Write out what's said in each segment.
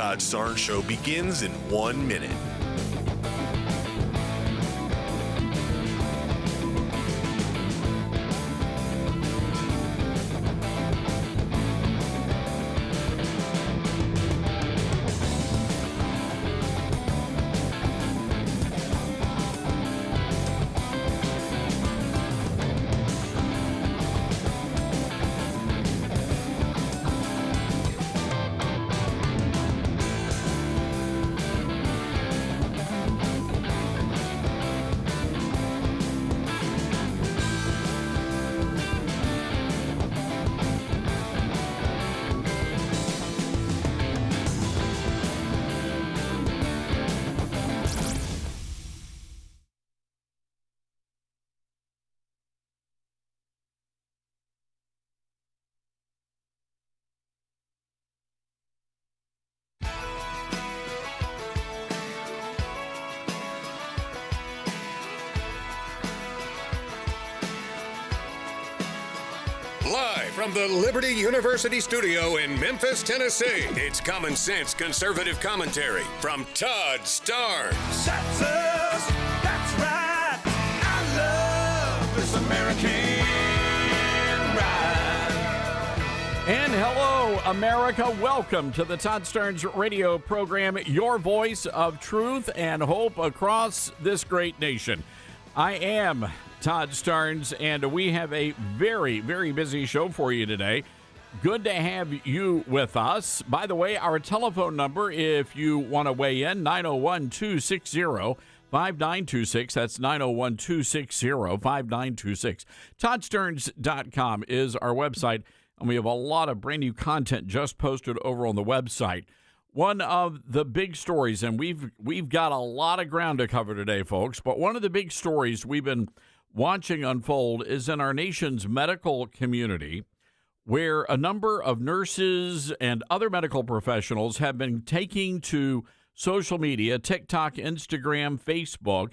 Todd Starnes Show begins in 1 minute. Live from the Liberty University studio in Memphis, Tennessee, it's Common Sense Conservative Commentary from Todd Starnes. That's us, that's right. I love this American ride. And hello, America. Welcome to the Todd Starnes radio program, your voice of truth and hope across this great nation. I am Todd Starnes, and we have a very, very busy show for you today. Good to have you with us. By the way, our telephone number, if you want to weigh in, 901-260-5926. That's 901-260-5926. ToddStarnes.com is our website, and we have a lot of brand new content just posted over on the website. One of the big stories, and we've got a lot of ground to cover today, folks, but one of the big stories we've been watching unfold is in our nation's medical community, where a number of nurses and other medical professionals have been taking to social media, TikTok, Instagram, Facebook,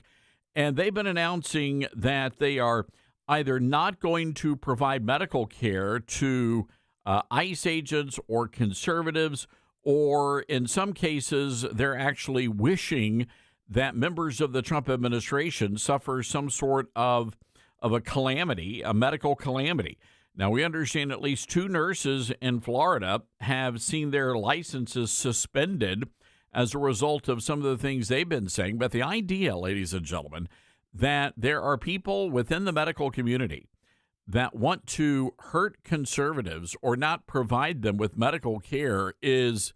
and they've been announcing that they are either not going to provide medical care to ICE agents or conservatives, or in some cases, they're actually wishing that members of the Trump administration suffer some sort of a calamity, a medical calamity. Now, we understand at least two nurses in Florida have seen their licenses suspended as a result of some of the things they've been saying. But the idea, ladies and gentlemen, that there are people within the medical community that want to hurt conservatives or not provide them with medical care is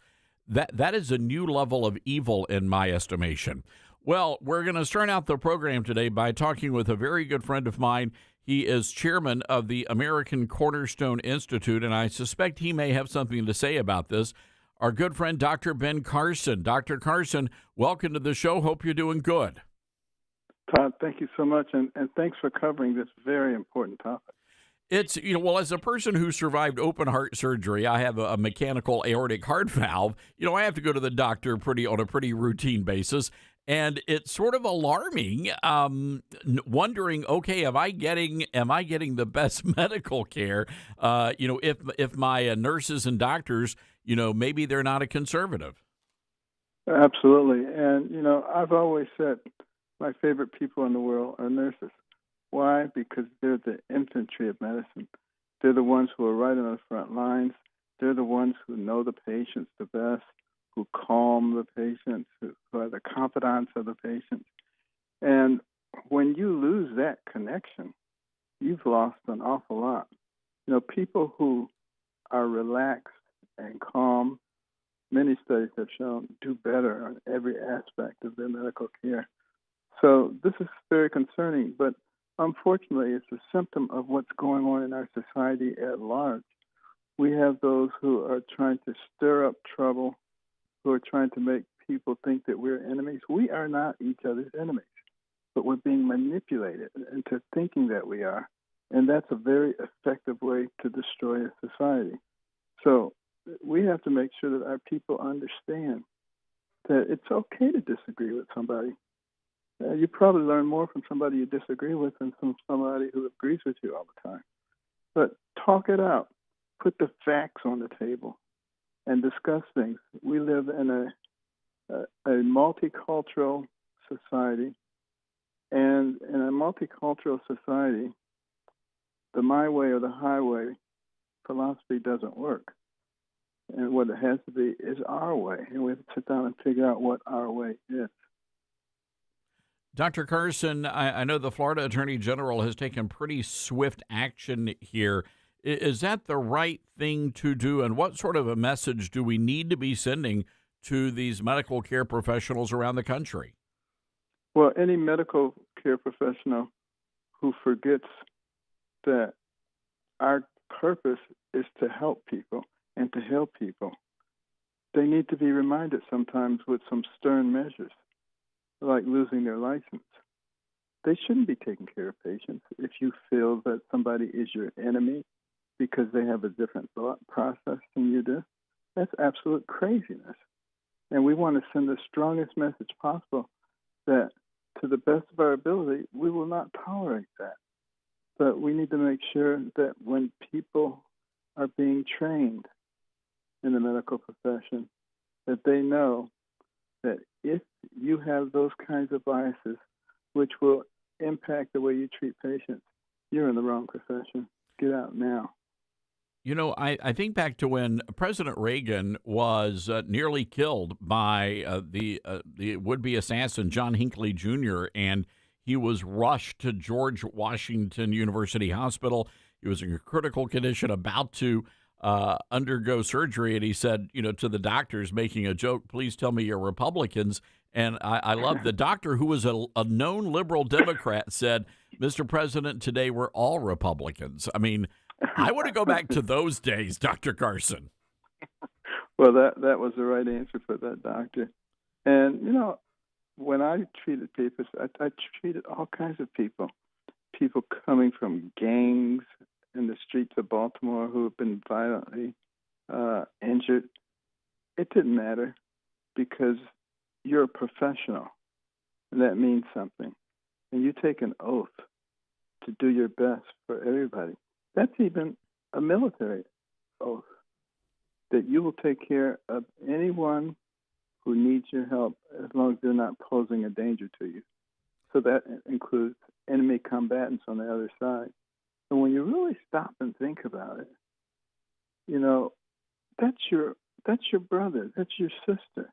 that is a new level of evil in my estimation. Well, we're going to start out the program today by talking with a very good friend of mine. He is chairman of the American Cornerstone Institute, and I suspect he may have something to say about this. Our good friend, Dr. Ben Carson. Dr. Carson, welcome to the show. Hope you're doing good. Todd, thank you so much, and thanks for covering this very important topic. It's, well, as a person who survived open heart surgery, I have a mechanical aortic heart valve. I have to go to the doctor on a pretty routine basis. And it's sort of alarming, wondering, okay, am I getting the best medical care? If my nurses and doctors, maybe they're not a conservative. Absolutely. And, I've always said my favorite people in the world are nurses. Why? Because they're the infantry of medicine. They're the ones who are right on the front lines. They're the ones who know the patients the best, who calm the patients, who are the confidants of the patients. And when you lose that connection, you've lost an awful lot. People who are relaxed and calm, many studies have shown, do better on every aspect of their medical care. So this is very concerning, but unfortunately, it's a symptom of what's going on in our society at large. We have those who are trying to stir up trouble, who are trying to make people think that we're enemies. We are not each other's enemies, but we're being manipulated into thinking that we are. And that's a very effective way to destroy a society. So we have to make sure that our people understand that it's okay to disagree with somebody. You probably learn more from somebody you disagree with than from somebody who agrees with you all the time. But talk it out. Put the facts on the table. and discuss things. We live in a multicultural society, and in a multicultural society, the my way or the highway philosophy doesn't work. And what it has to be is our way, and we have to sit down and figure out what our way is. Dr. Carson, I know the Florida Attorney General has taken pretty swift action here. Is that the right thing to do? And what sort of a message do we need to be sending to these medical care professionals around the country? Well, any medical care professional who forgets that our purpose is to help people and to help people, they need to be reminded sometimes with some stern measures, like losing their license. They shouldn't be taking care of patients if you feel that somebody is your enemy because they have a different thought process than you do. That's absolute craziness. And we want to send the strongest message possible that, to the best of our ability, we will not tolerate that. But we need to make sure that when people are being trained in the medical profession, that they know that if you have those kinds of biases, which will impact the way you treat patients, you're in the wrong profession. Get out now. You know, I think back to when President Reagan was nearly killed by the would-be assassin John Hinckley Jr., and he was rushed to George Washington University Hospital. He was in a critical condition, about to undergo surgery, and he said, to the doctors, making a joke, "Please tell me you're Republicans." And I love the doctor, who was a known liberal Democrat, said, "Mr. President, today we're all Republicans." I mean, I want to go back to those days, Dr. Carson. Well, that was the right answer for that doctor. And, when I treated people, I treated all kinds of people coming from gangs in the streets of Baltimore who have been violently injured. It didn't matter because you're a professional, and that means something. And you take an oath to do your best for everybody. That's even a military oath, that you will take care of anyone who needs your help as long as they're not posing a danger to you. So that includes enemy combatants on the other side. And when you really stop and think about it, that's your brother, that's your sister.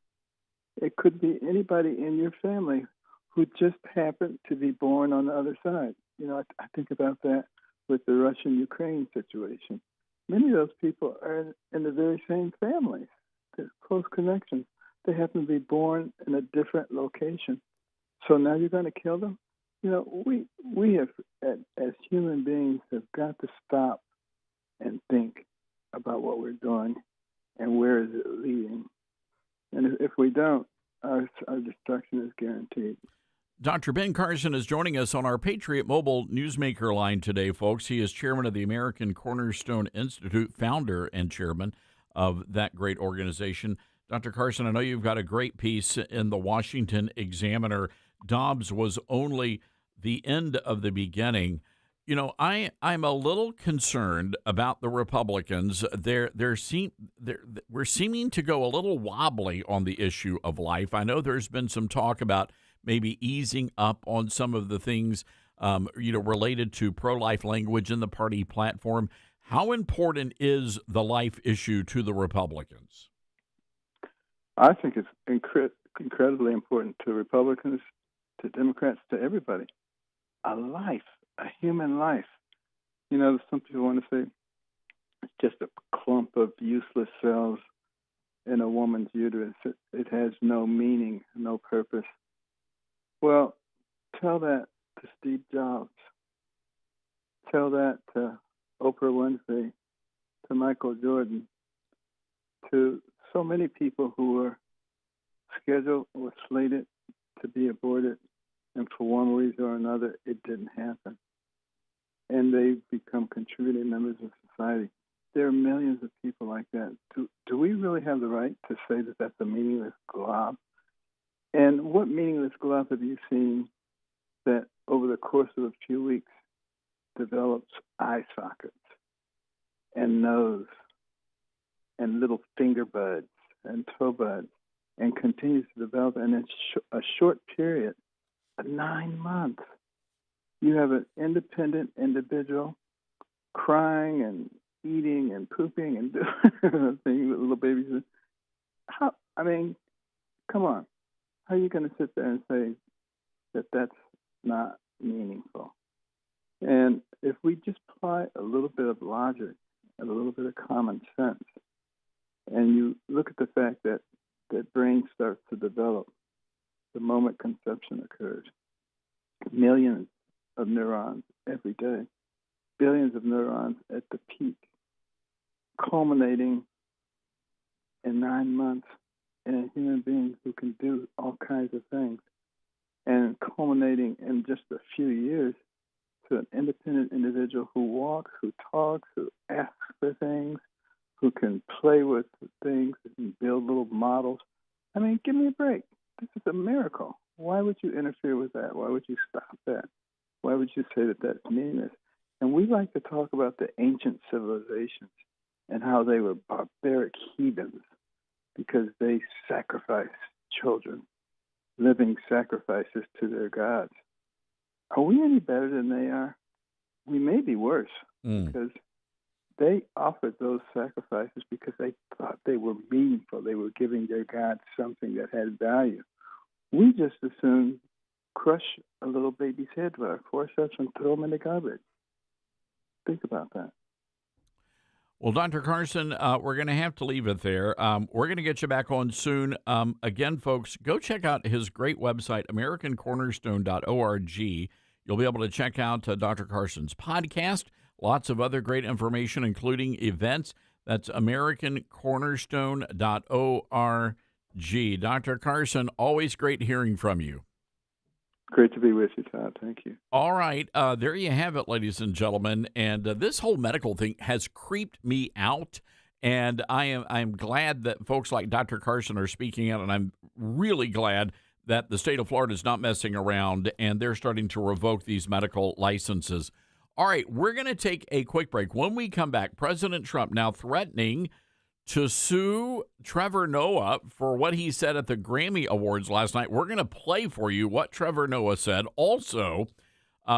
It could be anybody in your family who just happened to be born on the other side. I think about that with the Russian-Ukraine situation. Many of those people are in the very same families. There's close connections. They happen to be born in a different location. So now you're going to kill them? We have, as human beings, have got to stop and think about what we're doing and where is it leading. And if we don't, our destruction is guaranteed. Dr. Ben Carson is joining us on our Patriot Mobile Newsmaker line today, folks. He is chairman of the American Cornerstone Institute, founder and chairman of that great organization. Dr. Carson, I know you've got a great piece in the Washington Examiner. Dobbs was only the end of the beginning. I'm a little concerned about the Republicans. We're seeming to go a little wobbly on the issue of life. I know there's been some talk about maybe easing up on some of the things, related to pro-life language in the party platform. How important is the life issue to the Republicans? I think it's incredibly important to Republicans, to Democrats, to everybody. A life, a human life. Some people want to say it's just a clump of useless cells in a woman's uterus. It has no meaning, no purpose. Well, tell that to Steve Jobs. Tell that to Oprah Winfrey, to Michael Jordan, to so many people who were scheduled or slated to be aborted, and for one reason or another, it didn't happen. And they've become contributing members of society. There are millions of people like that. Do we really have the right to say that that's a meaningless glob? And what meaningless glob have you seen that over the course of a few weeks develops eye sockets and nose and little finger buds and toe buds and continues to develop. And in a short period, 9 months, you have an independent individual crying and eating and pooping and doing things with little babies. Come on. How are you going to sit there and say that that's not meaningful? And if we just apply a little bit of logic and a little bit of common sense, and you look at the fact that the brain starts to develop the moment conception occurs, millions of neurons every day, billions of neurons at the peak, culminating in 9 months in a human being who can do all kinds of things, and culminating in just a few years to an independent individual who walks, who talks, who asks for things, who can play with things and build little models. I mean, give me a break. This is a miracle. Why would you interfere with that? Why would you stop that? Why would you say that that's meaningless? And we like to talk about the ancient civilizations and how they were barbaric heathens because they sacrificed children, living sacrifices to their gods. Are we any better than they are? We may be worse because they offered those sacrifices because they thought they were meaningful. They were giving their gods something that had value. We just as soon crush a little baby's head with our forceps and throw them in the garbage. Think about that. Well, Dr. Carson, we're going to have to leave it there. We're going to get you back on soon. Again, folks, go check out his great website, AmericanCornerstone.org. You'll be able to check out Dr. Carson's podcast, lots of other great information, including events. That's AmericanCornerstone.org. Dr. Carson, always great hearing from you. Great to be with you, Todd. Thank you. All right. There you have it, ladies and gentlemen. And this whole medical thing has creeped me out. And I'm glad that folks like Dr. Carson are speaking out. And I'm really glad that the state of Florida is not messing around and they're starting to revoke these medical licenses. All right. We're going to take a quick break. When we come back, President Trump now threatening to sue Trevor Noah for what he said at the Grammy Awards last night. We're going to play for you what Trevor Noah said. Also,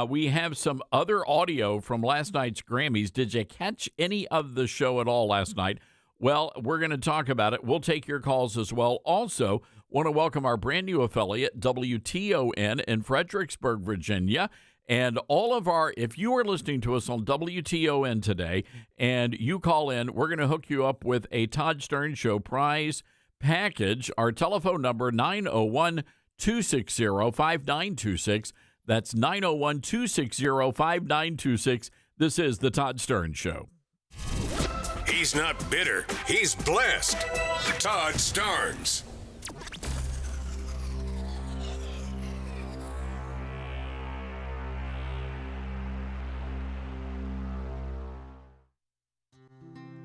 we have some other audio from last night's Grammys. Did you catch any of the show at all last night? Well, we're going to talk about it. We'll take your calls as well. Also, want to welcome our brand new affiliate, WTON in Fredericksburg, Virginia. And all of if you are listening to us on WTON today and you call in, we're going to hook you up with a Todd Stern Show prize package. Our telephone number, 901-260-5926. That's 901-260-5926. This is the Todd Stern Show. He's not bitter. He's blessed. Todd Starnes.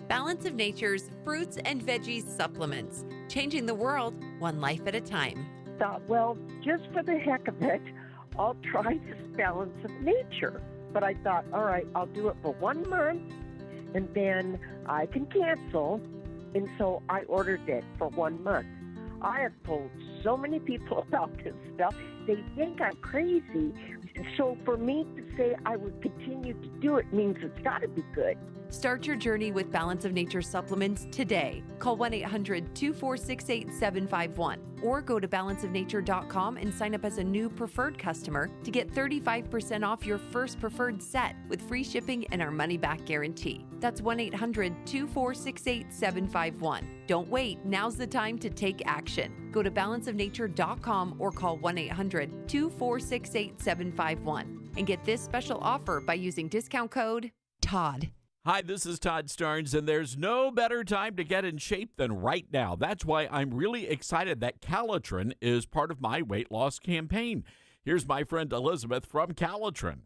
Balance of Nature's fruits and veggies supplements, changing the world one life at a time. Thought, well, just for the heck of it, I'll try this Balance of Nature. But I thought, all right, I'll do it for 1 month, and then I can cancel. And so I ordered it for 1 month. I have told so many people about this stuff. They think I'm crazy. So for me to say I would continue to do it means it's got to be good. Start your journey with Balance of Nature supplements today. Call 1-800-246-8751 or go to balanceofnature.com and sign up as a new preferred customer to get 35% off your first preferred set with free shipping and our money-back guarantee. That's 1-800-246-8751. Don't wait. Now's the time to take action. Go to balanceofnature.com or call 1-800-246-8751 and get this special offer by using discount code TODD. Hi, this is Todd Starnes, and there's no better time to get in shape than right now. That's why I'm really excited that Calitrin is part of my weight loss campaign. Here's my friend Elizabeth from Calitrin.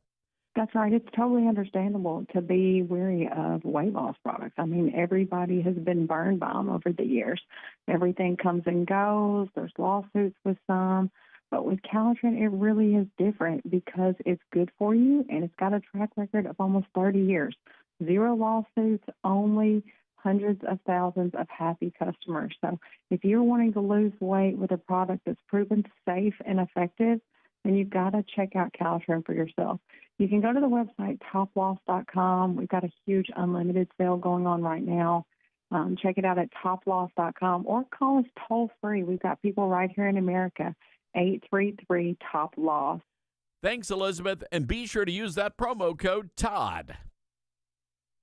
That's right. It's totally understandable to be wary of weight loss products. I mean, everybody has been burned by them over the years. Everything comes and goes. There's lawsuits with some. But with Calitrin, it really is different because it's good for you, and it's got a track record of almost 30 years. 0 lawsuits, only hundreds of thousands of happy customers. So if you're wanting to lose weight with a product that's proven safe and effective, then you've got to check out Calitrin for yourself. You can go to the website, toploss.com. We've got a huge unlimited sale going on right now. Check it out at toploss.com or call us toll free. We've got people right here in America, 833-TOP-LOSS. Thanks, Elizabeth, and be sure to use that promo code TODD.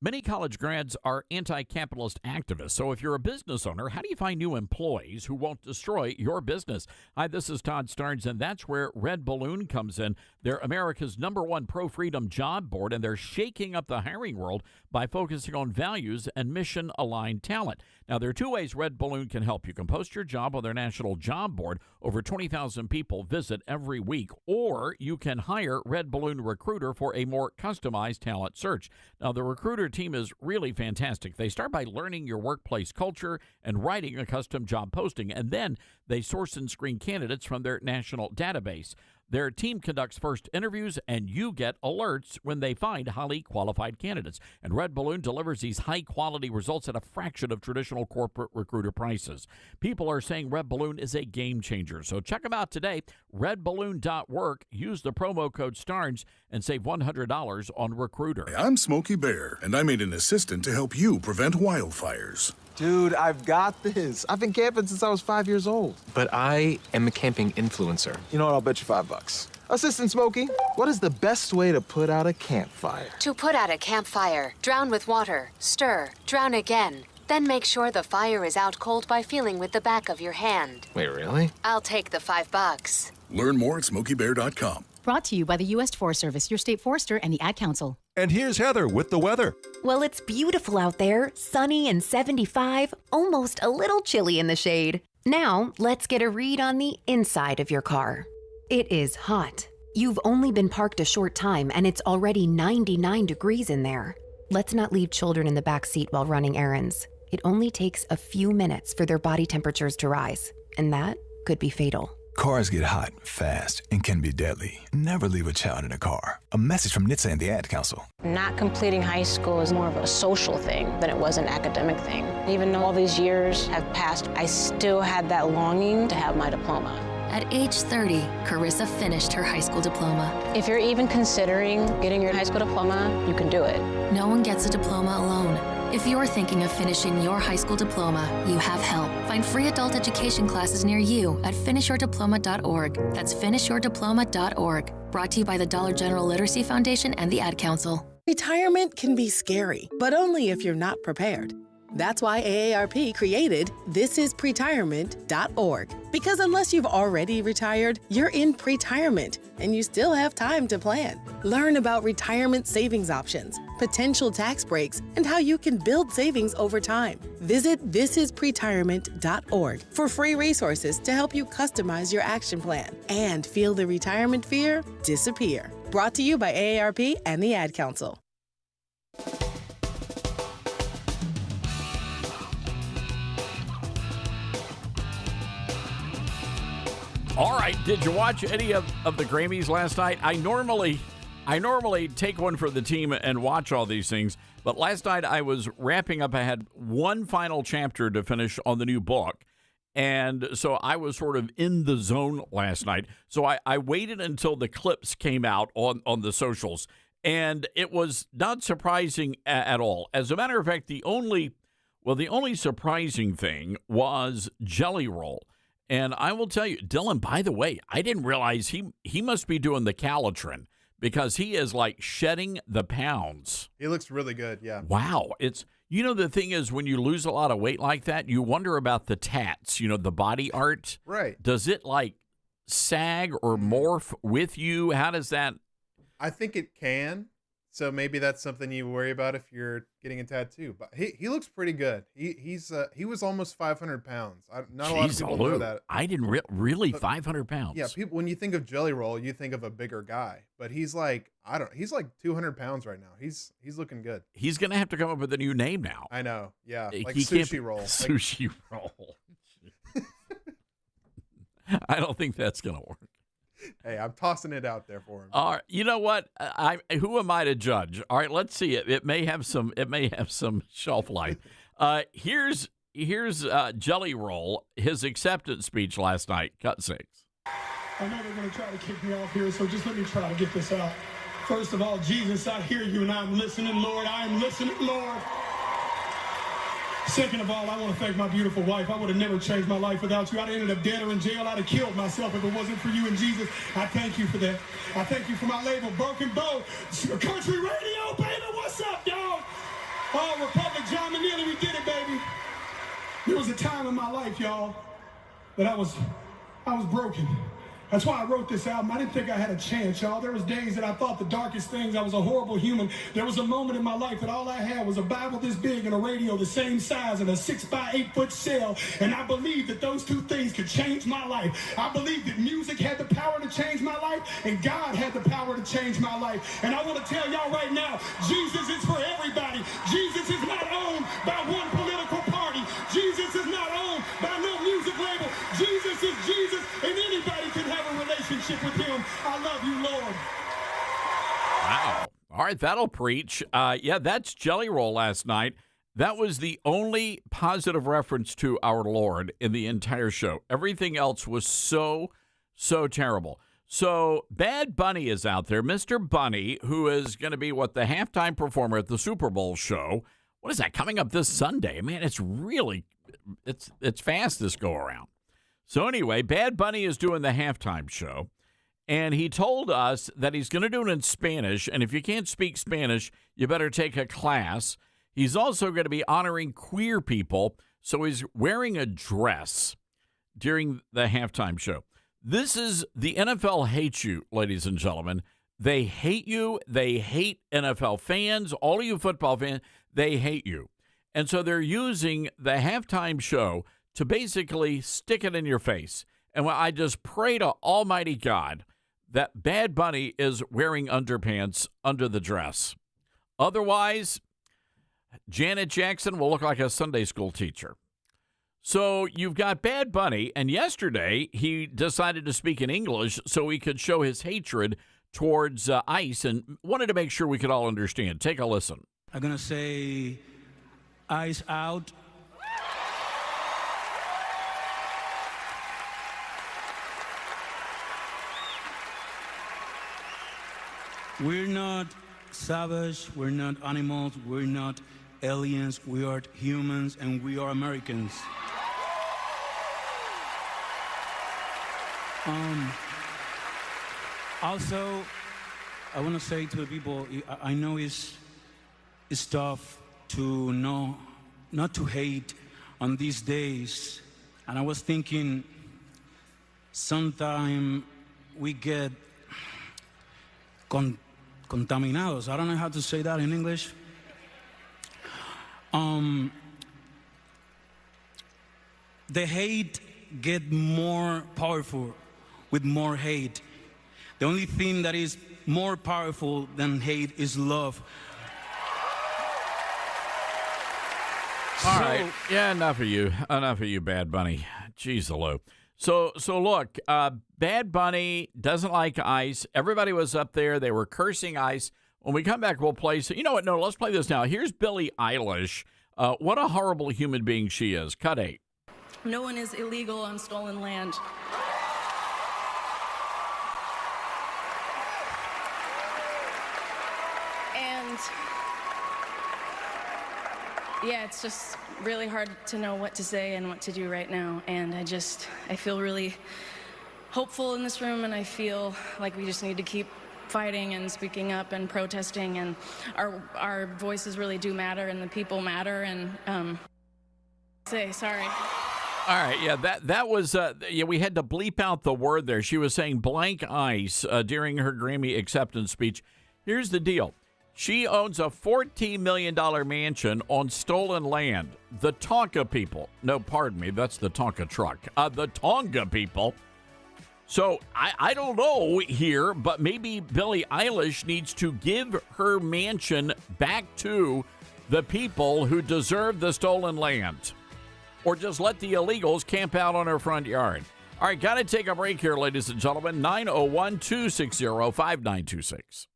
Many college grads are anti-capitalist activists, so if you're a business owner, how do you find new employees who won't destroy your business? Hi, this is Todd Starnes, and that's where Red Balloon comes in. They're America's #1 pro-freedom job board, and they're shaking up the hiring world by focusing on values and mission-aligned talent. Now, there are two ways Red Balloon can help. You can post your job on their national job board. Over 20,000 people visit every week, or you can hire Red Balloon Recruiter for a more customized talent search. Now, the Recruiter team is really fantastic. They start by learning your workplace culture and writing a custom job posting, and then they source and screen candidates from their national database. Their team conducts first interviews, and you get alerts when they find highly qualified candidates. And Red Balloon delivers these high-quality results at a fraction of traditional corporate recruiter prices. People are saying Red Balloon is a game changer. So check them out today, redballoon.work. Use the promo code STARNS and save $100 on Recruiter. I'm Smokey Bear, and I made an assistant to help you prevent wildfires. Dude, I've got this. I've been camping since I was 5 years old. But I am a camping influencer. You know what? I'll bet you $5. Assistant Smokey, what is the best way to put out a campfire? To put out a campfire, drown with water, stir, drown again. Then make sure the fire is out cold by feeling with the back of your hand. Wait, really? I'll take the $5. Learn more at SmokeyBear.com. Brought to you by the U.S. Forest Service, your state forester, and the Ad Council. And here's Heather with the weather. Well, it's beautiful out there, sunny and 75, almost a little chilly in the shade. Now, let's get a read on the inside of your car. It is hot. You've only been parked a short time, and it's already 99 degrees in there. Let's not leave children in the back seat while running errands. It only takes a few minutes for their body temperatures to rise, and that could be fatal. Cars get hot, fast, and can be deadly. Never leave a child in a car. A message from NHTSA and the Ad Council. Not completing high school is more of a social thing than it was an academic thing. Even though all these years have passed, I still had that longing to have my diploma. At age 30, Carissa finished her high school diploma. If you're even considering getting your high school diploma, you can do it. No one gets a diploma alone. If you're thinking of finishing your high school diploma, you have help. Find free adult education classes near you at finishyourdiploma.org. That's finishyourdiploma.org. Brought to you by the Dollar General Literacy Foundation and the Ad Council. Retirement can be scary, but only if you're not prepared. That's why AARP created thisispretirement.org. Because unless you've already retired, you're in pretirement, and you still have time to plan. Learn about retirement savings options, potential tax breaks, and how you can build savings over time. Visit thisispretirement.org for free resources to help you customize your action plan and feel the retirement fear disappear. Brought to you by AARP and the Ad Council. All right, did you watch any of the Grammys last night? I normally take one for the team and watch all these things, but last night I was wrapping up. I had one final chapter to finish on the new book, and so I was sort of in the zone last night. So I waited until the clips came out on the socials, and it was not surprising at all. As a matter of fact, the only surprising thing was Jelly Roll. And I will tell you, Dylan, by the way, I didn't realize he must be doing the Calitrin because he is like shedding the pounds. He looks really good, yeah. Wow. The thing is, when you lose a lot of weight like that, you wonder about the tats, the body art. Right. Does it like sag or morph with you? How does that? I think it can. So maybe that's something you worry about if you're getting a tattoo. But he looks pretty good. He was almost 500 pounds. Not a lot of people know that. I didn't really 500 pounds. Yeah, people. When you think of Jelly Roll, you think of a bigger guy. But he's like he's like 200 pounds right now. He's looking good. He's gonna have to come up with a new name now. I know. Yeah, like he Sushi Roll. Sushi Roll. I don't think that's gonna work. Hey, I'm tossing it out there for him. All right, you know what? Who am I to judge? All right, let's see it. It may have some shelf life. Here's Jelly Roll, his acceptance speech last night. Cut 6. I know they're going to try to kick me off here, so just let me try to get this out. First of all, Jesus, I hear you and I'm listening, Lord. I am listening, Lord. Second of all, I want to thank my beautiful wife. I would have never changed my life without you. I'd have ended up dead or in jail. I'd have killed myself if it wasn't for you and Jesus. I thank you for that. I thank you for my label, Broken Bow, Country Radio, baby. What's up, dog? Oh, Republic, John Manili, we did it, baby. There was a time in my life, y'all, that I was broken. That's why I wrote this album. I didn't think I had a chance, y'all. There was days that I thought the darkest things. I was a horrible human. There was a moment in my life that all I had was a Bible this big and a radio the same size and a 6x8 foot cell. And I believed that those two things could change my life. I believed that music had the power to change my life and God had the power to change my life. And I want to tell y'all right now, Jesus is for everybody. Jesus is not owned by one political party. Jesus is not owned by no music label. Jesus is Jesus, and anybody can have a relationship with him. I love you, Lord. Wow. All right, that'll preach. Yeah, that's Jelly Roll last night. That was the only positive reference to our Lord in the entire show. Everything else was so terrible. So Bad Bunny is out there. Mr. Bunny, who is going to be, the halftime performer at the Super Bowl show. What is that, coming up this Sunday? Man, it's fast this go around. So anyway, Bad Bunny is doing the halftime show, and he told us that he's going to do it in Spanish, and if you can't speak Spanish, you better take a class. He's also going to be honoring queer people, so he's wearing a dress during the halftime show. This is the NFL hates you, ladies and gentlemen. They hate you. They hate NFL fans. All of you football fans, they hate you. And so they're using the halftime show to basically stick it in your face. And I just pray to Almighty God that Bad Bunny is wearing underpants under the dress. Otherwise, Janet Jackson will look like a Sunday school teacher. So you've got Bad Bunny, and yesterday he decided to speak in English so he could show his hatred towards ICE and wanted to make sure we could all understand. Take a listen. I'm going to say, ICE out. We're not savage, we're not animals, we're not aliens, we are humans, and we are Americans. Also, I want to say to the people, I know it's tough to know, not to hate on these days. And I was thinking, sometime we get contaminados. I don't know how to say that in English. The hate get more powerful with more hate. The only thing that is more powerful than hate is love. All right. Yeah, enough of you. Enough of you, Bad Bunny. Jeez, hello. So look, Bad Bunny doesn't like ICE. Everybody was up there. They were cursing ICE. When we come back, we'll play. So, you know what? No, let's play this now. Here's Billie Eilish. What a horrible human being she is. Cut 8. No one is illegal on stolen land. And yeah, it's just really hard to know what to say and what to do right now. And I feel really hopeful in this room, and I feel like we just need to keep fighting and speaking up and protesting, and our voices really do matter, and the people matter, and sorry. All right, yeah, that was, we had to bleep out the word there. She was saying blank ICE during her Grammy acceptance speech. Here's the deal. She owns a $14 million mansion on stolen land. The Tonka people. No, pardon me, that's the Tonka truck. The Tonga people. So I don't know here, but maybe Billie Eilish needs to give her mansion back to the people who deserve the stolen land. Or just let the illegals camp out on her front yard. All right, got to take a break here, ladies and gentlemen. 901-260-5926.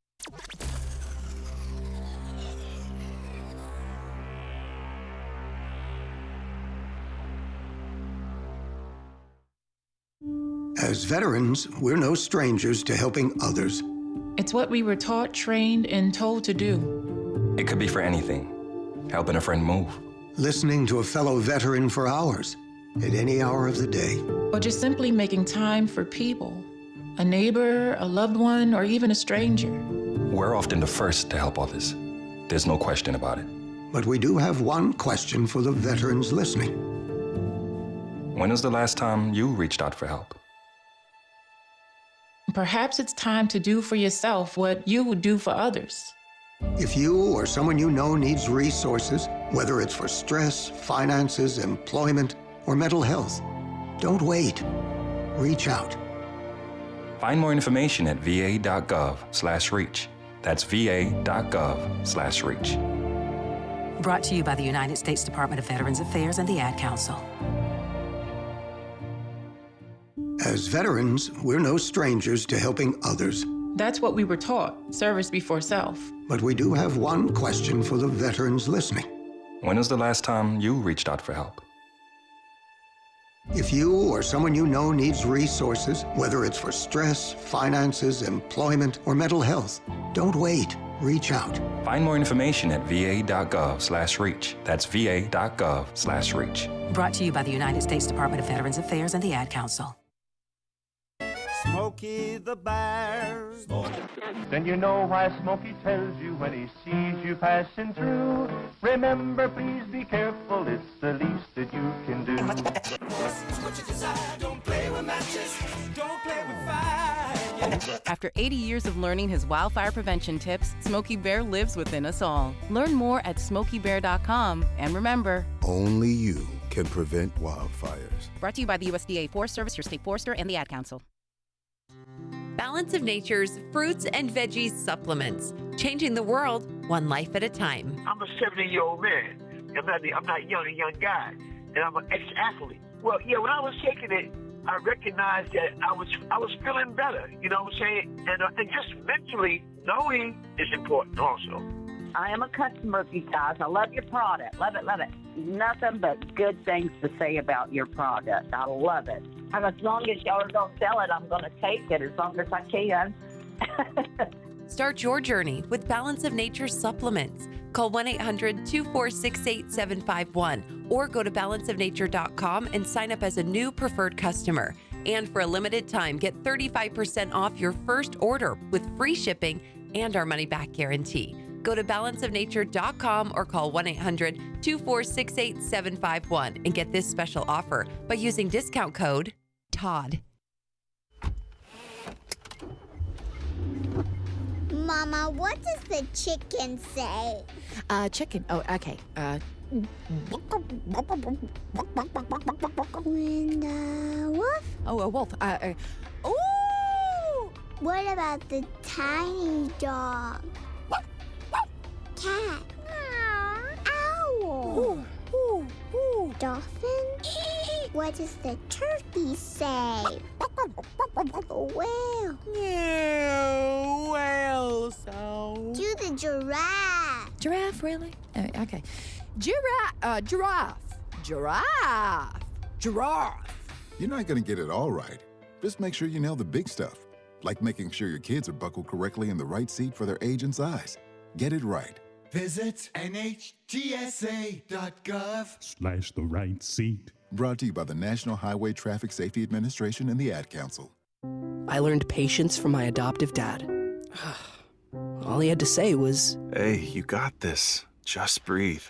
As veterans, we're no strangers to helping others. It's what we were taught, trained, and told to do. It could be for anything. Helping a friend move. Listening to a fellow veteran for hours, at any hour of the day. Or just simply making time for people. A neighbor, a loved one, or even a stranger. We're often the first to help others. There's no question about it. But we do have one question for the veterans listening. When was the last time you reached out for help? Perhaps it's time to do for yourself what you would do for others. If you or someone you know needs resources, whether it's for stress, finances, employment, or mental health, don't wait. Reach out. Find more information at va.gov/reach. That's va.gov/reach. Brought to you by the United States Department of Veterans Affairs and the Ad Council. As veterans, we're no strangers to helping others. That's what we were taught, service before self. But we do have one question for the veterans listening. When was the last time you reached out for help? If you or someone you know needs resources, whether it's for stress, finances, employment, or mental health, don't wait. Reach out. Find more information at va.gov/reach. That's va.gov/reach. Brought to you by the United States Department of Veterans Affairs and the Ad Council. Smokey the Bear. Then you know why Smokey tells you when he sees you passing through. Remember, please be careful, it's the least that you can do. What you desire, don't play with matches, don't play with fire. After 80 years of learning his wildfire prevention tips, Smokey Bear lives within us all. Learn more at SmokeyBear.com. And remember, only you can prevent wildfires. Brought to you by the USDA Forest Service, your state forester, and the Ad Council. Balance of Nature's fruits and veggies supplements, changing the world one life at a time. I'm a 70-year-old man. I'm not a young guy, and I'm an ex-athlete. Well, yeah, when I was taking it, I recognized that I was feeling better. You know what I'm saying? And just mentally knowing is important also. I am a customer of you guys. I love your product. Love it, love it. Nothing but good things to say about your product. I love it. And as long as y'all don't sell it, I'm going to take it as long as I can. Start your journey with Balance of Nature supplements. Call 1-800-246-8751 or go to balanceofnature.com and sign up as a new preferred customer. And for a limited time, get 35% off your first order with free shipping and our money-back guarantee. Go to balanceofnature.com or call 1-800-246-8751 and get this special offer by using discount code TODD. Mama, what does the chicken say? Chicken. Oh, okay. When the wolf? Oh, a wolf. Ooh! What about the tiny dog? Cat. Owl. Dolphin. What does the turkey say? Whale. Whale sound. Do the giraffe. Giraffe, really? Okay. Giraffe. You're not going to get it all right. Just make sure you nail the big stuff, like making sure your kids are buckled correctly in the right seat for their age and size. Get it right. Visit NHTSA.gov/the right seat. Brought to you by the National Highway Traffic Safety Administration and the Ad Council. I learned patience from my adoptive dad. All he had to say was, "Hey, you got this. Just breathe."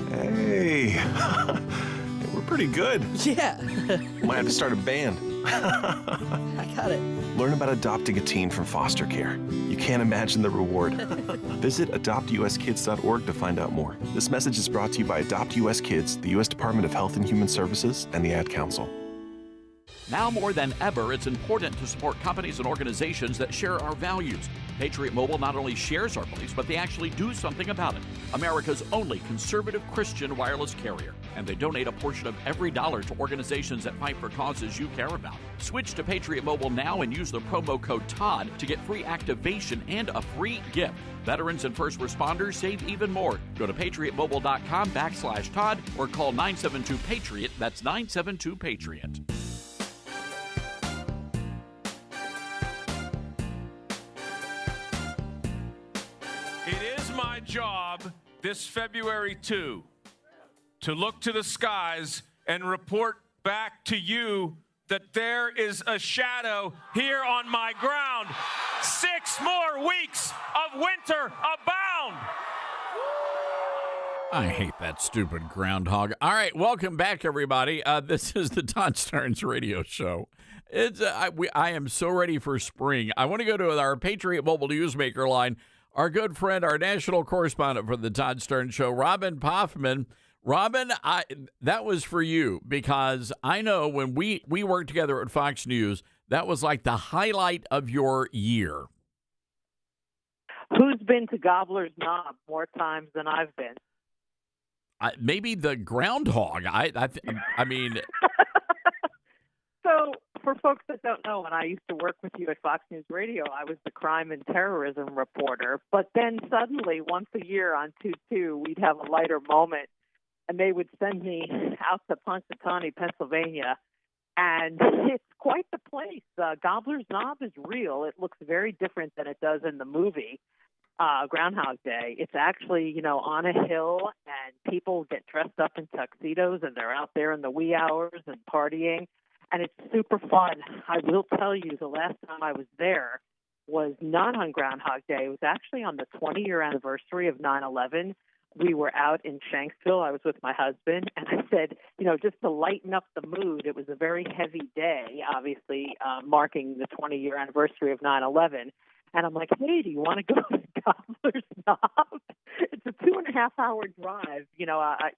Hey, we're pretty good. Yeah. Might have to start a band. I got it. Learn about adopting a teen from foster care. You can't imagine the reward. Visit adoptuskids.org to find out more. This message is brought to you by Adopt US Kids, the U.S. Department of Health and Human Services, and the Ad Council. Now more than ever, it's important to support companies and organizations that share our values. Patriot Mobile not only shares our beliefs, but they actually do something about it. America's only conservative Christian wireless carrier. and they donate a portion of every dollar to organizations that fight for causes you care about. Switch to Patriot Mobile now and use the promo code TODD to get free activation and a free gift. Veterans and first responders save even more. Go to patriotmobile.com/Todd or call 972-PATRIOT. That's 972-PATRIOT. It is my job this February 2 to look to the skies and report back to you that there is a shadow here on my ground. 6 more weeks of winter abound. I hate that stupid groundhog. All right, welcome back, everybody. This is the Todd Starnes Radio Show. I am so ready for spring. I want to go to our Patriot Mobile Newsmaker line. Our good friend, our national correspondent for the Todd Starnes Show, Robin Poffman. Robin, that was for you because I know when we worked together at Fox News, that was like the highlight of your year. Who's been to Gobbler's Knob more times than I've been? Maybe the groundhog. I mean. So, for folks that don't know, when I used to work with you at Fox News Radio, I was the crime and terrorism reporter. But then suddenly, once a year on 2-2, we'd have a lighter moment, and they would send me out to Punxsutawney, Pennsylvania. And it's quite the place. Gobbler's Knob is real. It looks very different than it does in the movie Groundhog Day. It's actually, on a hill, and people get dressed up in tuxedos, and they're out there in the wee hours and partying. And it's super fun. I will tell you, the last time I was there was not on Groundhog Day. It was actually on the 20-year anniversary of 9/11. We were out in Shanksville. I was with my husband, and I said, just to lighten up the mood, it was a very heavy day, obviously, marking the 20-year anniversary of 9/11. And I'm like, hey, do you want to go to Gobbler's Knob? It's a 2.5-hour drive. I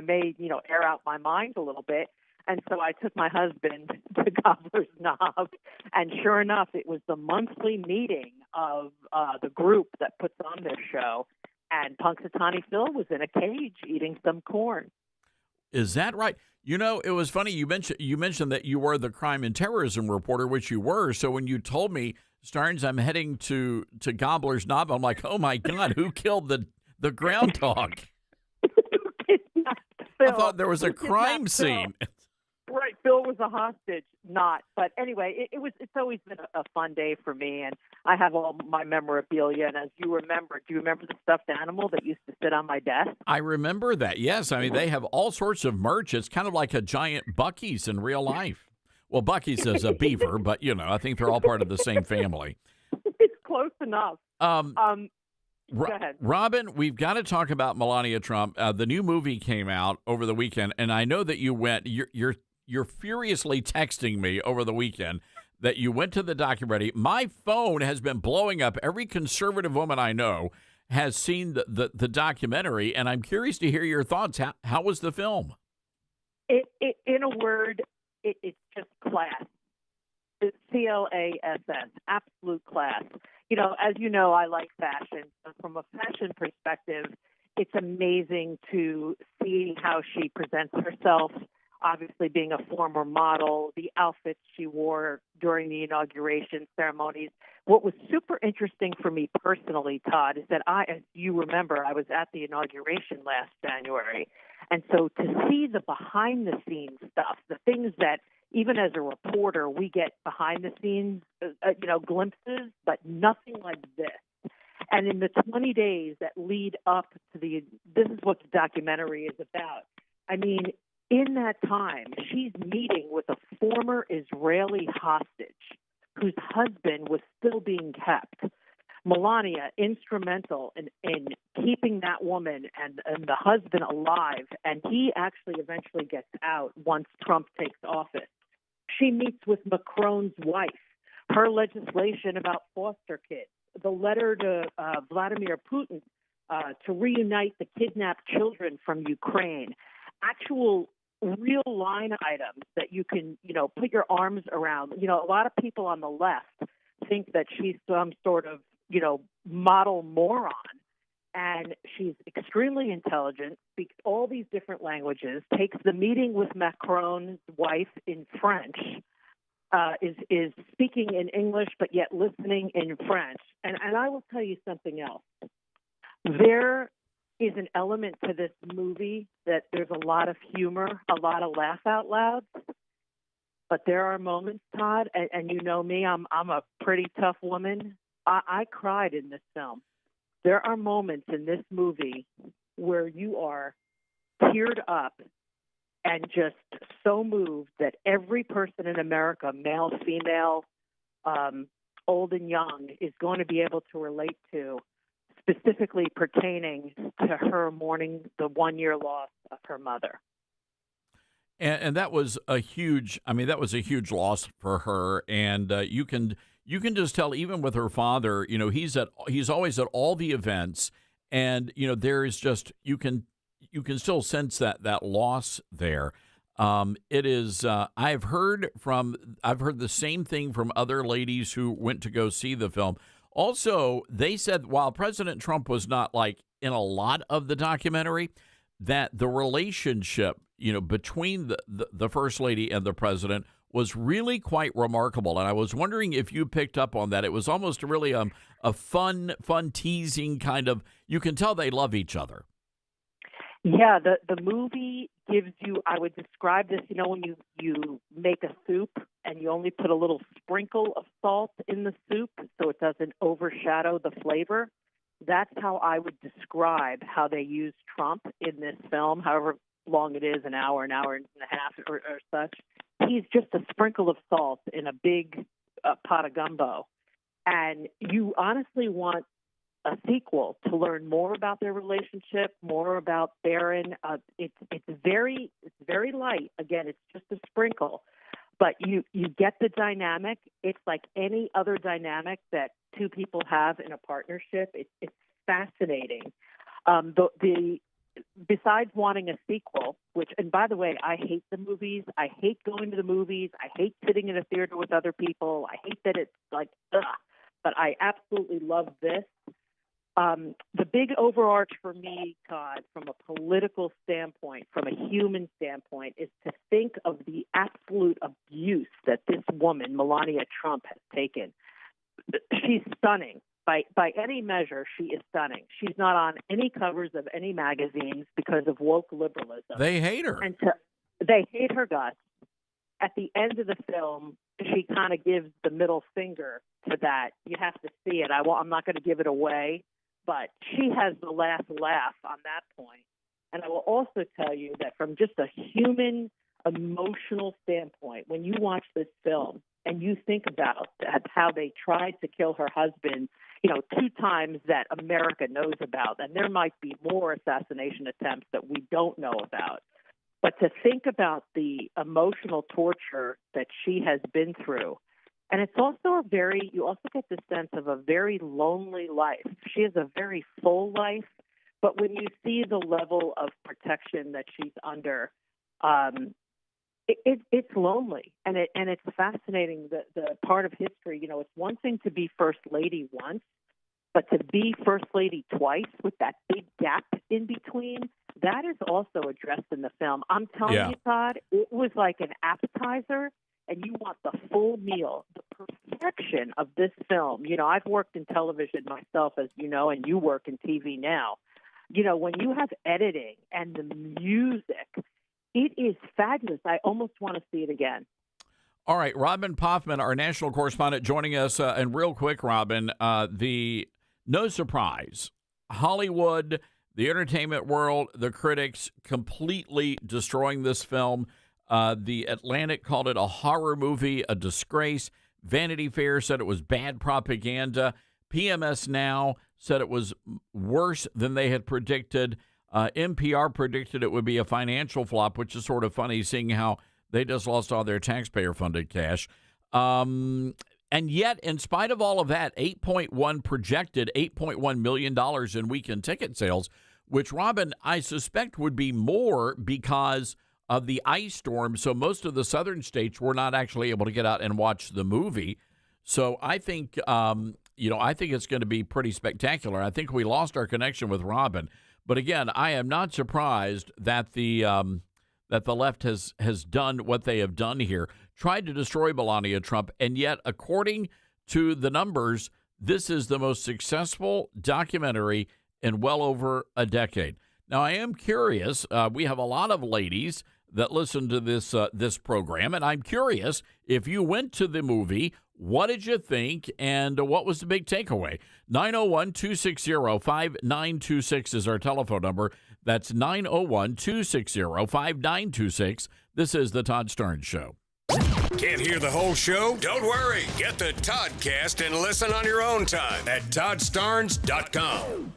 may, air out my mind a little bit. And so I took my husband to Gobbler's Knob, and sure enough, it was the monthly meeting of the group that puts on this show, and Punxsutawney Phil was in a cage eating some corn. Is that right? It was funny. You mentioned that you were the crime and terrorism reporter, which you were. So when you told me, Starnes, I'm heading to Gobbler's Knob, I'm like, oh my God, who killed the groundhog? I thought there was a crime scene. Right, Bill was a hostage, not. But anyway, it's always been a fun day for me, and I have all my memorabilia. And as you remember, do you remember the stuffed animal that used to sit on my desk? I remember that, yes. I mean, they have all sorts of merch. It's kind of like a giant Buc-ee's in real life. Well, Buc-ee's is a beaver, but, I think they're all part of the same family. It's close enough. Go ahead. Robin, we've got to talk about Melania Trump. The new movie came out over the weekend, and I know that you went. You're furiously texting me over the weekend that you went to the documentary. My phone has been blowing up. Every conservative woman I know has seen the documentary, and I'm curious to hear your thoughts. How was the film? In a word, it's just class. It's CLASS, absolute class. As you know, I like fashion. So from a fashion perspective, it's amazing to see how she presents herself. Obviously, being a former model, the outfits she wore during the inauguration ceremonies. What was super interesting for me personally, Todd, is that as you remember, I was at the inauguration last January. And so to see the behind-the-scenes stuff, the things that even as a reporter, we get behind-the-scenes, glimpses, but nothing like this. And in the 20 days that lead up to this is what the documentary is about. I mean, in that time, she's meeting with a former Israeli hostage whose husband was still being kept. Melania, instrumental in keeping that woman and the husband alive, and he actually eventually gets out once Trump takes office. She meets with Macron's wife, her legislation about foster kids, the letter to Vladimir Putin to reunite the kidnapped children from Ukraine, actual real line items that you can, put your arms around. A lot of people on the left think that she's some sort of, model moron. and she's extremely intelligent, speaks all these different languages, takes the meeting with Macron's wife in French, is speaking in English but yet listening in French. And I will tell you something else. There is an element to this movie that there's a lot of humor, a lot of laugh out loud. But there are moments, Todd, and you know me, I'm a pretty tough woman. I cried in this film. There are moments in this movie where you are teared up and just so moved that every person in America, male, female, old and young, is going to be able to relate to, specifically pertaining to her mourning the 1-year loss of her mother. And that was a huge, that was a huge loss for her. And you can just tell, even with her father, he's always at all the events, and there is just you can still sense that loss there. It is. I've heard the same thing from other ladies who went to go see the film. Also, they said while President Trump was not like in a lot of the documentary, that the relationship between the First Lady and the President was really quite remarkable. And I was wondering if you picked up on that. It was almost really a fun teasing kind of, you can tell they love each other. Yeah, the movie gives you, I would describe this, when you make a soup and you only put a little sprinkle of salt in the soup so it doesn't overshadow the flavor. That's how I would describe how they use Trump in this film, however long it is, an hour and a half or such. He's just a sprinkle of salt in a big pot of gumbo. And you honestly want a sequel to learn more about their relationship, more about Barron. It's very light. Again, it's just a sprinkle. But you get the dynamic. It's like any other dynamic that two people have in a partnership. It's fascinating. Besides wanting a sequel, and by the way, I hate the movies. I hate going to the movies. I hate sitting in a theater with other people. I hate that it's like, ugh. But I absolutely love this. The big overarch for me, Todd, from a political standpoint, from a human standpoint, is to think of the absolute abuse that this woman, Melania Trump, has taken. She's stunning. By any measure, she is stunning. She's not on any covers of any magazines because of woke liberalism. They hate her. They hate her guts. At the end of the film, she kind of gives the middle finger to that. You have to see it. I'm not going to give it away, but she has the last laugh on that point. And I will also tell you that from just a human, emotional standpoint, when you watch this film and you think about how they tried to kill her husband, 2 times that America knows about, and there might be more assassination attempts that we don't know about. But to think about the emotional torture that she has been through, and it's also you also get the sense of a very lonely life. She has a very full life, but when you see the level of protection that she's under, it's lonely, and it's fascinating. The part of history, it's one thing to be First Lady once, but to be First Lady twice with that big gap in between, that is also addressed in the film. I'm telling you, Todd, it was like an appetizer, and you want the full meal. The perfection of this film. I've worked in television myself, as you know, and you work in TV now. When you have editing and the music, it is fabulous. I almost want to see it again. All right, Robin Poffman, our national correspondent, joining us. And real quick, Robin, no surprise, Hollywood, the entertainment world, the critics completely destroying this film. The Atlantic called it a horror movie, a disgrace. Vanity Fair said it was bad propaganda. PMS Now said it was worse than they had predicted. NPR predicted it would be a financial flop, which is sort of funny, seeing how they just lost all their taxpayer-funded cash. And yet, in spite of all of that, projected $8.1 million in weekend ticket sales, which, Robin, I suspect would be more because of the ice storm. So most of the southern states were not actually able to get out and watch the movie. So I think I think it's going to be pretty spectacular. I think we lost our connection with Robin. But again, I am not surprised that the left has done what they have done here, tried to destroy Melania Trump, and yet, according to the numbers, this is the most successful documentary in well over a decade. Now, I am curious. We have a lot of ladies that listen to this program, and I'm curious, if you went to the movie, what did you think, and what was the big takeaway? 901-260-5926 is our telephone number. That's 901-260-5926. This is The Todd Starnes Show. Can't hear the whole show? Don't worry. Get the Toddcast and listen on your own time at toddstarnes.com.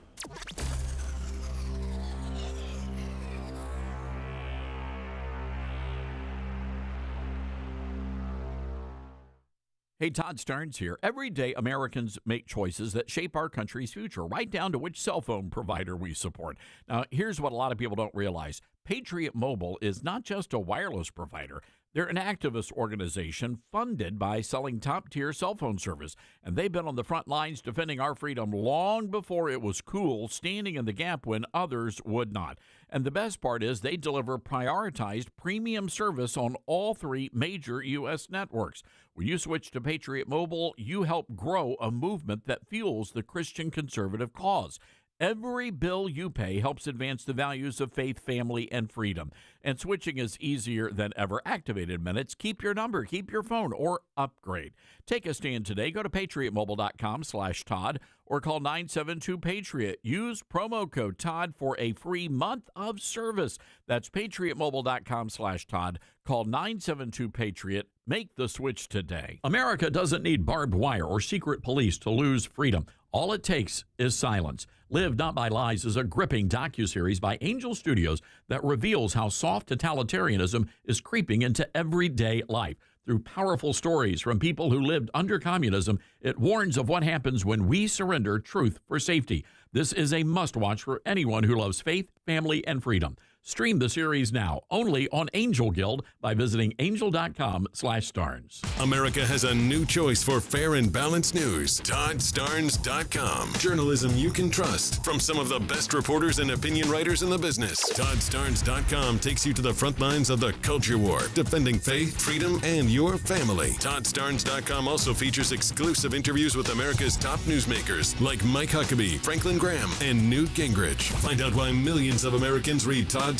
Hey, Todd Starnes here. Every day, Americans make choices that shape our country's future, right down to which cell phone provider we support. Now, here's what a lot of people don't realize. Patriot Mobile is not just a wireless provider. They're an activist organization funded by selling top-tier cell phone service, and they've been on the front lines defending our freedom long before it was cool, standing in the gap when others would not. And the best part is they deliver prioritized premium service on all three major U.S. networks. When you switch to Patriot Mobile, you help grow a movement that fuels the Christian conservative cause. Every bill you pay helps advance the values of faith, family, and freedom. And switching is easier than ever. Activated minutes. Keep your number, keep your phone, or upgrade. Take a stand today. Go to patriotmobile.com/Todd or call 972-PATRIOT. Use promo code Todd for a free month of service. That's patriotmobile.com/Todd. Call 972-PATRIOT. Make the switch today. America doesn't need barbed wire or secret police to lose freedom. All it takes is silence. Live Not by Lies is a gripping docuseries by Angel Studios that reveals how soft totalitarianism is creeping into everyday life. Through powerful stories from people who lived under communism, it warns of what happens when we surrender truth for safety. This is a must-watch for anyone who loves faith, family, and freedom. Stream the series now, only on Angel Guild, by visiting angel.com/Starnes. America has a new choice for fair and balanced news. ToddStarnes.com. Journalism you can trust from some of the best reporters and opinion writers in the business. ToddStarnes.com takes you to the front lines of the culture war, defending faith, freedom, and your family. ToddStarnes.com also features exclusive interviews with America's top newsmakers like Mike Huckabee, Franklin Graham, and Newt Gingrich. Find out why millions of Americans read ToddStarnes.com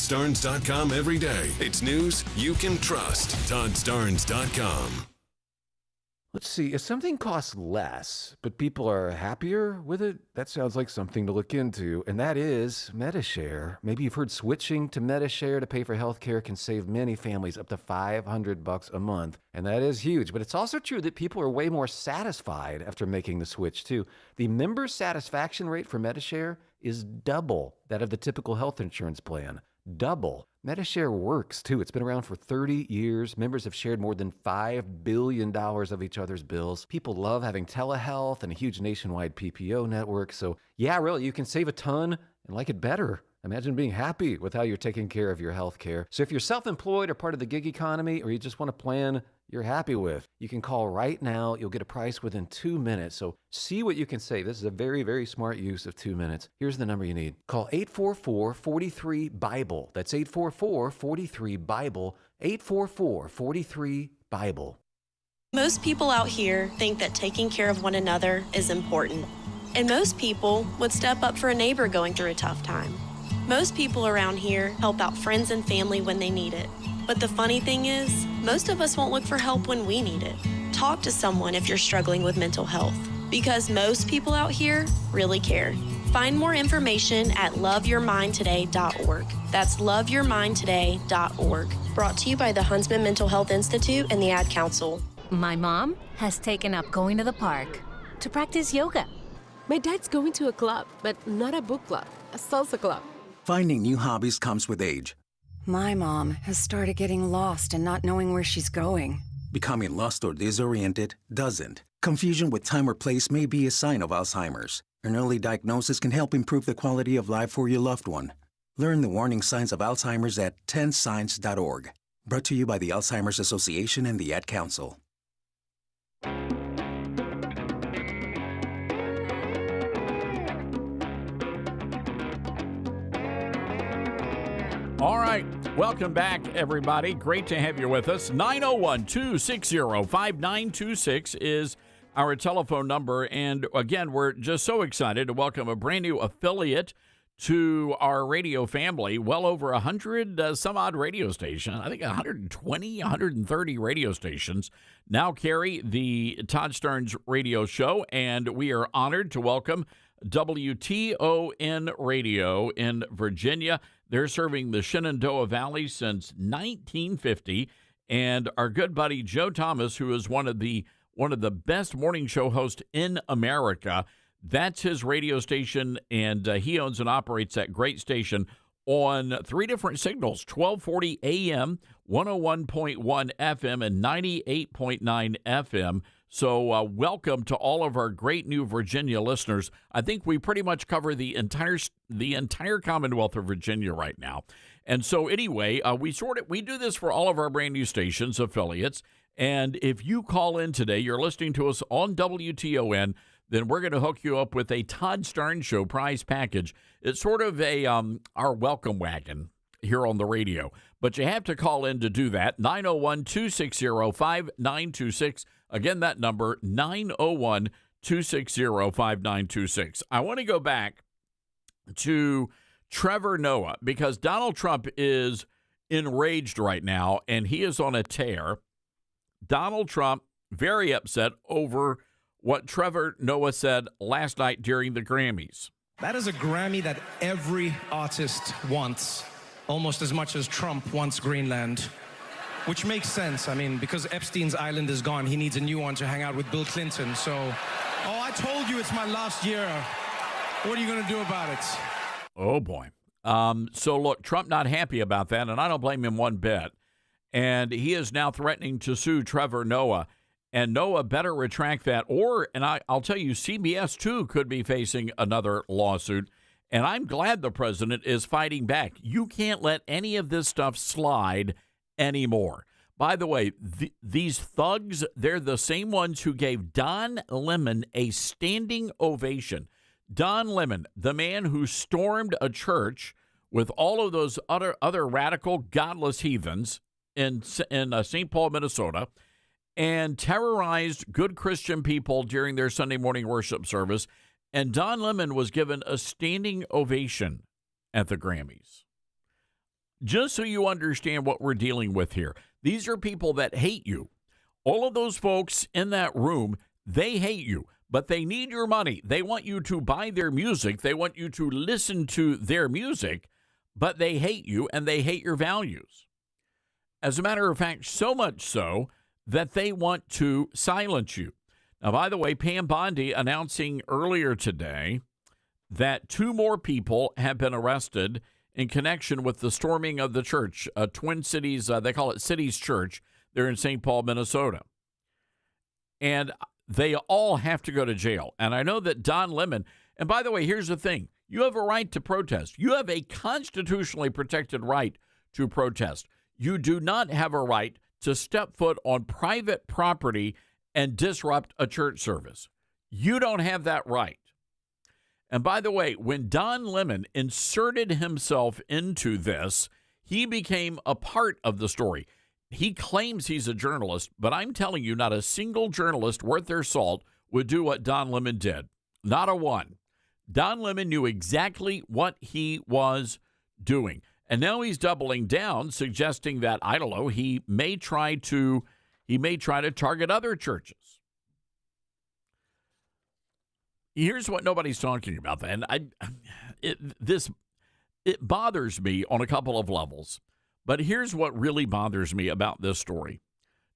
every day. It's news you can trust. ToddStarnes.com. Let's see, if something costs less, but people are happier with it, that sounds like something to look into, and that is Medi-Share. Maybe you've heard switching to Medi-Share to pay for health care can save many families up to $500 a month, and that is huge. But it's also true that people are way more satisfied after making the switch, too. The member satisfaction rate for Medi-Share is double that of the typical health insurance plan. Double. Medi-Share works, too. It's been around for 30 years. Members have shared more than $5 billion of each other's bills. People love having telehealth and a huge nationwide PPO network. So, yeah, really, you can save a ton and like it better. Imagine being happy with how you're taking care of your health care. So if you're self-employed or part of the gig economy, or you just want a plan you're happy with, you can call right now. You'll get a price within 2 minutes. So see what you can save. This is a very, very smart use of 2 minutes. Here's the number you need. Call 844-43-BIBLE. That's 844-43-BIBLE. 844-43-BIBLE. Most people out here think that taking care of one another is important. And most people would step up for a neighbor going through a tough time. Most people around here help out friends and family when they need it. But the funny thing is, most of us won't look for help when we need it. Talk to someone if you're struggling with mental health, because most people out here really care. Find more information at loveyourmindtoday.org. That's loveyourmindtoday.org. Brought to you by the Huntsman Mental Health Institute and the Ad Council. My mom has taken up going to the park to practice yoga. My dad's going to a club, but not a book club, a salsa club. Finding new hobbies comes with age. My mom has started getting lost and not knowing where she's going. Becoming lost or disoriented doesn't. Confusion with time or place may be a sign of Alzheimer's. An early diagnosis can help improve the quality of life for your loved one. Learn the warning signs of Alzheimer's at 10signs.org. Brought to you by the Alzheimer's Association and the Ad Council. All right. Welcome back, everybody. Great to have you with us. 901-260-5926 is our telephone number. And again, we're just so excited to welcome a brand new affiliate to our radio family. Well over 100 some odd radio stations. I think 120, 130 radio stations now carry the Todd Starnes radio show. And we are honored to welcome WTON Radio in Virginia. They're serving the Shenandoah Valley since 1950. And our good buddy Joe Thomas, who is one of the best morning show hosts in America, that's his radio station, and he owns and operates that great station on 3 different signals, 1240 AM, 101.1 FM, and 98.9 FM. So welcome to all of our great new Virginia listeners. I think we pretty much cover the entire Commonwealth of Virginia right now. And so anyway, we do this for all of our brand new stations, affiliates. And if you call in today, you're listening to us on WTON, then we're going to hook you up with a Todd Starnes Show prize package. It's sort of our welcome wagon here on the radio. But you have to call in to do that, 901-260-5926. Again, that number, 901-260-5926. I want to go back to Trevor Noah because Donald Trump is enraged right now, and he is on a tear. Donald Trump, very upset over what Trevor Noah said last night during the Grammys. That is a Grammy that every artist wants, almost as much as Trump wants Greenland, which makes sense. I mean, because Epstein's island is gone, he needs a new one to hang out with Bill Clinton. So, I told you it's my last year. What are you going to do about it? Oh, boy. So, look, Trump not happy about that, and I don't blame him one bit. And he is now threatening to sue Trevor Noah. And Noah better retract that. I'll tell you, CBS, too, could be facing another lawsuit. And I'm glad the president is fighting back. You can't let any of this stuff slide anymore. By the way, these thugs, they're the same ones who gave Don Lemon a standing ovation. Don Lemon, the man who stormed a church with all of those other radical, godless heathens in St. Paul, Minnesota, and terrorized good Christian people during their Sunday morning worship service. And Don Lemon was given a standing ovation at the Grammys. Just so you understand what we're dealing with here, these are people that hate you. All of those folks in that room, they hate you, but they need your money. They want you to buy their music. They want you to listen to their music, but they hate you and they hate your values. As a matter of fact, so much so that they want to silence you. Now, by the way, Pam Bondi announcing earlier today that 2 more people have been arrested in connection with the storming of the church, Twin Cities, they call it Cities Church. They're in St. Paul, Minnesota. And they all have to go to jail. And I know that Don Lemon, and by the way, here's the thing. You have a right to protest. You have a constitutionally protected right to protest. You do not have a right to step foot on private property and disrupt a church service. You don't have that right. And by the way, when Don Lemon inserted himself into this, he became a part of the story. He claims he's a journalist, but I'm telling you, not a single journalist worth their salt would do what Don Lemon did. Not a one. Don Lemon knew exactly what he was doing. And now he's doubling down, suggesting that, I don't know, he may try to target other churches. Here's what nobody's talking about, and it bothers me on a couple of levels. But here's what really bothers me about this story.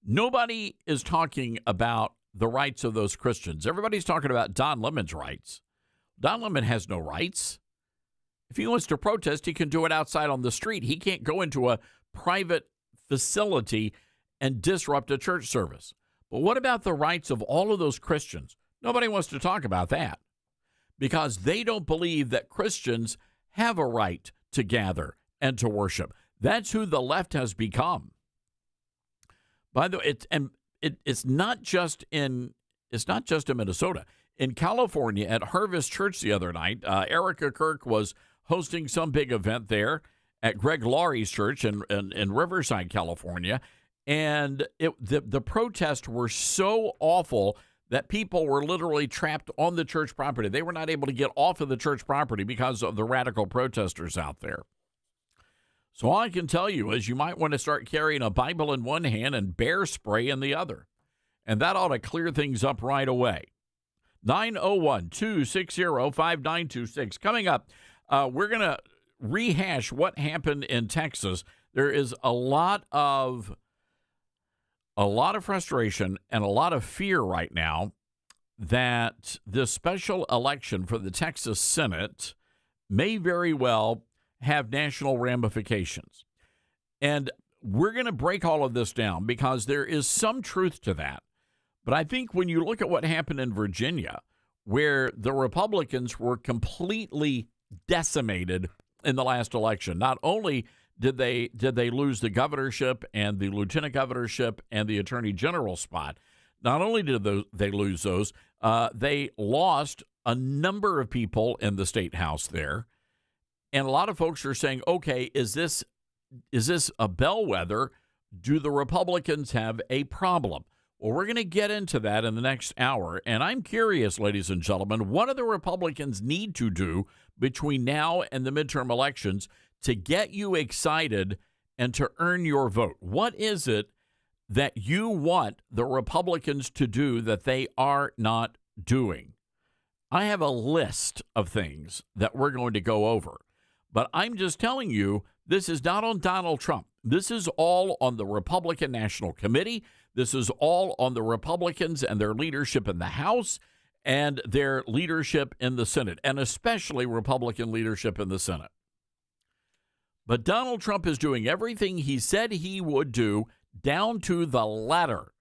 Nobody is talking about the rights of those Christians. Everybody's talking about Don Lemon's rights. Don Lemon has no rights. If he wants to protest, he can do it outside on the street. He can't go into a private facility and disrupt a church service. But what about the rights of all of those Christians? Nobody wants to talk about that because they don't believe that Christians have a right to gather and to worship. That's who the left has become. By the way, it's not just in Minnesota. In California, at Harvest Church the other night, Erica Kirk was hosting some big event there, at Greg Laurie's church in Riverside, California. And the protests were so awful that people were literally trapped on the church property. They were not able to get off of the church property because of the radical protesters out there. So all I can tell you is you might want to start carrying a Bible in one hand and bear spray in the other. And that ought to clear things up right away. 901-260-5926. Coming up, we're going to rehash what happened in Texas. There is a lot of frustration and a lot of fear right now that this special election for the Texas Senate may very well have national ramifications. And we're going to break all of this down because there is some truth to that. But I think when you look at what happened in Virginia, where the Republicans were completely decimated in the last election, not only did they lose the governorship and the lieutenant governorship and the attorney general spot, not only did they lose those, they lost a number of people in the state house there. And a lot of folks are saying, okay, is this a bellwether? Do the Republicans have a problem? Well, we're going to get into that in the next hour. And I'm curious, ladies and gentlemen, what do the Republicans need to do between now and the midterm elections to get you excited and to earn your vote? What is it that you want the Republicans to do that they are not doing? I have a list of things that we're going to go over, but I'm just telling you, this is not on Donald Trump. This is all on the Republican National Committee. This is all on the Republicans and their leadership in the House and their leadership in the Senate, and especially Republican leadership in the Senate. But Donald Trump is doing everything he said he would do down to the letter.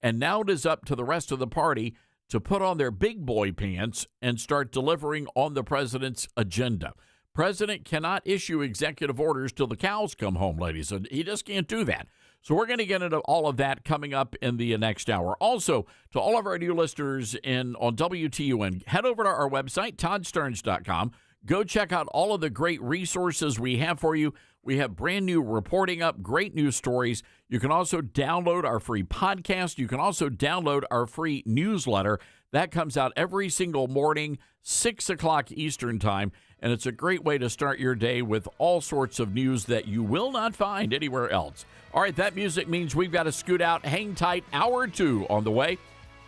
And now it is up to the rest of the party to put on their big boy pants and start delivering on the president's agenda. President cannot issue executive orders till the cows come home, ladies. And he just can't do that. So we're going to get into all of that coming up in the next hour. Also, to all of our new listeners on WTUN, head over to our website, ToddStarns.com. Go check out all of the great resources we have for you. We have brand new reporting up, great news stories. You can also download our free podcast. You can also download our free newsletter. That comes out every single morning, 6 o'clock Eastern time. And it's a great way to start your day with all sorts of news that you will not find anywhere else. All right, that music means we've got to scoot out. Hang tight, hour 2 on the way.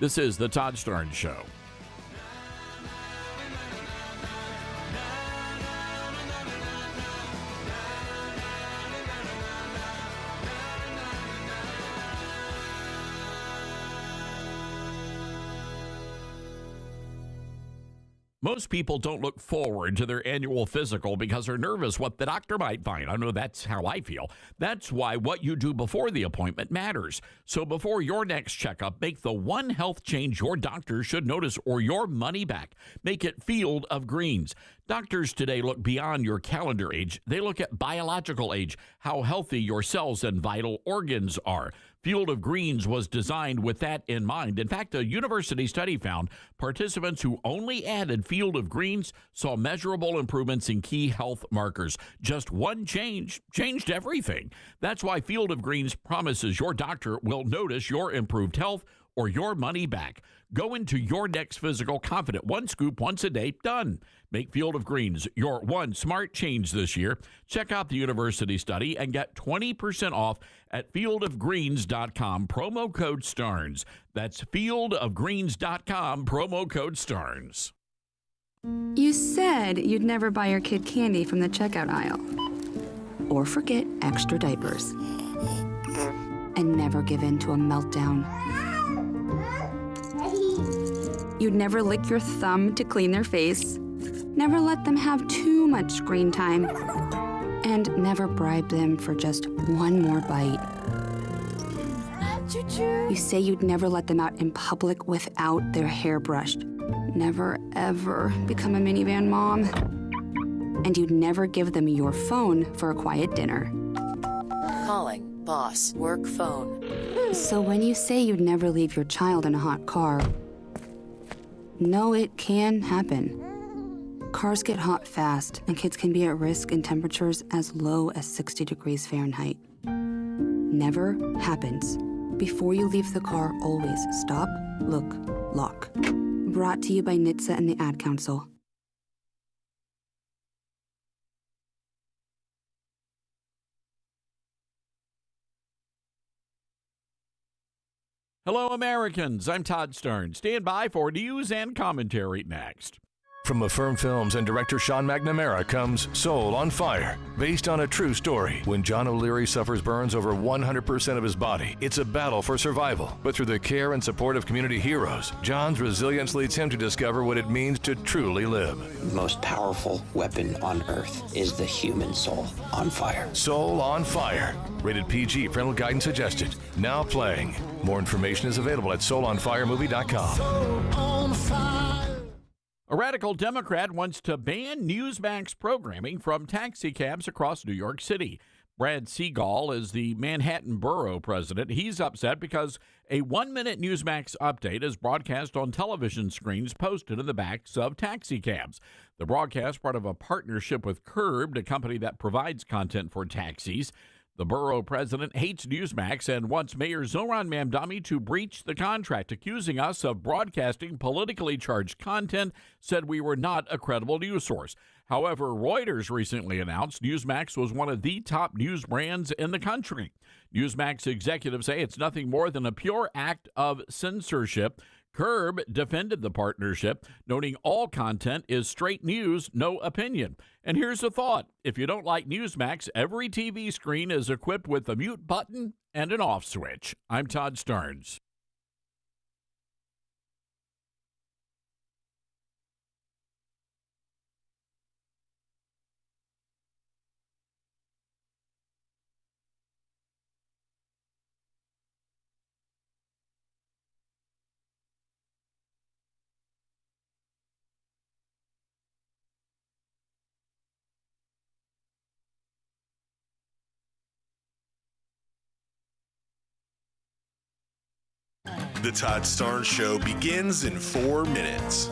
This is The Todd Starnes Show. Most people don't look forward to their annual physical because they're nervous what the doctor might find. I know that's how I feel. That's why what you do before the appointment matters. So before your next checkup, make the one health change your doctor should notice or your money back. Make it Field of Greens. Doctors today look beyond your calendar age. They look at biological age, how healthy your cells and vital organs are. Field of Greens was designed with that in mind. In fact, a university study found participants who only added Field of Greens saw measurable improvements in key health markers. Just one change changed everything. That's why Field of Greens promises your doctor will notice your improved health or your money back. Go into your next physical confident. One scoop once a day, done. Make Field of Greens your one smart change this year. Check out the university study and get 20% off at fieldofgreens.com, promo code STARNS. That's fieldofgreens.com, promo code STARNS. You said you'd never buy your kid candy from the checkout aisle. Or forget extra diapers. And never give in to a meltdown. You'd never lick your thumb to clean their face, never let them have too much screen time, and never bribe them for just one more bite. You say you'd never let them out in public without their hair brushed, never ever become a minivan mom, and you'd never give them your phone for a quiet dinner. Calling boss work phone. So when you say you'd never leave your child in a hot car, no, it can happen. Cars get hot fast, and kids can be at risk in temperatures as low as 60 degrees Fahrenheit. Never happens. Before you leave the car, always stop, look, lock. Brought to you by NHTSA and the Ad Council. Hello, Americans. I'm Todd Stern. Stand by for news and commentary next. From Affirm Films and director Sean McNamara comes Soul on Fire, based on a true story. When John O'Leary suffers burns over 100% of his body, it's a battle for survival. But through the care and support of community heroes, John's resilience leads him to discover what it means to truly live. The most powerful weapon on earth is the human soul on fire. Soul on Fire. Rated PG. Parental guidance suggested. Now playing. More information is available at soulonfiremovie.com. Soul on fire. A radical Democrat wants to ban Newsmax programming from taxi cabs across New York City. Brad Seagal is the Manhattan Borough president. He's upset because a 1-minute Newsmax update is broadcast on television screens posted in the backs of taxi cabs. The broadcast, part of a partnership with Curbed, a company that provides content for taxis. The borough president hates Newsmax and wants Mayor Zohran Mamdani to breach the contract, accusing us of broadcasting politically charged content, said we were not a credible news source. However, Reuters recently announced Newsmax was one of the top news brands in the country. Newsmax executives say it's nothing more than a pure act of censorship. Curb defended the partnership, noting all content is straight news, no opinion. And here's a thought. If you don't like Newsmax, every TV screen is equipped with a mute button and an off switch. I'm Todd Stearns. The Todd Starnes Show begins in 4 minutes.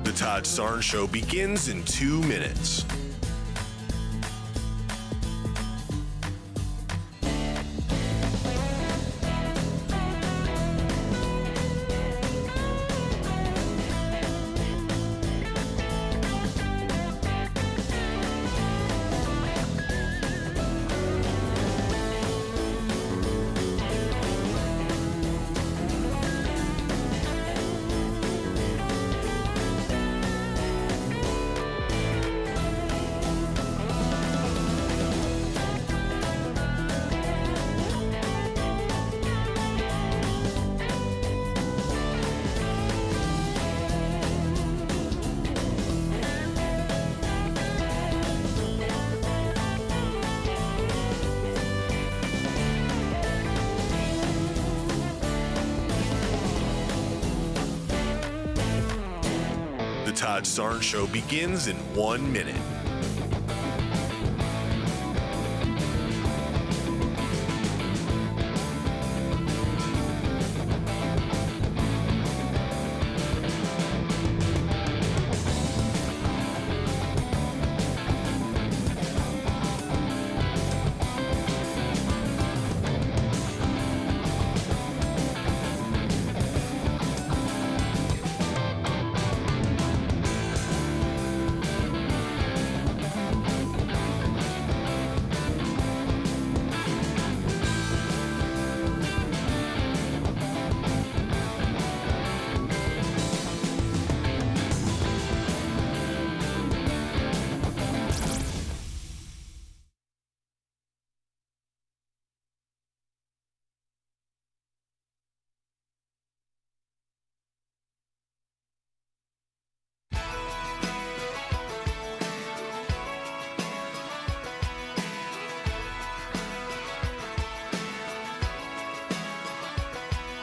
The Todd Starnes Show begins in 2 minutes. Todd Starnes Show begins in 1 minute.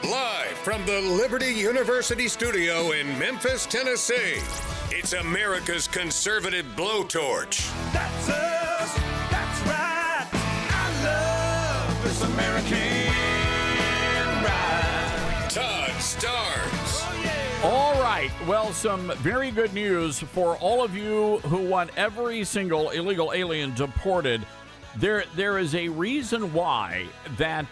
Live from the Liberty University studio in Memphis, Tennessee, it's America's conservative blowtorch. That's us. That's right. I love this American ride. Todd Starnes. All right. Well, some very good news for all of you who want every single illegal alien deported. There is a reason why that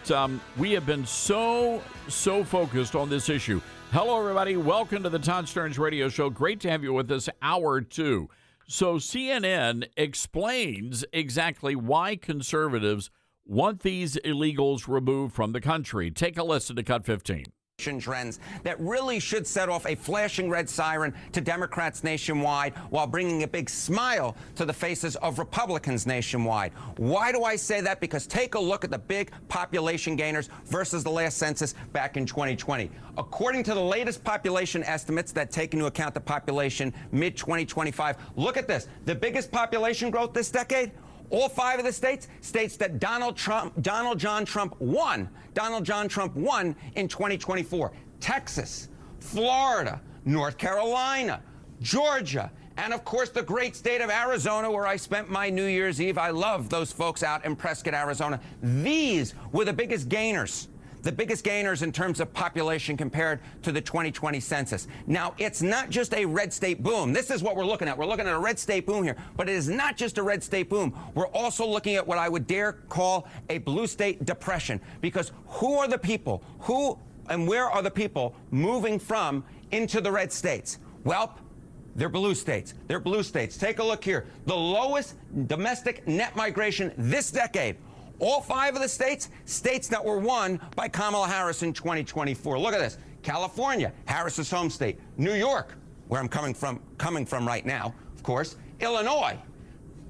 we have been so focused on this issue. Hello, everybody. Welcome to the Todd Starnes Radio Show. Great to have you with us, hour two. So CNN explains exactly why conservatives want these illegals removed from the country. Take a listen to Cut 15. Trends that really should set off a flashing red siren to Democrats nationwide while bringing a big smile to the faces of Republicans nationwide. Why do I say that? Because take a look at the big population gainers versus the last census back in 2020. According to the latest population estimates that take into account the population mid-2025, look at this. The biggest population growth this decade? All five of the states that Donald John Trump won in 2024. Texas, Florida, North Carolina, Georgia, and of course the great state of Arizona, where I spent my New Year's Eve. I love those folks out in Prescott, Arizona. These were the biggest gainers. The biggest gainers in terms of population compared to the 2020 census. Now, it's not just a red state boom. This is what we're looking at. We're looking at a red state boom here. But it is not just a red state boom. We're also looking at what I would dare call a blue state depression. Because who are the people? Who and where are the people moving from into the red states? Well, they're blue states. They're blue states. Take a look here. The lowest domestic net migration this decade. All five of the states that were won by Kamala Harris in 2024. Look at this. California, Harris's home state. New York, where I'm coming from right now, of course. Illinois,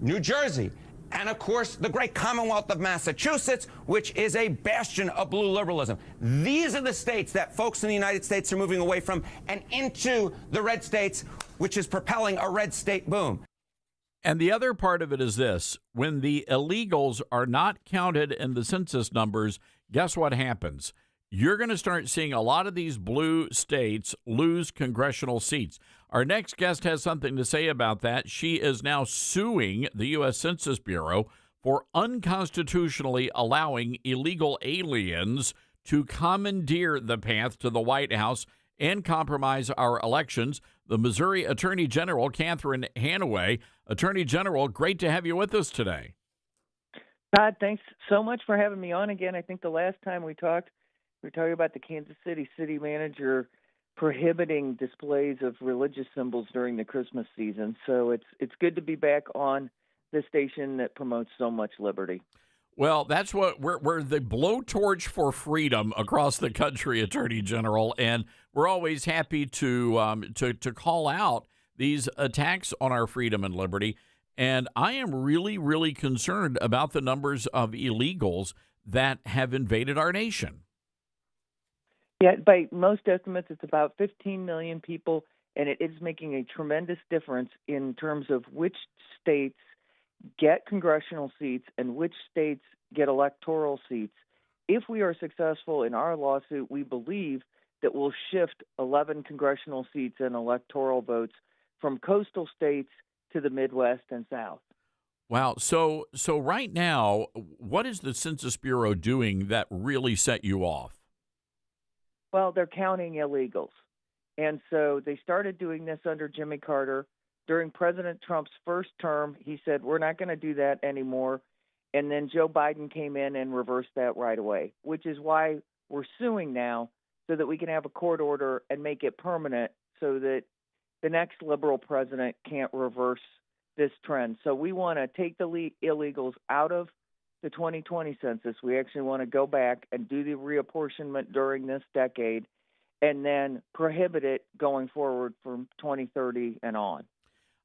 New Jersey, and of course, the great Commonwealth of Massachusetts, which is a bastion of blue liberalism. These are the states that folks in the United States are moving away from and into the red states, which is propelling a red state boom. And the other part of it is this. When the illegals are not counted in the census numbers, guess what happens? You're going to start seeing a lot of these blue states lose congressional seats. Our next guest has something to say about that. She is now suing the U.S. Census Bureau for unconstitutionally allowing illegal aliens to commandeer the path to the White House and compromise our elections. The Missouri Attorney General, Catherine Hanaway. Attorney General, great to have you with us today. Todd, thanks so much for having me on again. I think the last time we talked, we were talking about the Kansas City city manager prohibiting displays of religious symbols during the Christmas season. So it's good to be back on the station that promotes so much liberty. Well, that's what we're the blowtorch for freedom across the country, Attorney General, and we're always happy to call out these attacks on our freedom and liberty. And I am really, really concerned about the numbers of illegals that have invaded our nation. Yeah, by most estimates, it's about 15 million people, and it is making a tremendous difference in terms of which states get congressional seats and which states get electoral seats. If we are successful in our lawsuit, we believe that we'll shift 11 congressional seats and electoral votes from coastal states to the Midwest and South. Wow. So right now, what is the Census Bureau doing that really set you off? Well, they're counting illegals. And so they started doing this under Jimmy Carter. During President Trump's first term, he said, we're not going to do that anymore. And then Joe Biden came in and reversed that right away, which is why we're suing now, so that we can have a court order and make it permanent so that the next liberal president can't reverse this trend. So we want to take the illegals out of the 2020 census. We actually want to go back and do the reapportionment during this decade and then prohibit it going forward from 2030 and on.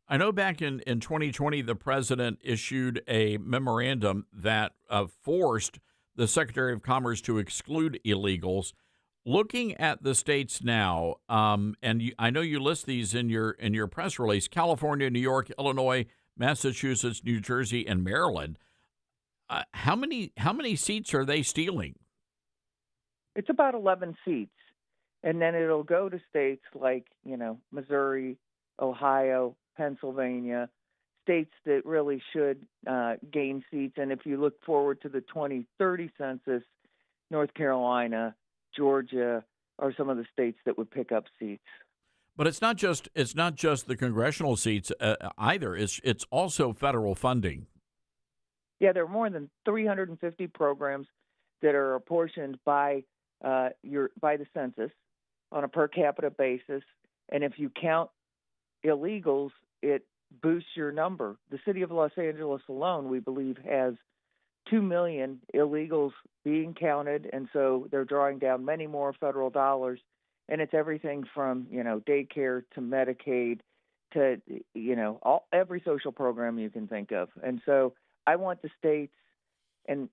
I know back in 2020, the president issued a memorandum that forced the Secretary of Commerce to exclude illegals. Looking at the states now, I know you list these in your press release: California, New York, Illinois, Massachusetts, New Jersey, and Maryland. How many seats are they stealing? It's about 11 seats, and then it'll go to states like Missouri, Ohio, Pennsylvania, states that really should gain seats. And if you look forward to the 2030 census, North Carolina, Georgia are some of the states that would pick up seats. But it's not just the congressional seats either. It's also federal funding. Yeah, there are more than 350 programs that are apportioned by the census on a per capita basis, and if you count illegals, it boosts your number. The city of Los Angeles alone, we believe, has 2 million illegals being counted, and so they're drawing down many more federal dollars. And it's everything from daycare to Medicaid to every social program you can think of. And so I want the states and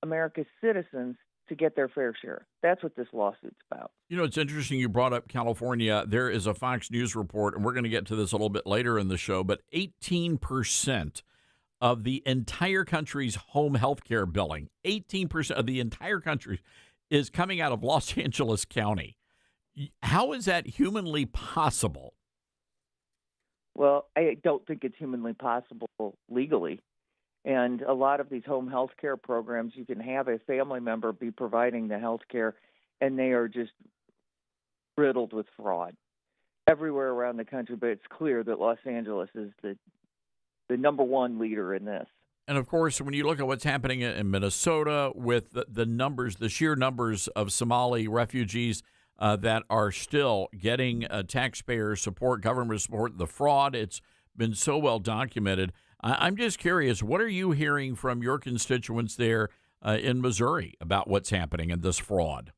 America's citizens to get their fair share. That's what this lawsuit's about. It's interesting you brought up California. There is a Fox News report, and we're going to get to this a little bit later in the show, but 18% of the entire country's home health care billing, 18% of the entire country is coming out of Los Angeles County. How is that humanly possible? Well, I don't think it's humanly possible legally. And a lot of these home health care programs, you can have a family member be providing the health care, and they are just riddled with fraud everywhere around the country. But it's clear that Los Angeles is the number one leader in this. And, of course, when you look at what's happening in Minnesota with the sheer numbers of Somali refugees that are still getting taxpayer support, government support, the fraud, it's been so well documented. I'm just curious, what are you hearing from your constituents there in Missouri about what's happening in this fraud?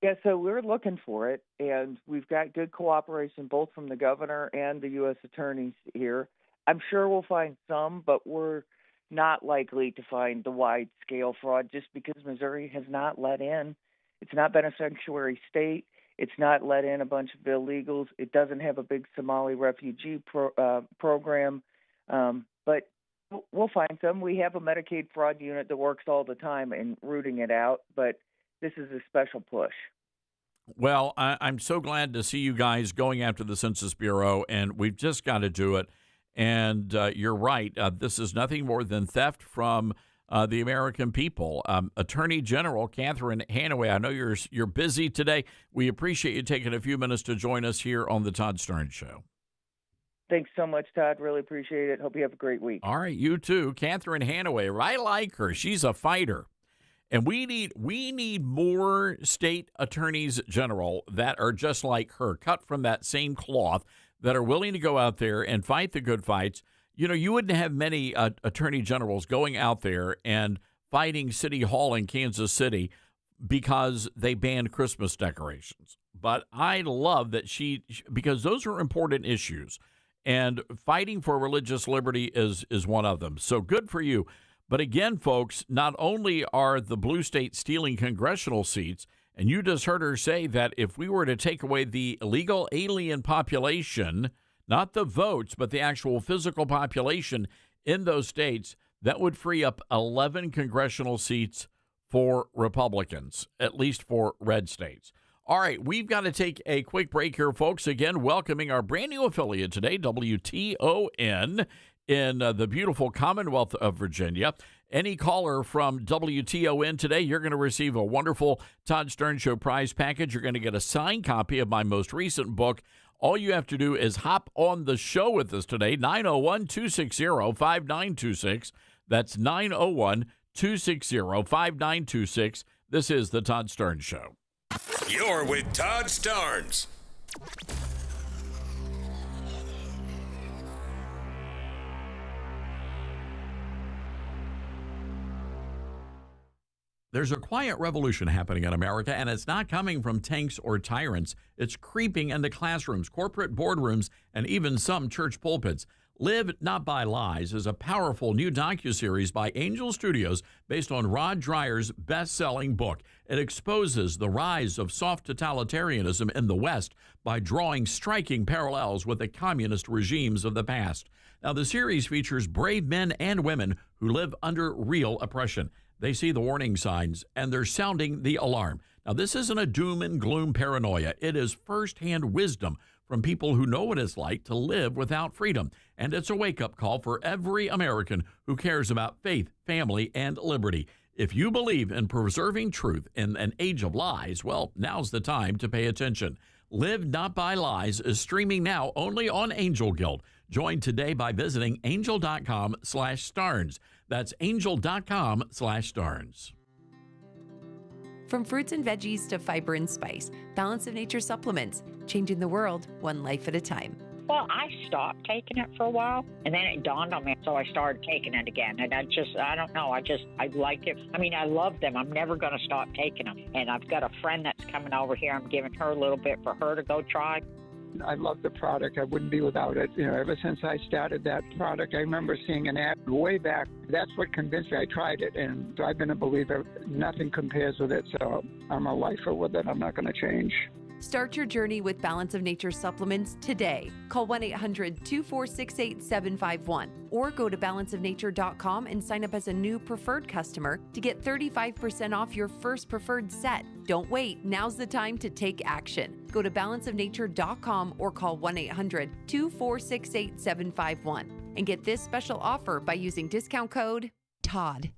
Yeah, so we're looking for it, and we've got good cooperation both from the governor and the U.S. attorneys here. I'm sure we'll find some, but we're not likely to find the wide-scale fraud just because Missouri has not let in. It's not been a sanctuary state. It's not let in a bunch of illegals. It doesn't have a big Somali refugee program. But we'll find some. We have a Medicaid fraud unit that works all the time in rooting it out, but this is a special push. Well, I'm so glad to see you guys going after the Census Bureau, and we've just got to do it. And you're right. This is nothing more than theft from the American people. Attorney General Catherine Hanaway, I know you're busy today. We appreciate you taking a few minutes to join us here on the Todd Starnes Show. Thanks so much, Todd. Really appreciate it. Hope you have a great week. All right, you too. Catherine Hanaway, I like her. She's a fighter. And we need more state attorneys general that are just like her, cut from that same cloth, that are willing to go out there and fight the good fights. You wouldn't have many attorney generals going out there and fighting City Hall in Kansas City because they banned Christmas decorations. But I love that because those are important issues. And fighting for religious liberty is one of them. So good for you. But again, folks, not only are the blue states stealing congressional seats, and you just heard her say that if we were to take away the illegal alien population, not the votes, but the actual physical population in those states, that would free up 11 congressional seats for Republicans, at least for red states. All right, we've got to take a quick break here, folks. Again, welcoming our brand new affiliate today, WTON, in the beautiful Commonwealth of Virginia. Any caller from WTON today, you're going to receive a wonderful Todd Stern Show prize package. You're going to get a signed copy of my most recent book. All you have to do is hop on the show with us today, 901-260-5926. That's 901-260-5926. This is the Todd Stern Show. You're with Todd Starnes. There's a quiet revolution happening in America, and it's not coming from tanks or tyrants. It's creeping into classrooms, corporate boardrooms, and even some church pulpits. Live Not by Lies is a powerful new docuseries by Angel Studios based on Rod Dreier's best-selling book. It exposes the rise of soft totalitarianism in the West by drawing striking parallels with the communist regimes of the past. Now, the series features brave men and women who live under real oppression. They see the warning signs, and they're sounding the alarm. Now, this isn't a doom and gloom paranoia. It is firsthand wisdom from people who know what it's like to live without freedom. And it's a wake-up call for every American who cares about faith, family, and liberty. If you believe in preserving truth in an age of lies, well, now's the time to pay attention. Live Not by Lies is streaming now only on Angel Guild. Join today by visiting angel.com/Starnes. That's angel.com/Starnes. From fruits and veggies to fiber and spice, Balance of Nature supplements, changing the world one life at a time. Well, I stopped taking it for a while, and then it dawned on me, so I started taking it again. And I don't know, I like it. I mean, I love them. I'm never going to stop taking them. And I've got a friend that's coming over here. I'm giving her a little bit for her to go try. I love the product. I wouldn't be without it. Ever since I started that product, I remember seeing an ad way back. That's what convinced me. I tried it, and I've been a believer. Nothing compares with it, so I'm a lifer with it. I'm not going to change. Start your journey with Balance of Nature supplements today. Call 1-800-246-8751 or go to balanceofnature.com and sign up as a new preferred customer to get 35% off your first preferred set. Don't wait. Now's the time to take action. Go to balanceofnature.com or call 1-800-246-8751 and get this special offer by using discount code TODD.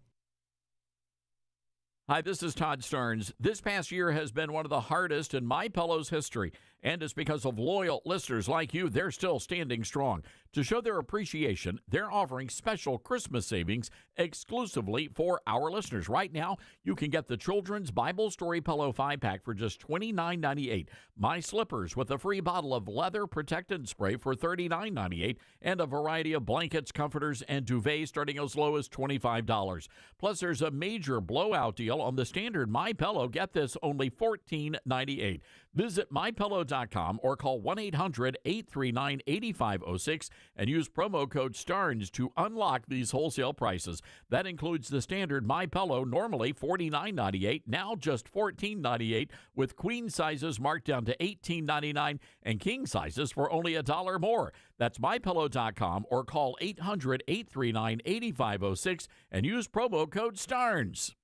Hi, this is Todd Starnes. This past year has been one of the hardest in MyPillow's history, and it's because of loyal listeners like you. They're still standing strong. To show their appreciation, they're offering special Christmas savings exclusively for our listeners. Right now, you can get the Children's Bible Story Pillow 5-pack for just $29.98, My Slippers with a free bottle of leather protectant spray for $39.98, and a variety of blankets, comforters, and duvets starting as low as $25. Plus, there's a major blowout deal on the standard MyPillow. Get this, only $14.98. Visit MyPillow.com or call 1-800-839-8506 and use promo code STARNS to unlock these wholesale prices. That includes the standard MyPillow, normally $49.98, now just $14.98, with queen sizes marked down to $18.99 and king sizes for only $1 more. That's MyPillow.com or call 800-839-8506 and use promo code STARNS.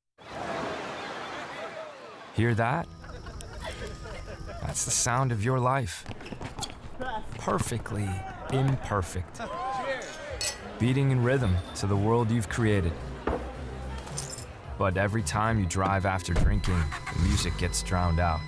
Hear that? That's the sound of your life. Perfectly imperfect. Beating in rhythm to the world you've created. But every time you drive after drinking, the music gets drowned out.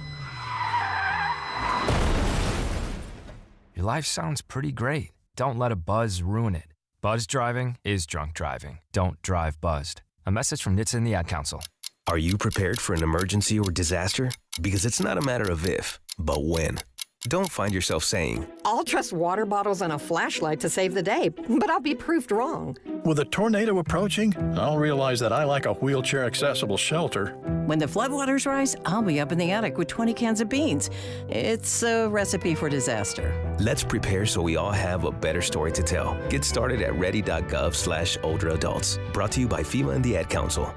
Your life sounds pretty great. Don't let a buzz ruin it. Buzz driving is drunk driving. Don't drive buzzed. A message from NHTSA and the Ad Council. Are you prepared for an emergency or disaster? Because it's not a matter of if, but when. Don't find yourself saying, I'll trust water bottles and a flashlight to save the day, but I'll be proved wrong. With a tornado approaching, I'll realize that I like a wheelchair-accessible shelter. When the floodwaters rise, I'll be up in the attic with 20 cans of beans. It's a recipe for disaster. Let's prepare so we all have a better story to tell. Get started at ready.gov/older adults. Brought to you by FEMA and the Ad Council.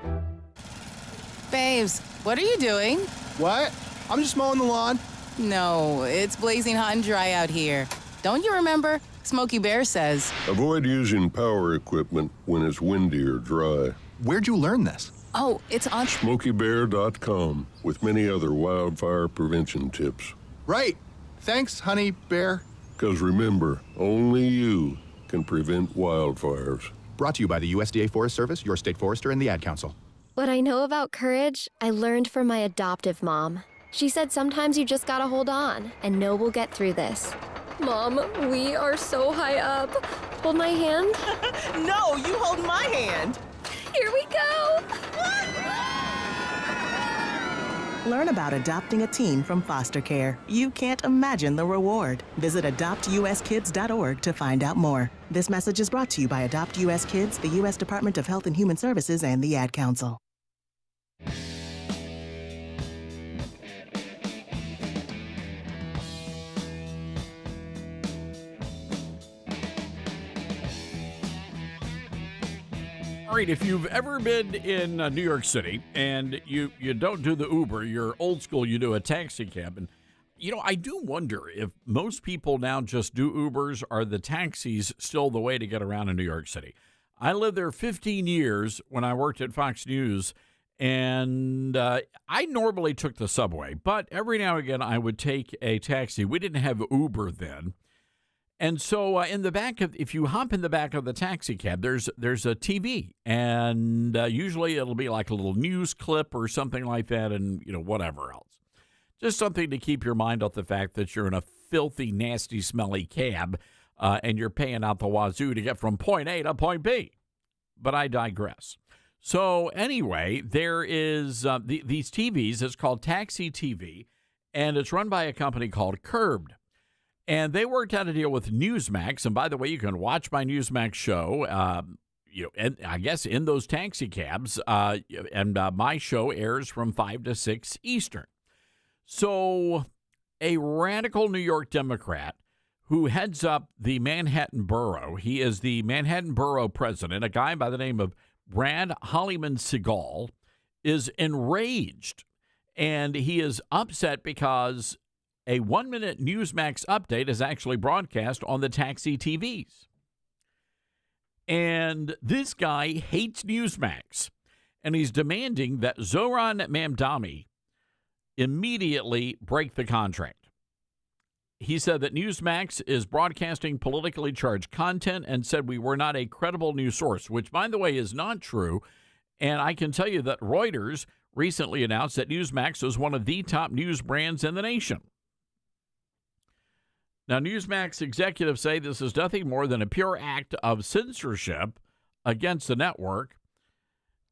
Babes, what are you doing? What? I'm just mowing the lawn. No, it's blazing hot and dry out here. Don't you remember? Smokey Bear says, avoid using power equipment when it's windy or dry. Where'd you learn this? Oh, it's on SmokeyBear.com with many other wildfire prevention tips. Right. Thanks, Honey Bear. Because remember, only you can prevent wildfires. Brought to you by the USDA Forest Service, your state forester, and the Ad Council. What I know about courage, I learned from my adoptive mom. She said sometimes you just gotta hold on and know we'll get through this. Mom, we are so high up. Hold my hand. No, you hold my hand. Here we go. Learn about adopting a teen from foster care. You can't imagine the reward. Visit adoptuskids.org to find out more. This message is brought to you by Adopt US Kids, the U.S. Department of Health and Human Services, and the Ad Council. All right, if you've ever been in New York City and you don't do the Uber, you're old school, you do a taxi cab. And, I do wonder if most people now just do Ubers. Are the taxis still the way to get around in New York City? I lived there 15 years when I worked at Fox News, and I normally took the subway. But every now and again, I would take a taxi. We didn't have Uber then. And so in the back of, if you hop in the back of the taxi cab, there's a TV, and usually it'll be like a little news clip or something like that, and whatever else. Just something to keep your mind off the fact that you're in a filthy, nasty, smelly cab, and you're paying out the wazoo to get from point A to point B. But I digress. So anyway, there is these TVs. It's called Taxi TV, and it's run by a company called Curbed. And they worked out a deal with Newsmax. And by the way, you can watch my Newsmax show, and I guess in those taxi cabs. And my show airs from 5 to 6 Eastern. So a radical New York Democrat who heads up the Manhattan Borough, he is the Manhattan Borough president, a guy by the name of Brad Hollyman Segal, is enraged. And he is upset because a 1-minute Newsmax update is actually broadcast on the taxi TVs. And this guy hates Newsmax, and he's demanding that Zohran Mamdani immediately break the contract. He said that Newsmax is broadcasting politically charged content and said we were not a credible news source, which, by the way, is not true. And I can tell you that Reuters recently announced that Newsmax is one of the top news brands in the nation. Now, Newsmax executives say this is nothing more than a pure act of censorship against the network.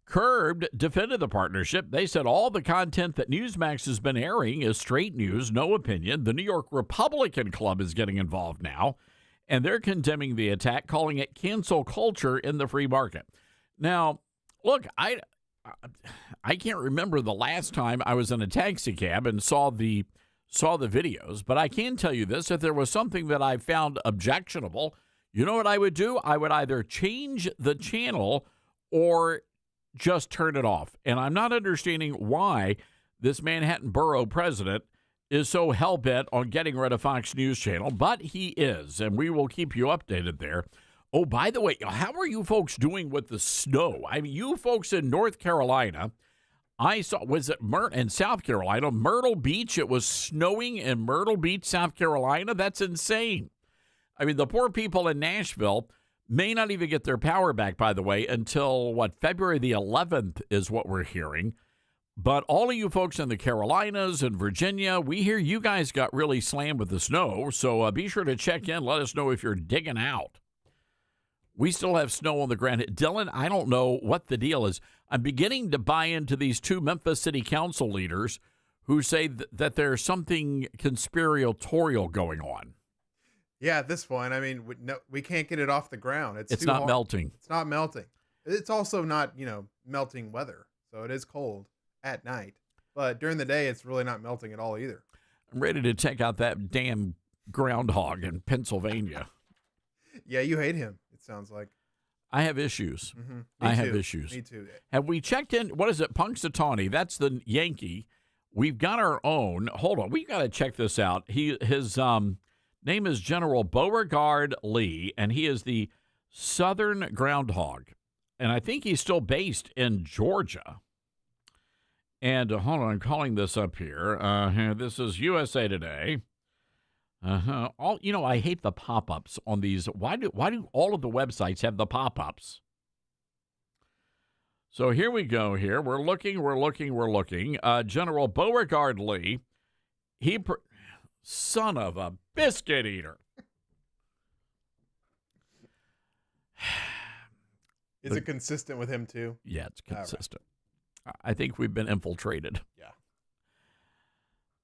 Curbed defended the partnership. They said all the content that Newsmax has been airing is straight news, no opinion. The New York Republican Club is getting involved now, and they're condemning the attack, calling it cancel culture in the free market. Now, look, I can't remember the last time I was in a taxi cab and saw the videos, but I can tell you this: if there was something that I found objectionable, you know what I would do? I would either change the channel or just turn it off. And I'm not understanding why this Manhattan Borough president is so hell-bent on getting rid of Fox News Channel, but he is, and we will keep you updated there. Oh, by the way, how are you folks doing with the snow? I mean, you folks in North Carolina, I saw, was it in South Carolina, Myrtle Beach? It was snowing in Myrtle Beach, South Carolina. That's insane. I mean, the poor people in Nashville may not even get their power back, by the way, until, February the 11th is what we're hearing. But all of you folks in the Carolinas and Virginia, we hear you guys got really slammed with the snow. So be sure to check in. Let us know if you're digging out. We still have snow on the ground. Dylan, I don't know what the deal is. I'm beginning to buy into these two Memphis City Council leaders who say that there's something conspiratorial going on. Yeah, at this point, I mean, we can't get it off the ground. It's not melting. It's not melting. It's also not, melting weather. So it is cold at night. But during the day, it's really not melting at all either. I'm ready to check out that damn groundhog in Pennsylvania. Yeah, you hate him, it sounds like. I have issues. Mm-hmm. I have issues. Me too. Have we checked in? What is it? Punxsutawney. That's the Yankee. We've got our own. Hold on. We've got to check this out. His name is General Beauregard Lee, and he is the Southern Groundhog. And I think he's still based in Georgia. And hold on, I'm calling this up here. This is USA Today. I hate the pop-ups on these. Why do all of the websites have the pop-ups? So here we go. Here we're looking. General Beauregard Lee, son of a biscuit eater. Is it consistent with him too? Yeah, it's consistent. Right. I think we've been infiltrated. Yeah.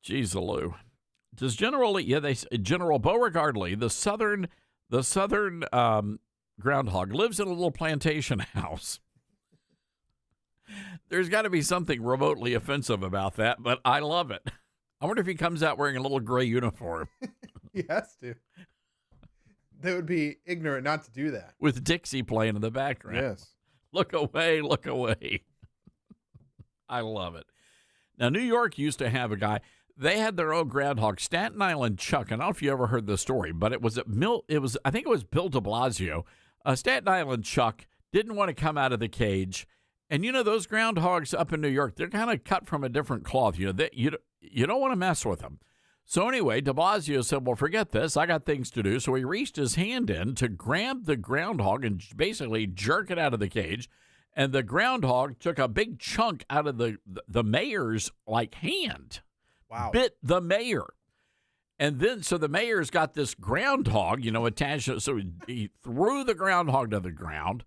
Jeez, Lou. Does General Lee? Yeah, General Beauregard Lee, the southern groundhog, lives in a little plantation house. There's got to be something remotely offensive about that, but I love it. I wonder if he comes out wearing a little gray uniform. He has to. They would be ignorant not to do that. With Dixie playing in the background. Yes. Look away, look away. I love it. Now, New York used to have a guy. They had their own groundhog, Staten Island Chuck. I don't know if you ever heard the story, but I think it was Bill de Blasio. Staten Island Chuck didn't want to come out of the cage. And, those groundhogs up in New York, they're kind of cut from a different cloth. You don't want to mess with them. So anyway, de Blasio said, well, forget this. I got things to do. So he reached his hand in to grab the groundhog and basically jerk it out of the cage. And the groundhog took a big chunk out of the mayor's, hand. Wow. Bit the mayor. And then, so the mayor's got this groundhog, attached. So he threw the groundhog to the ground.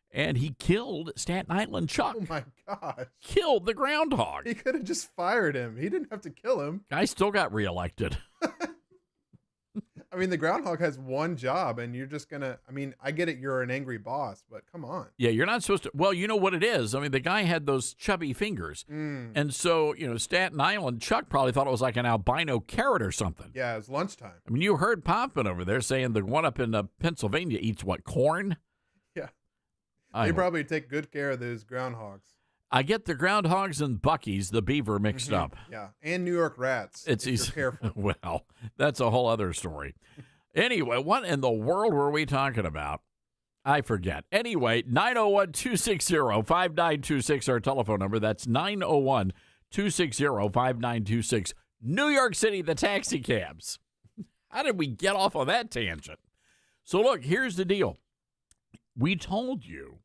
And he killed Staten Island Chuck. Oh, my gosh. Killed the groundhog. He could have just fired him. He didn't have to kill him. Guy still got reelected. I mean, the groundhog has one job, and you're just going to, I get it, you're an angry boss, but come on. Yeah, you're not supposed to. Well, you know what it is. The guy had those chubby fingers. And so, Staten Island Chuck probably thought it was like an albino carrot or something. Yeah, it was lunchtime. You heard Poppin over there saying the one up in Pennsylvania eats what, corn? Yeah. They probably take good care of those groundhogs. I get the groundhogs and Buc-ee's, the beaver, mixed up. Yeah, and New York rats. It's easy. Careful. Well, that's a whole other story. Anyway, what in the world were we talking about? I forget. Anyway, 901-260-5926, our telephone number. That's 901-260-5926. New York City, the taxi cabs. How did we get off on that tangent? So look, here's the deal. We told you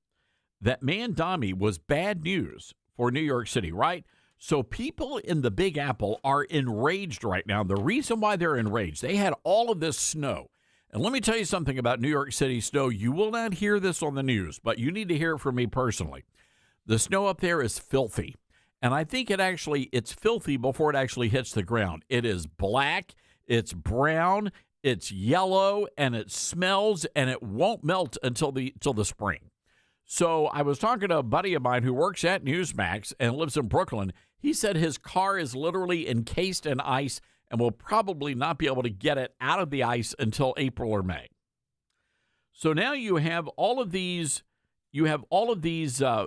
that Mandami was bad news for New York City, right? So people in the Big Apple are enraged right now. The reason why they're enraged, they had all of this snow. And let me tell you something about New York City snow. You will not hear this on the news, but you need to hear it from me personally. The snow up there is filthy. And I think it's filthy before it actually hits the ground. It is black, it's brown, it's yellow, and it smells, and it won't melt until the spring. So I was talking to a buddy of mine who works at Newsmax and lives in Brooklyn. He said his car is literally encased in ice and will probably not be able to get it out of the ice until April or May. So now you have all of these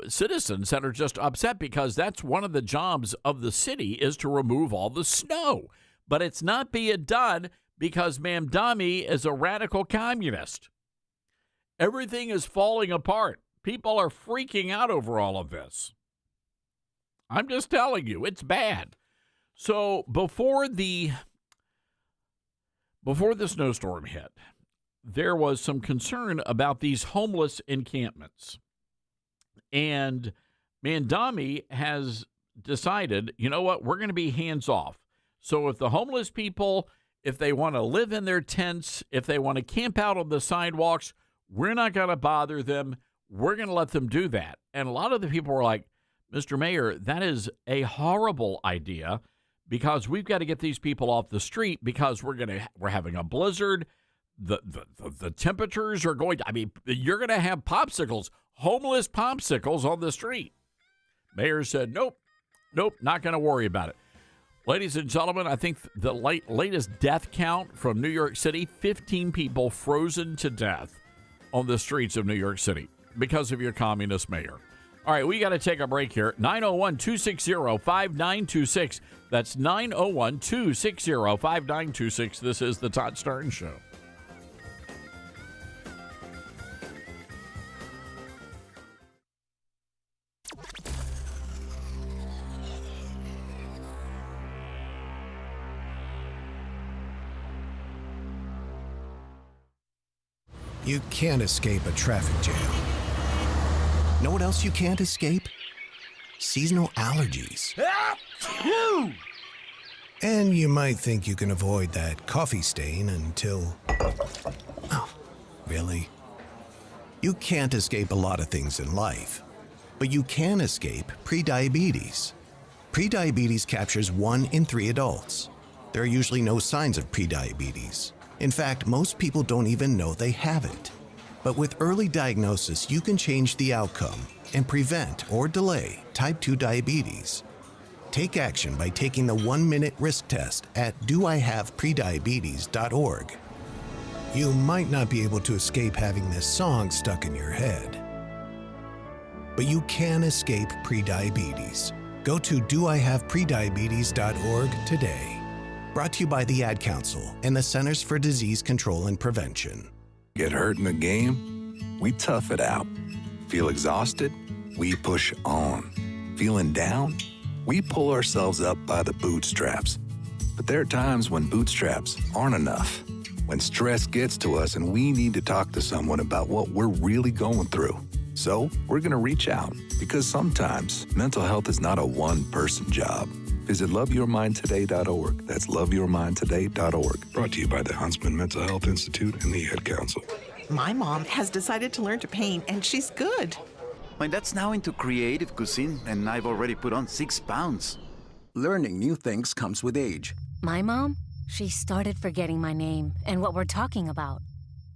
citizens that are just upset because that's one of the jobs of the city is to remove all the snow. But it's not being done because Mamdani is a radical communist. Everything is falling apart. People are freaking out over all of this. I'm just telling you, it's bad. So before the snowstorm hit, there was some concern about these homeless encampments. And Mamdani has decided, you know what, we're going to be hands off. So if the homeless people, if they want to live in their tents, if they want to camp out on the sidewalks, we're not going to bother them. We're going to let them do that. And a lot of the people were like, Mr. Mayor, that is a horrible idea because we've got to get these people off the street because we're having a blizzard. The temperatures are going to, you're going to have popsicles, homeless popsicles on the street. Mayor said, nope, not going to worry about it. Ladies and gentlemen, I think the latest death count from New York City, 15 people frozen to death on the streets of New York City because of your communist mayor. All right, we got to take a break here. 901-260-5926. That's 901-260-5926. This is the Todd Starnes Show. You can't escape a traffic jam. Know what else you can't escape? Seasonal allergies. And you might think you can avoid that coffee stain until... Oh, really? You can't escape a lot of things in life, but you can escape prediabetes. Prediabetes captures 1 in 3 adults. There are usually no signs of prediabetes. In fact, most people don't even know they have it. But with early diagnosis, you can change the outcome and prevent or delay type 2 diabetes. Take action by taking the 1-minute risk test at doihaveprediabetes.org. You might not be able to escape having this song stuck in your head, but you can escape prediabetes. Go to doihaveprediabetes.org today. Brought to you by the Ad Council and the Centers for Disease Control and Prevention. Get hurt in the game? We tough it out. Feel exhausted? We push on. Feeling down? We pull ourselves up by the bootstraps. But there are times when bootstraps aren't enough. When stress gets to us and we need to talk to someone about what we're really going through. So we're going to reach out, because sometimes mental health is not a one-person job. Visit loveyourmindtoday.org. That's loveyourmindtoday.org. Brought to you by the Huntsman Mental Health Institute and the Ad Council. My mom has decided to learn to paint, and she's good. My dad's now into creative cuisine, and I've already put on 6 pounds. Learning new things comes with age. My mom? She started forgetting my name and what we're talking about.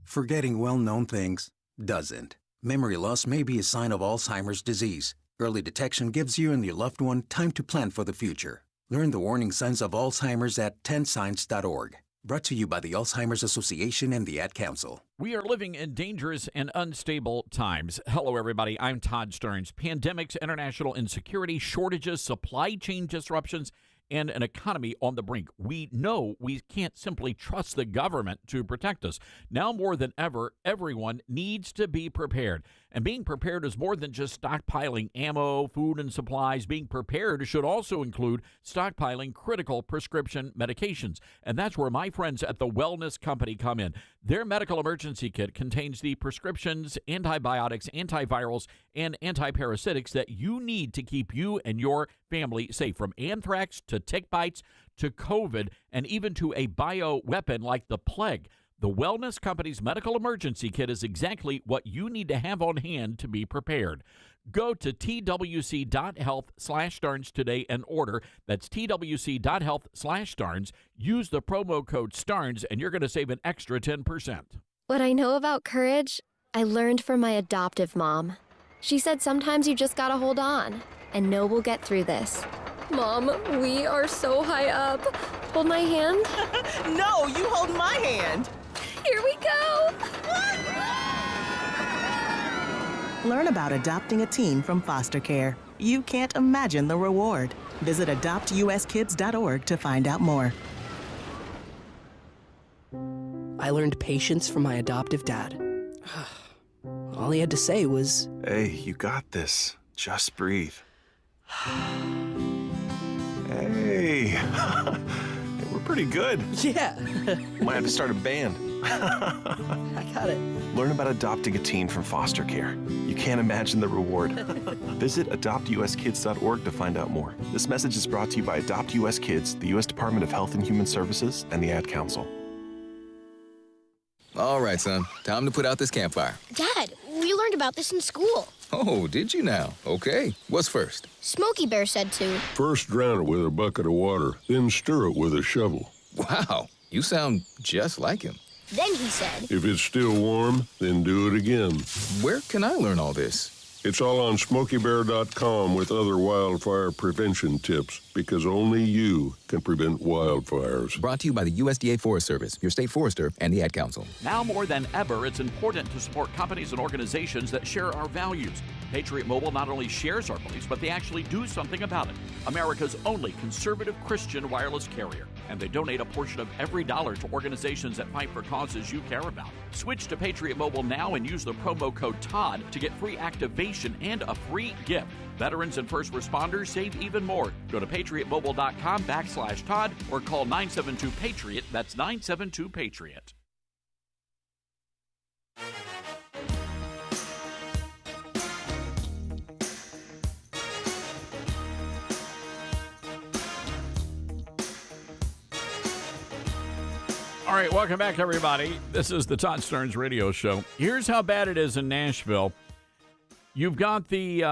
Forgetting well-known things doesn't. Memory loss may be a sign of Alzheimer's disease. Early detection gives you and your loved one time to plan for the future. Learn the warning signs of Alzheimer's at 10signs.org. Brought to you by the Alzheimer's Association and the Ad Council. We are living in dangerous and unstable times. Hello, everybody. I'm Todd Stearns. Pandemics, international insecurity, shortages, supply chain disruptions, and an economy on the brink. We know we can't simply trust the government to protect us. Now more than ever, everyone needs to be prepared. And being prepared is more than just stockpiling ammo, food, and supplies. Being prepared should also include stockpiling critical prescription medications. And that's where my friends at the Wellness Company come in. Their medical emergency kit contains the prescriptions, antibiotics, antivirals, and antiparasitics that you need to keep you and your family safe, from anthrax to tick bites to COVID, and even to a bioweapon like the plague. The Wellness Company's medical emergency kit is exactly what you need to have on hand to be prepared. Go to twc.health/Starnes today and order. That's twc.health/Starnes. Use the promo code STARNS and you're going to save an extra 10%. What I know about courage, I learned from my adoptive mom. She said sometimes you just gotta hold on and know we'll get through this. Mom, we are so high up. Hold my hand. No, you hold my hand. Here we go. Learn about adopting a teen from foster care. You can't imagine the reward. Visit adoptuskids.org to find out more. I learned patience from my adoptive dad. All he had to say was, "Hey, you got this. Just breathe." Hey, we're pretty good. Yeah. Might have to start a band. I got it. Learn about adopting a teen from foster care. You can't imagine the reward. Visit adoptuskids.org to find out more. This message is brought to you by Adopt US Kids, the U.S. Department of Health and Human Services, and the Ad Council. All right, son. Time to put out this campfire. Dad, we learned about this in school. Oh, did you now? Okay. What's first? Smokey Bear said to. First drown it with a bucket of water, then stir it with a shovel. Wow, you sound just like him. Then he said. If it's still warm, then do it again. Where can I learn all this? It's all on SmokeyBear.com with other wildfire prevention tips, because only you can prevent wildfires. Brought to you by the USDA Forest Service, your state forester, and the Ad Council. Now more than ever, it's important to support companies and organizations that share our values. Patriot Mobile not only shares our beliefs, but they actually do something about it. America's only conservative Christian wireless carrier. And they donate a portion of every dollar to organizations that fight for causes you care about. Switch to Patriot Mobile now and use the promo code TODD to get free activation and a free gift. Veterans and first responders save even more. Go to patriotmobile.com/Todd or call 972-PATRIOT. That's 972-PATRIOT. All right, welcome back, everybody. This is the Todd Stearns Radio Show. Here's how bad it is in Nashville. You've got the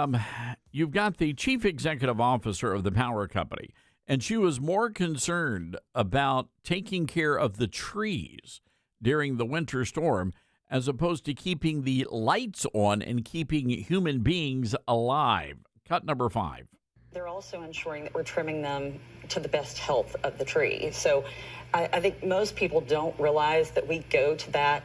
chief executive officer of the power company, and she was more concerned about taking care of the trees during the winter storm as opposed to keeping the lights on and keeping human beings alive. Cut number 5. They're also ensuring that we're trimming them to the best health of the tree. So I think most people don't realize that we go to that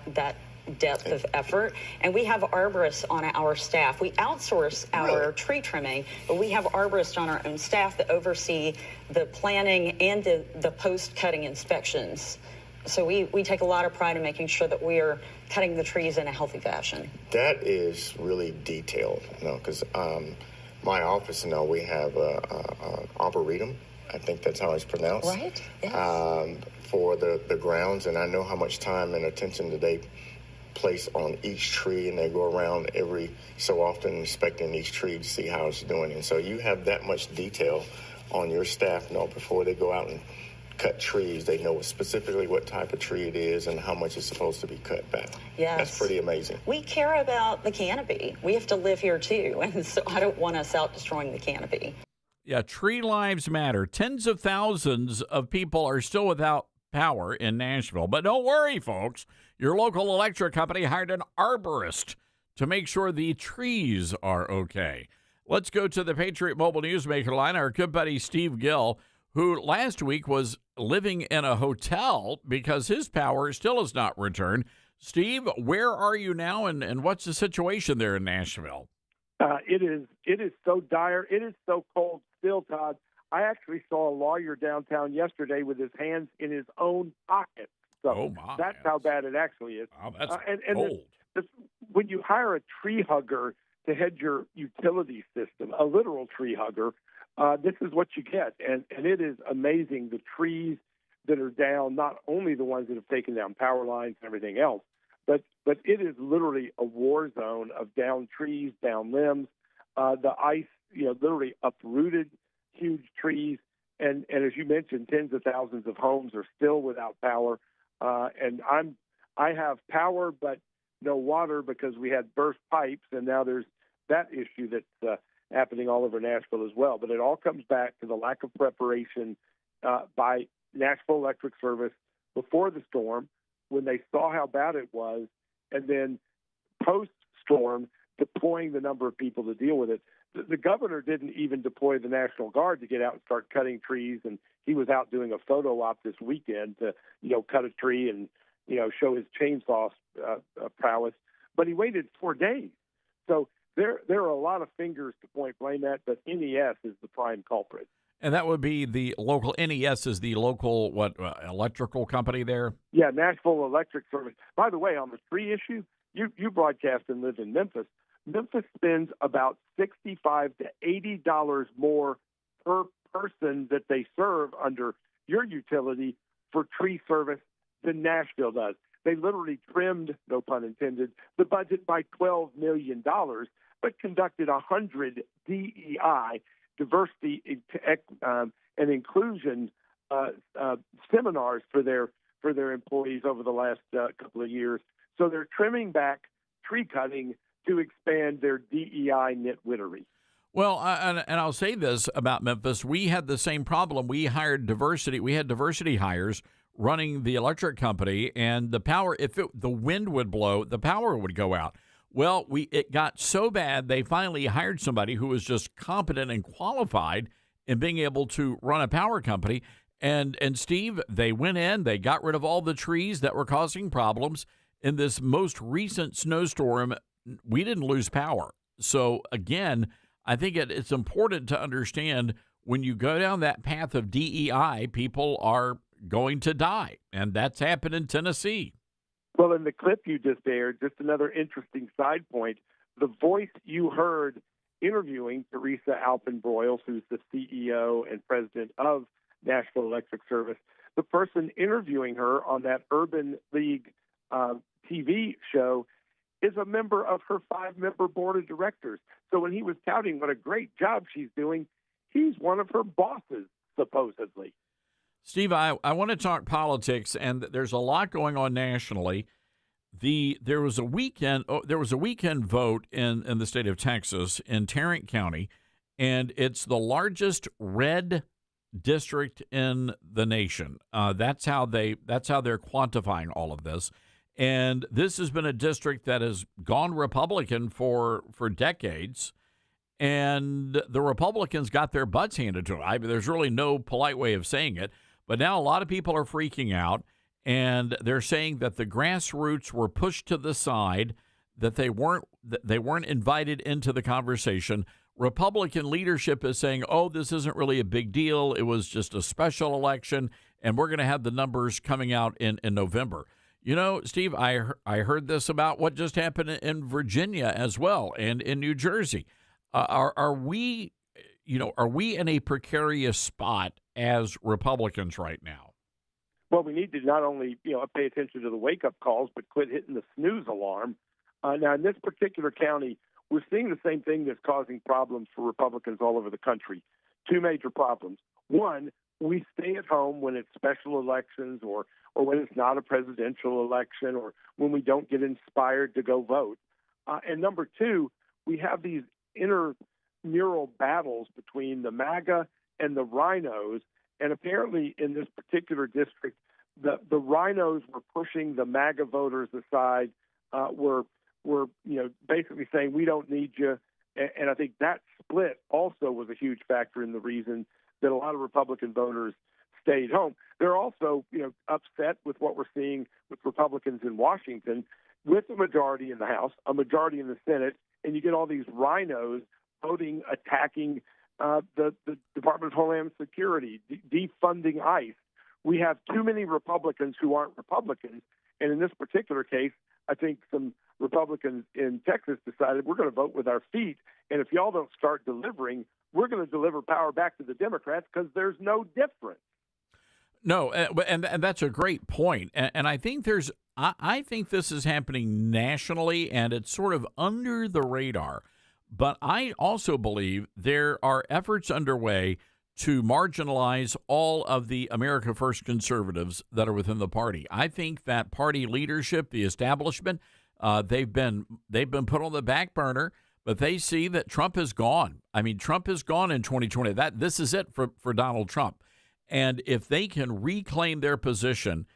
depth of effort, and we have arborists on our staff. We outsource our tree trimming, but we have arborists on our own staff that oversee the planning and the post-cutting inspections. So we take a lot of pride in making sure that we are cutting the trees in a healthy fashion. That is really detailed, because my office, we have arboretum. I think that's how it's pronounced. Right, yes. For the grounds, and I know how much time and attention that they place on each tree, and they go around every so often inspecting each tree to see how it's doing. And so you have that much detail on your staff before they go out and cut trees. They know specifically what type of tree it is and how much is supposed to be cut back. Yes. That's pretty amazing. We care about the canopy. We have to live here too, and so I don't want us out destroying the canopy. Yeah, tree lives matter. Tens of thousands of people are still without power in Nashville. But don't worry, folks. Your local electric company hired an arborist to make sure the trees are okay. Let's go to the Patriot Mobile Newsmaker line. Our good buddy Steve Gill, who last week was living in a hotel because his power still has not returned. Steve, where are you now, and what's the situation there in Nashville? It is so dire. It is so cold still, Todd. I actually saw a lawyer downtown yesterday with his hands in his own pocket. So that's how bad it actually is. Wow, that's cold. When you hire a tree hugger to head your utility system, a literal tree hugger, this is what you get. And it is amazing, the trees that are down, not only the ones that have taken down power lines and everything else, but it is literally a war zone of down trees, down limbs. The ice, literally uprooted huge trees. And as you mentioned, tens of thousands of homes are still without power. And I have power, but no water because we had burst pipes. And now there's that issue that's happening all over Nashville as well. But it all comes back to the lack of preparation by Nashville Electric Service before the storm, when they saw how bad it was, and then post-storm, deploying the number of people to deal with it. The governor didn't even deploy the National Guard to get out and start cutting trees, and he was out doing a photo op this weekend to, cut a tree and, show his chainsaw prowess. But he waited 4 days. So there are a lot of fingers to point blame at, but NES is the prime culprit. And that would be the local, NES is the local, electrical company there? Yeah, Nashville Electric Service. By the way, on the tree issue, you broadcast and live in Memphis. Memphis spends about $65 to $80 more per person that they serve under your utility for tree service than Nashville does. They literally trimmed, no pun intended, the budget by $12 million, but conducted 100 DEI, diversity and inclusion seminars for their employees over the last couple of years. So they're trimming back tree cutting to expand their DEI nitwittery. Well, and I'll say this about Memphis. We had the same problem. We hired diversity. We had diversity hires running the electric company, and the power, the wind would blow, the power would go out. Well, it got so bad, they finally hired somebody who was just competent and qualified in being able to run a power company. And Steve, they went in, they got rid of all the trees that were causing problems. In this most recent snowstorm, we didn't lose power. So again, I think it's important to understand when you go down that path of DEI, people are going to die. And that's happened in Tennessee. Well, in the clip you just aired, just another interesting side point, the voice you heard interviewing Teresa Alpin-Broyles, who's the CEO and president of Nashville Electric Service, the person interviewing her on that Urban League TV show is a member of her 5-member board of directors. So when he was touting what a great job she's doing, he's one of her bosses, supposedly. Steve, I want to talk politics, and there's a lot going on nationally. There was a weekend vote in the state of Texas in Tarrant County, and it's the largest red district in the nation. That's how they're quantifying all of this. And this has been a district that has gone Republican for decades. And the Republicans got their butts handed to them. There's really no polite way of saying it. But now a lot of people are freaking out, and they're saying that the grassroots were pushed to the side, that they weren't invited into the conversation. Republican leadership is saying, oh, this isn't really a big deal. It was just a special election, and we're going to have the numbers coming out in November. You know, Steve, I heard this about what just happened in Virginia as well, and in New Jersey. Are we in a precarious spot as Republicans right now? Well, we need to not only pay attention to the wake-up calls, but quit hitting the snooze alarm. Now, in this particular county, we're seeing the same thing that's causing problems for Republicans all over the country. Two major problems. One, we stay at home when it's special elections or when it's not a presidential election or when we don't get inspired to go vote. And number two, we have these intramural battles between the MAGA and the rhinos. And apparently in this particular district, the rhinos were pushing the MAGA voters aside, were basically saying, we don't need you. And I think that split also was a huge factor in the reason that a lot of Republican voters stayed home. They're also, upset with what we're seeing with Republicans in Washington, with a majority in the House, a majority in the Senate, and you get all these rhinos voting, attacking the Department of Homeland Security, defunding ICE. We have too many Republicans who aren't Republicans, and in this particular case, I think some Republicans in Texas decided we're going to vote with our feet, and if y'all don't start delivering, we're going to deliver power back to the Democrats because there's no difference. No, and that's a great point. And I think I think this is happening nationally, and it's sort of under the radar. But I also believe there are efforts underway to marginalize all of the America First conservatives that are within the party. I think that party leadership, the establishment, they've been put on the back burner, but they see that Trump is gone. I mean, Trump is gone in 2020. This is it for Donald Trump. And if they can reclaim their position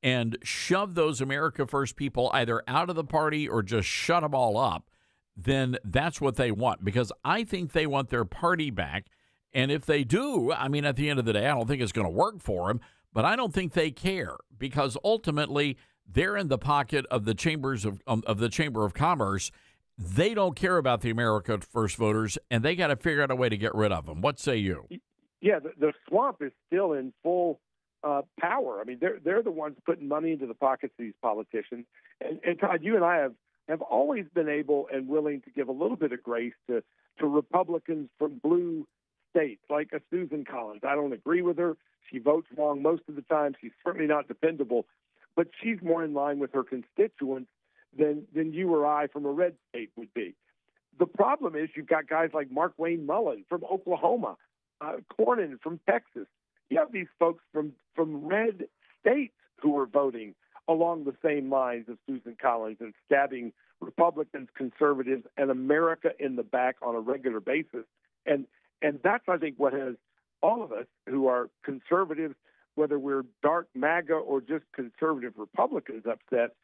and shove those America First people either out of the party or just shut them all up, then that's what they want, because I think they want their party back. And if they do, I mean, at the end of the day, I don't think it's going to work for them, but I don't think they care, because ultimately they're in the pocket of the chambers of the Chamber of Commerce. They don't care about the America First voters, and they got to figure out a way to get rid of them. What say you? Yeah, the swamp is still in full power. I mean, they're the ones putting money into the pockets of these politicians. And Todd, you and I have always been able and willing to give a little bit of grace to Republicans from blue states, like a Susan Collins. I don't agree with her. She votes wrong most of the time. She's certainly not dependable, but she's more in line with her constituents than you or I from a red state would be. The problem is you've got guys like Mark Wayne Mullen from Oklahoma, Cornyn from Texas. You have these folks from red states who are voting along the same lines as Susan Collins and stabbing Republicans, conservatives, and America in the back on a regular basis. And that's, I think, what has all of us who are conservatives, whether we're dark MAGA or just conservative Republicans, upset.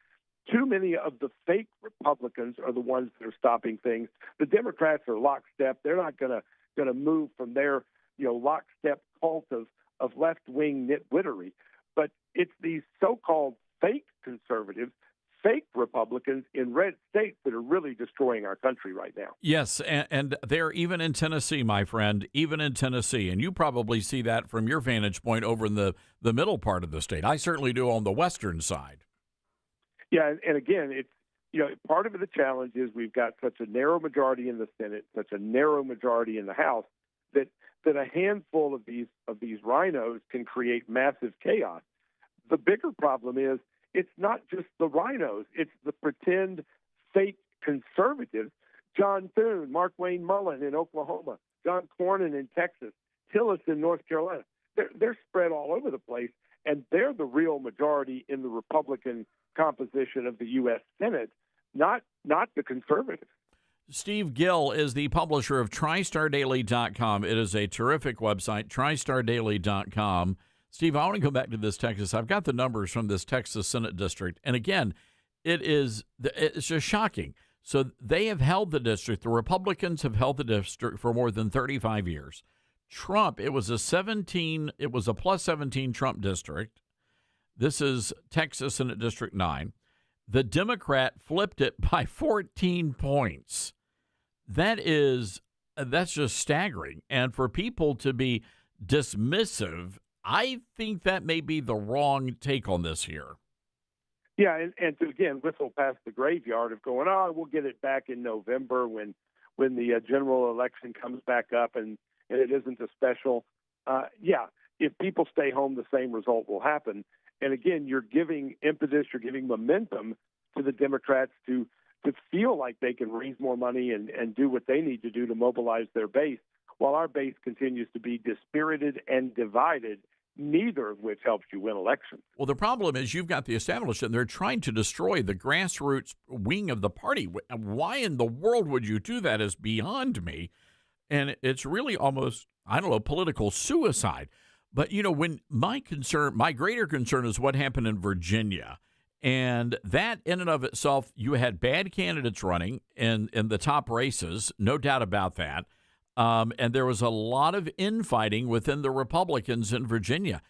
Too many of the fake Republicans are the ones that are stopping things. The Democrats are lockstep. They're not going to move from their lockstep cult of left-wing nitwittery. But it's these so-called fake conservatives, fake Republicans in red states that are really destroying our country right now. Yes, and they're even in Tennessee, my friend, even in Tennessee. And you probably see that from your vantage point over in the middle part of the state. I certainly do on the western side. Yeah, and again, it's part of the challenge is we've got such a narrow majority in the Senate, such a narrow majority in the House, that a handful of these rhinos can create massive chaos. The bigger problem is it's not just the rhinos, it's the pretend fake conservatives. John Thune, Mark Wayne Mullen in Oklahoma, John Cornyn in Texas, Tillis in North Carolina. they're spread all over the place, and they're the real majority in the Republican composition of the U.S. Senate, not the conservatives. Steve Gill is the publisher of TristarDaily.com. It is a terrific website, TristarDaily.com. Steve, I want to go back to this Texas. I've got the numbers from this Texas Senate district. And again, it's just shocking. So they have held the district. The Republicans have held the district for more than 35 years. Trump, it was a plus 17 Trump district. This is Texas Senate District 9. The Democrat flipped it by 14 points. That's just staggering. And for people to be dismissive, I think that may be the wrong take on this here. Yeah, and to, again, whistle past the graveyard of going, we'll get it back in November when the general election comes back up and it isn't a special. If people stay home, the same result will happen. And again, you're giving impetus, you're giving momentum to the Democrats to feel like they can raise more money and do what they need to do to mobilize their base, while our base continues to be dispirited and divided, neither of which helps you win elections. Well, the problem is you've got the establishment. They're trying to destroy the grassroots wing of the party. Why in the world would you do that is beyond me. And it's really almost, political suicide. But, when my greater concern is what happened in Virginia. And that in and of itself, you had bad candidates running in the top races, no doubt about that. And there was a lot of infighting within the Republicans in Virginia.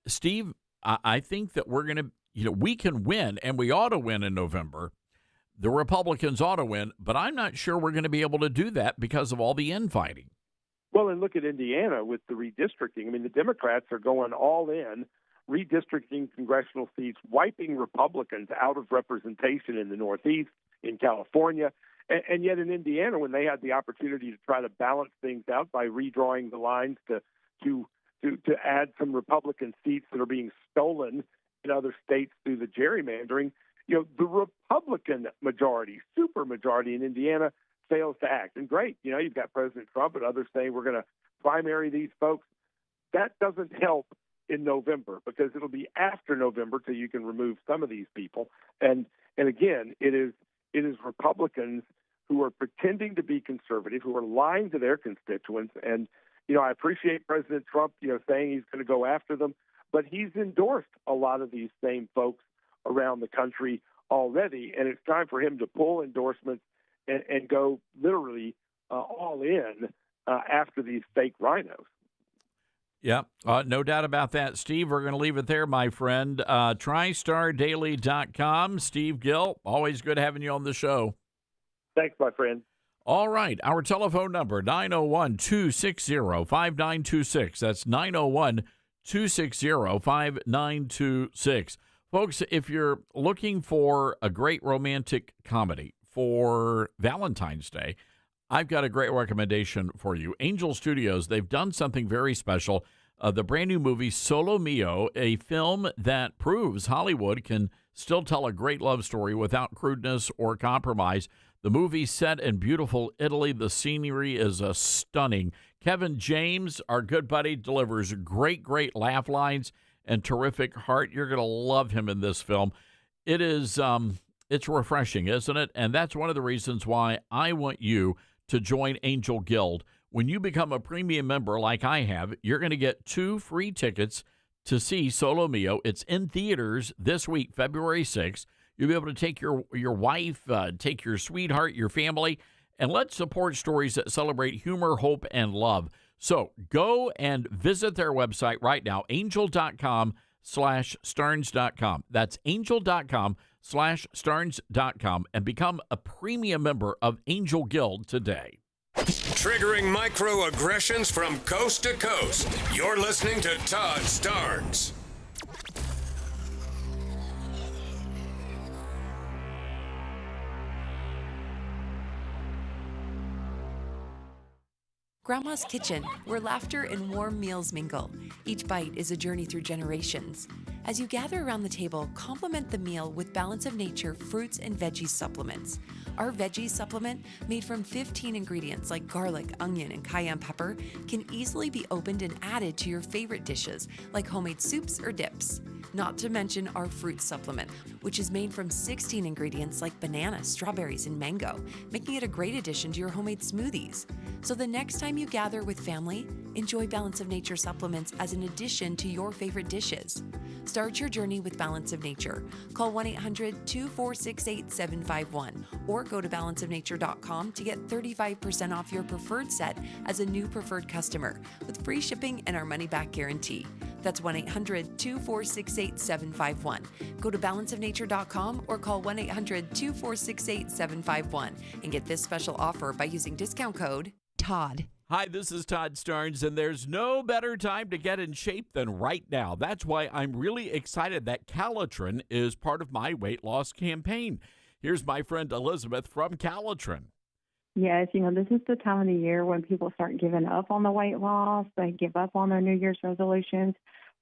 Steve, I think that we're going to, we can win, and we ought to win in November. The Republicans ought to win, but I'm not sure we're going to be able to do that because of all the infighting. Well, and look at Indiana with the redistricting. I mean, the Democrats are going all in, redistricting congressional seats, wiping Republicans out of representation in the Northeast, in California. And yet in Indiana, when they had the opportunity to try to balance things out by redrawing the lines to add some Republican seats that are being stolen in other states through the gerrymandering, the Republican majority, super majority in Indiana, fails to act. And great, you've got President Trump and others saying we're going to primary these folks. That doesn't help in November, because it'll be after November till you can remove some of these people. And again, it is Republicans who are pretending to be conservative, who are lying to their constituents. And, I appreciate President Trump, saying he's going to go after them, but he's endorsed a lot of these same folks around the country already. And it's time for him to pull endorsements and go literally all in after these fake rhinos. Yeah, no doubt about that. Steve, we're going to leave it there, my friend. TristarDaily.com. Steve Gill, always good having you on the show. Thanks, my friend. All right, our telephone number, 901-260-5926. That's 901-260-5926. Folks, if you're looking for a great romantic comedy for Valentine's Day, I've got a great recommendation for you. Angel Studios, they've done something very special. The brand new movie Solo Mio, a film that proves Hollywood can still tell a great love story without crudeness or compromise. The movie set in beautiful Italy. The scenery is stunning. Kevin James, our good buddy, delivers great laugh lines and terrific heart. You're going to love him in this film. It is it's refreshing, isn't it? And that's one of the reasons why I want you to join Angel Guild. When you become a premium member like I have, you're going to get 2 free tickets to see Solo Mio. It's in theaters this week, February 6th. You'll be able to take your wife, take your sweetheart, your family, and let's support stories that celebrate humor, hope, and love. So go and visit their website right now, angel.com/starnes.com. That's angel.com/starnes.com, and become a premium member of Angel Guild today. Triggering microaggressions from coast to coast. You're listening to Todd Starnes. Grandma's Kitchen, where laughter and warm meals mingle. Each bite is a journey through generations. As you gather around the table, complement the meal with Balance of Nature fruits and veggie supplements. Our veggie supplement, made from 15 ingredients like garlic, onion, and cayenne pepper, can easily be opened and added to your favorite dishes, like homemade soups or dips. Not to mention our fruit supplement, which is made from 16 ingredients like banana, strawberries, and mango, making it a great addition to your homemade smoothies. So the next time you gather with family, enjoy Balance of Nature supplements as an addition to your favorite dishes. Start your journey with Balance of Nature. Call 1-800-246-8751 or go to balanceofnature.com to get 35% off your preferred set as a new preferred customer with free shipping and our money-back guarantee. That's 1-800-246-8751. Go to balanceofnature.com or call 1-800-246-8751 and get this special offer by using discount code TODD. Hi, this is Todd Starnes, and there's no better time to get in shape than right now. That's why I'm really excited that Calitrin is part of my weight loss campaign. Here's my friend Elizabeth from Calitrin. Yes, this is the time of the year when people start giving up on the weight loss. They give up on their New Year's resolutions,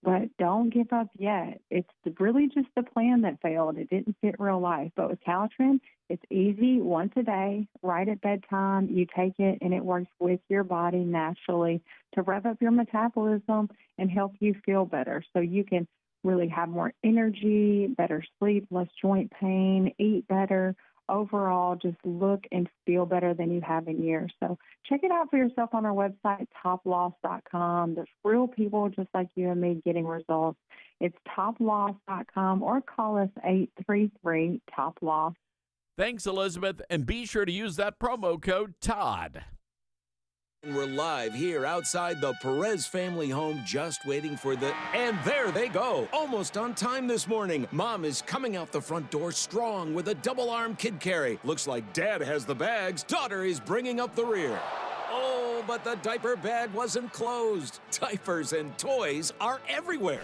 but don't give up yet. It's really just the plan that failed. It didn't fit real life. But with Calitrin, it's easy, once a day, right at bedtime. You take it, and it works with your body naturally to rev up your metabolism and help you feel better so you can really have more energy, better sleep, less joint pain, eat better. Overall, just look and feel better than you have in years. So check it out for yourself on our website, toploss.com. There's real people just like you and me getting results. It's toploss.com or call us 833-TOP-LOSS. Thanks, Elizabeth, and be sure to use that promo code TODD. We're live here outside the Perez family home, just waiting for and there they go, almost on time this morning. Mom is coming out the front door strong with a double-arm kid carry. Looks like Dad has the bags. Daughter is bringing up the rear. Oh, but the diaper bag wasn't closed. Diapers and toys are everywhere.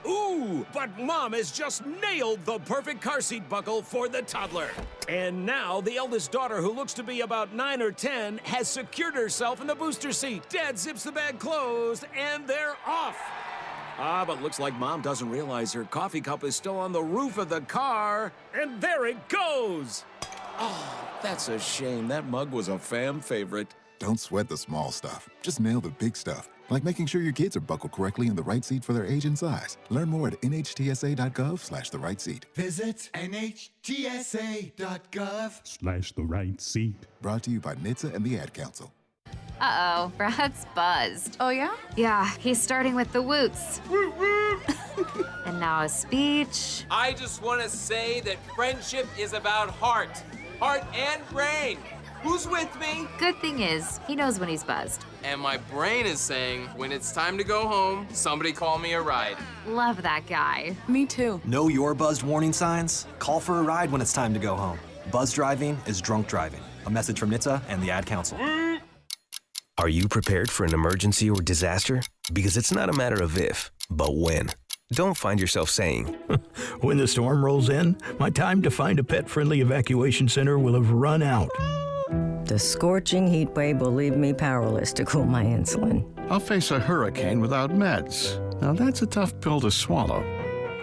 Ooh, but Mom has just nailed the perfect car seat buckle for the toddler. And now the eldest daughter, who looks to be about 9 or 10, has secured herself in the booster seat. Dad zips the bag closed, and they're off. But looks like Mom doesn't realize her coffee cup is still on the roof of the car. And there it goes. Oh, that's a shame. That mug was a fam favorite. Don't sweat the small stuff. Just nail the big stuff, like making sure your kids are buckled correctly in the right seat for their age and size. Learn more at nhtsa.gov/the right seat. Visit nhtsa.gov/the right seat. Brought to you by NHTSA and the Ad Council. Uh-oh, Brad's buzzed. Oh, yeah? Yeah, he's starting with the woots. And now a speech. I just want to say that friendship is about heart and brain. Who's with me? Good thing is, he knows when he's buzzed. And my brain is saying, when it's time to go home, somebody call me a ride. Love that guy. Me too. Know your buzzed warning signs? Call for a ride when it's time to go home. Buzz driving is drunk driving. A message from NHTSA and the Ad Council. Are you prepared for an emergency or disaster? Because it's not a matter of if, but when. Don't find yourself saying, when the storm rolls in, my time to find a pet-friendly evacuation center will have run out. The scorching heat wave will leave me powerless to cool my insulin. I'll face a hurricane without meds. Now that's a tough pill to swallow.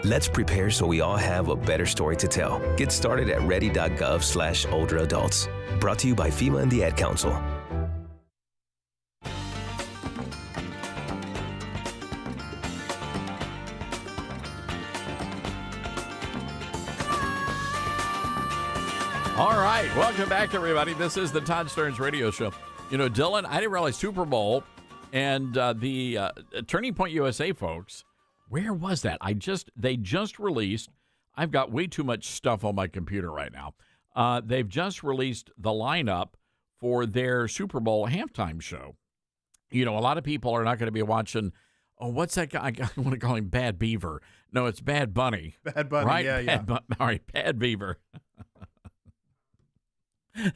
Let's prepare so we all have a better story to tell. Get started at ready.gov/older adults. Brought to you by FEMA and the Ad Council. All right, welcome back, everybody. This is the Todd Starnes Radio Show. Dylan, I didn't realize Super Bowl and the Turning Point USA folks, where was that? They just released, I've got way too much stuff on my computer right now. They've just released the lineup for their Super Bowl halftime show. A lot of people are not going to be watching, what's that guy? I want to call him Bad Beaver. No, it's Bad Bunny. Bad Bunny, right? yeah. All right, Bad Beaver.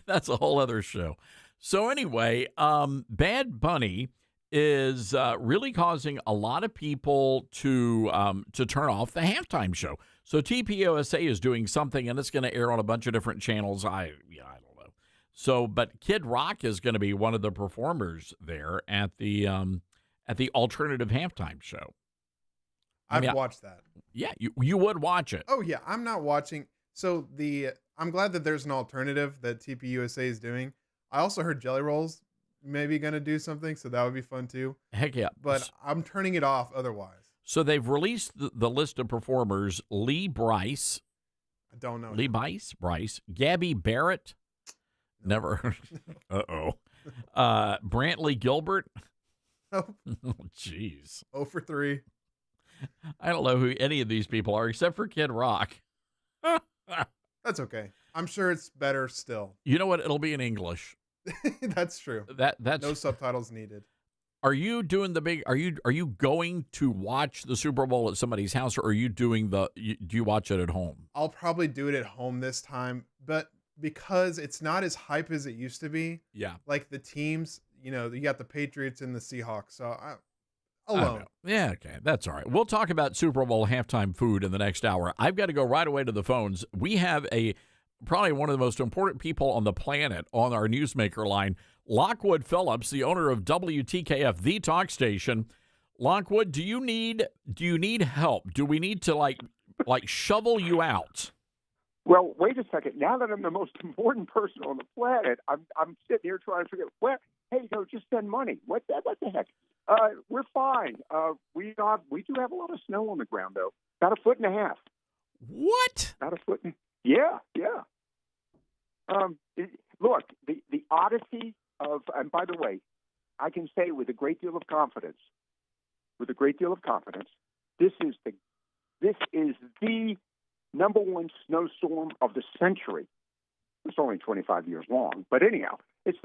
That's a whole other show. So anyway, Bad Bunny is really causing a lot of people to turn off the halftime show. So TPUSA is doing something, and it's going to air on a bunch of different channels. I don't know. So, but Kid Rock is going to be one of the performers there at the alternative halftime show. I've watched that. Yeah, you would watch it. Oh yeah, I'm not watching. So I'm glad that there's an alternative that TPUSA is doing. I also heard Jelly Rolls maybe going to do something, so that would be fun too. Heck yeah. But I'm turning it off otherwise. So they've released the list of performers: Lee Bryce. I don't know. Lee Bryce, Gabby Barrett. Never. Uh-oh. Brantley Gilbert. Oh, jeez. 0 for 3. I don't know who any of these people are except for Kid Rock. That's okay. I'm sure it's better still. You know what? It'll be in English. That's true. That's no subtitles needed. Are you doing the big? Are you going to watch the Super Bowl at somebody's house, or are you doing do you watch it at home? I'll probably do it at home this time, but because it's not as hype as it used to be. Yeah. Like the teams, you got the Patriots and the Seahawks. So alone. Yeah, okay. That's all right. We'll talk about Super Bowl halftime food in the next hour. I've got to go right away to the phones. We have probably one of the most important people on the planet on our newsmaker line, Lockwood Phillips, the owner of WTKF, the talk station. Lockwood, do you need help? Do we need to like shovel you out? Well, wait a second. Now that I'm the most important person on the planet, I'm sitting here trying to figure out where. Hey, just send money. What the heck? We're fine. We do have a lot of snow on the ground though. About 1.5 feet. What? About a foot. Yeah. Look, the odyssey of, and by the way, I can say with a great deal of confidence, this is the number one snowstorm of the century. It's only 25 years long, but anyhow, it's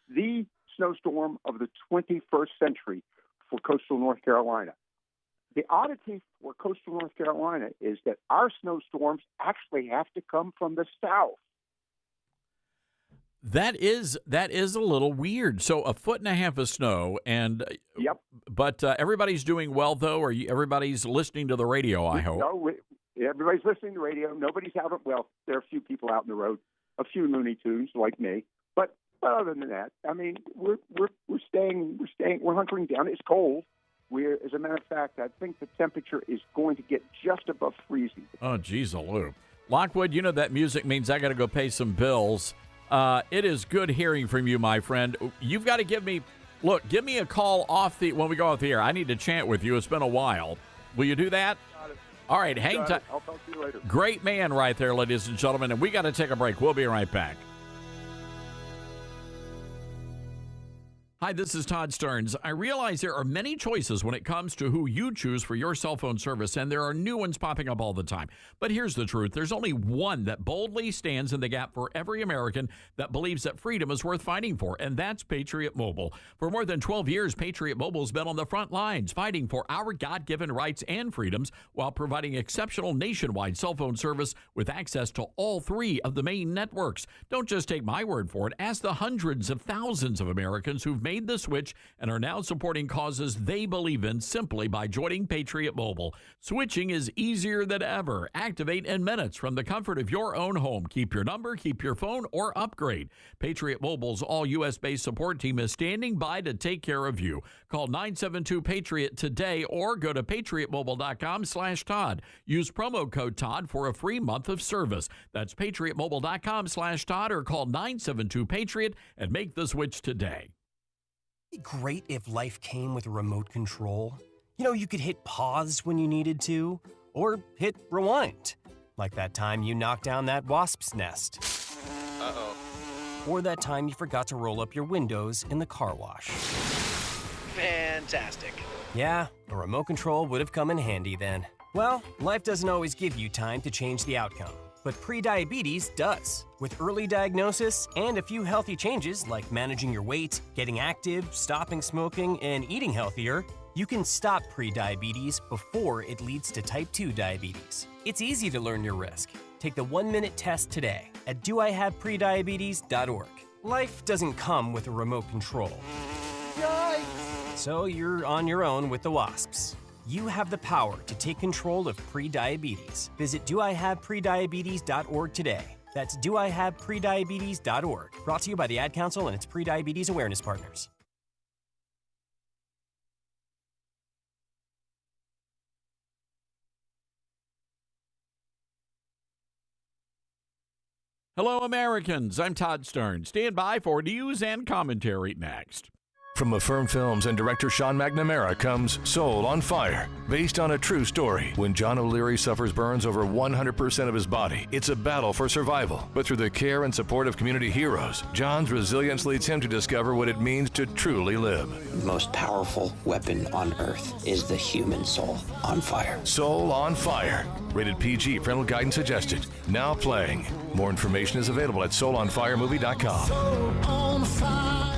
the snowstorm of the 21st century for coastal North Carolina. The oddity for coastal North Carolina is that our snowstorms actually have to come from the south. That is a little weird. So 1.5 feet of snow, and yep. But everybody's doing well though. Everybody's listening to the radio? I hope. No, everybody's listening to the radio. Nobody's out. Well, there are a few people out in the road, a few Looney Tunes like me. But other than that, I mean, we're hunkering down. It's cold. As a matter of fact, I think the temperature is going to get just above freezing. Oh, geez, Lou. Lockwood, that music means I got to go pay some bills. It is good hearing from you, my friend. You've got to give me a call when we go off the air. I need to chant with you. It's been a while. Will you do that? Got it. All right, hang tight. I'll talk to you later. Great man right there, ladies and gentlemen, and we got to take a break. We'll be right back. Hi, this is Todd Stearns. I realize there are many choices when it comes to who you choose for your cell phone service, and there are new ones popping up all the time. But here's the truth. There's only one that boldly stands in the gap for every American that believes that freedom is worth fighting for, and that's Patriot Mobile. For more than 12 years, Patriot Mobile's been on the front lines fighting for our God-given rights and freedoms while providing exceptional nationwide cell phone service with access to all 3 of the main networks. Don't just take my word for it. Ask the hundreds of thousands of Americans who've made the switch and are now supporting causes they believe in simply by joining Patriot Mobile. Switching is easier than ever. Activate in minutes from the comfort of your own home. Keep your number, keep your phone, or upgrade. Patriot Mobile's all U.S.-based support team is standing by to take care of you. Call 972-PATRIOT today or go to patriotmobile.com/Todd. Use promo code Todd for a free month of service. That's patriotmobile.com/Todd or call 972-PATRIOT and make the switch today. It'd be great if life came with a remote control. You could hit pause when you needed to, or hit rewind. Like that time you knocked down that wasp's nest. Uh-oh. Or that time you forgot to roll up your windows in the car wash. Fantastic. Yeah, a remote control would have come in handy then. Well, life doesn't always give you time to change the outcome. But prediabetes does. With early diagnosis and a few healthy changes like managing your weight, getting active, stopping smoking, and eating healthier, you can stop prediabetes before it leads to type 2 diabetes. It's easy to learn your risk. Take the 1-minute test today at doihaveprediabetes.org. Life doesn't come with a remote control. Yikes! So you're on your own with the wasps. You have the power to take control of prediabetes. Visit doihaveprediabetes.org today. That's doihaveprediabetes.org. Brought to you by the Ad Council and its prediabetes awareness partners. Hello, Americans. I'm Todd Stern. Stand by for news and commentary next. From Affirm Films and director Sean McNamara comes Soul on Fire, based on a true story. When John O'Leary suffers burns over 100% of his body, it's a battle for survival. But through the care and support of community heroes, John's resilience leads him to discover what it means to truly live. The most powerful weapon on earth is the human soul on fire. Soul on Fire. Rated PG, parental guidance suggested. Now playing. More information is available at soulonfiremovie.com. Soul on fire.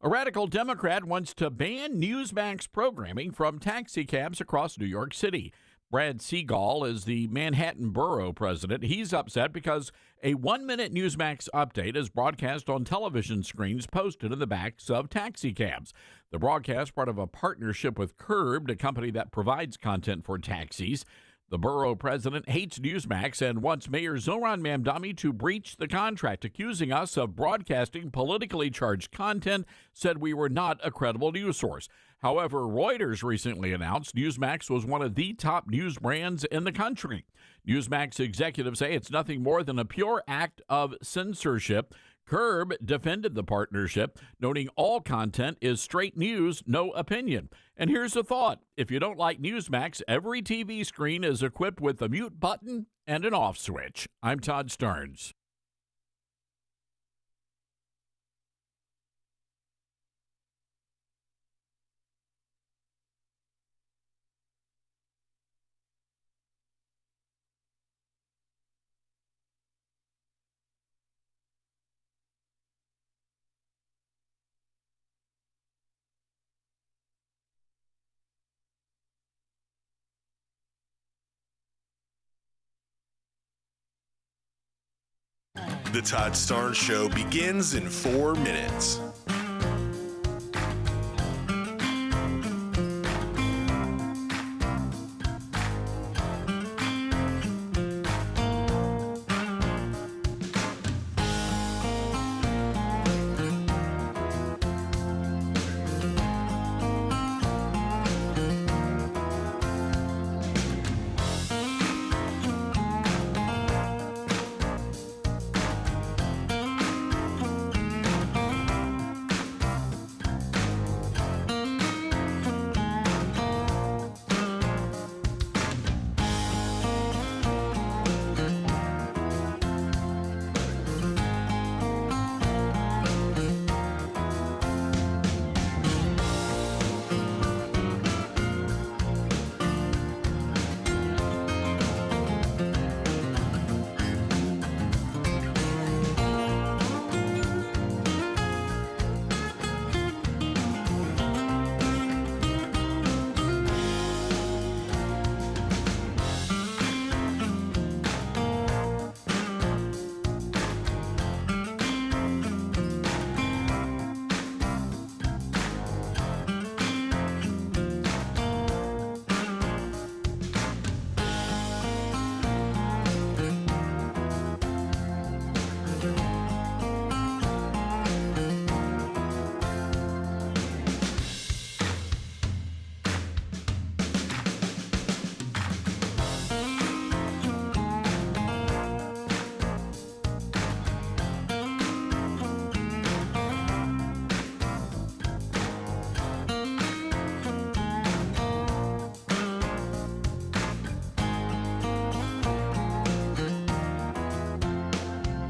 A radical Democrat wants to ban Newsmax programming from taxi cabs across New York City. Brad Seagal is the Manhattan Borough president. He's upset because a 1-minute Newsmax update is broadcast on television screens posted in the backs of taxi cabs. The broadcast, part of a partnership with Curbed, a company that provides content for taxis. The borough president hates Newsmax and wants Mayor Zohran Mamdani to breach the contract, accusing us of broadcasting politically charged content, said we were not a credible news source. However, Reuters recently announced Newsmax was one of the top news brands in the country. Newsmax executives say it's nothing more than a pure act of censorship. Curb defended the partnership, noting all content is straight news, no opinion. And here's a thought. If you don't like Newsmax, every TV screen is equipped with a mute button and an off switch. I'm Todd Stearns. The Todd Starnes Show begins in 4 minutes.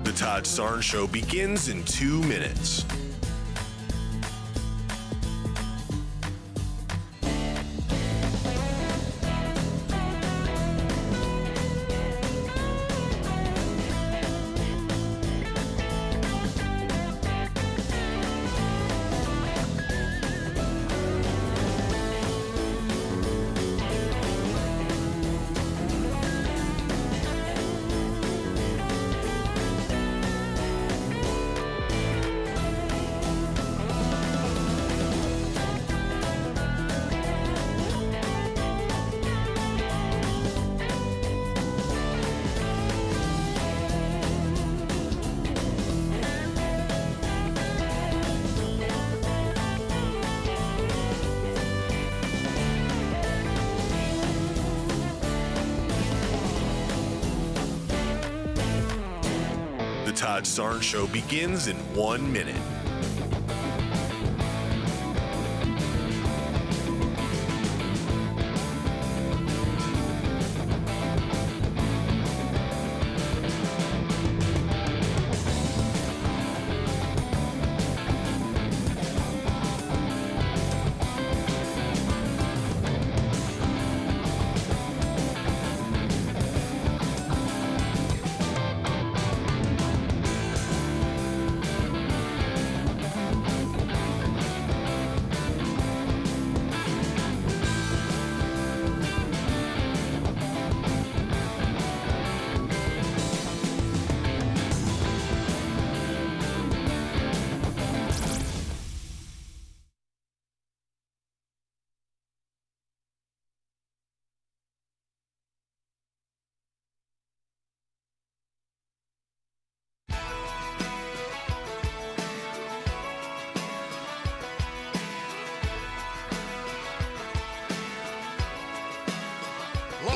The Todd Starnes Show begins in 2 minutes. Todd Starnes Show begins in 1 minute.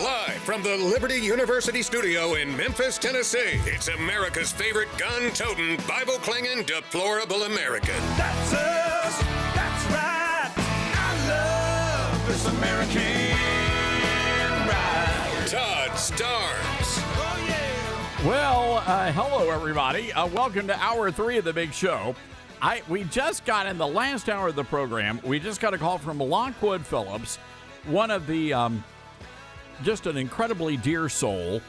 Live from the Liberty University studio in Memphis, Tennessee, it's America's favorite gun-toting, Bible-clinging, deplorable American. That's us. That's right. I love this American ride. Todd Starnes. Oh, yeah. Well, hello, everybody. Welcome to Hour 3 of the Big Show. We just got in the last hour of the program, we just got a call from Lockwood Phillips, one of the... just an incredibly dear soul,